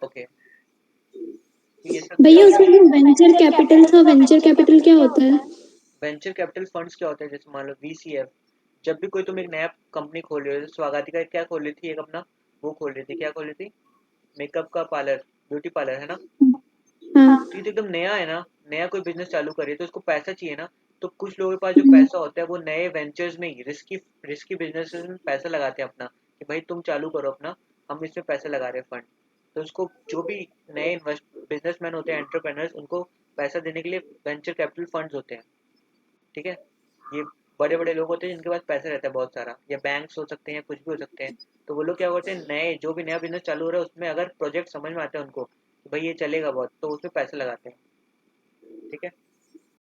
[SPEAKER 1] ओके, तो ये सब क्या
[SPEAKER 3] भैया
[SPEAKER 1] होता
[SPEAKER 3] उसमें
[SPEAKER 1] है।
[SPEAKER 3] जो वेंचर कैपिटल था, वेंचर कैपिटल क्या होता है?
[SPEAKER 1] वेंचर कैपिटल फंड्स क्या होता है, जैसे मान लो वीसीएफ। जब भी कोई तुम एक नया कंपनी खोल रहे हो, जैसे स्वागतिका क्या खोल रही थी, एक अपना वो खोल रही थी, क्या खोल रही थी, मेकअप का पार्लर, ब्यूटी पार्लर, है ना।
[SPEAKER 3] हाँ
[SPEAKER 1] तो ये तो एकदम नया है ना, नया कोई बिजनेस चालू करे तो उसको पैसा चाहिए ना। तो कुछ लोगों के पास जो पैसा होता है वो नए वेंचर्स में ही, रिस्की रिस्की बिजनेस में पैसा लगाते हैं अपना, कि भाई तुम चालू करो अपना, हम इसमें पैसे लगा रहे हैं फंड। तो उसको जो भी नए बिजनेसमैन होते हैं, एंटरप्रेनर्स, उनको पैसा देने के लिए वेंचर कैपिटल फंड्स होते हैं, ठीक है। ये बड़े बड़े लोग होते हैं जिनके पास पैसा रहता है बहुत सारा, या बैंक्स हो सकते हैं, कुछ भी हो सकते हैं। तो वो लोग क्या करते हैं, नए जो भी नया बिजनेस चालू हो रहा है उसमें अगर प्रोजेक्ट समझ में आता है उनको कि भाई ये चलेगा बहुत, तो उसमें पैसे लगाते हैं, ठीक है।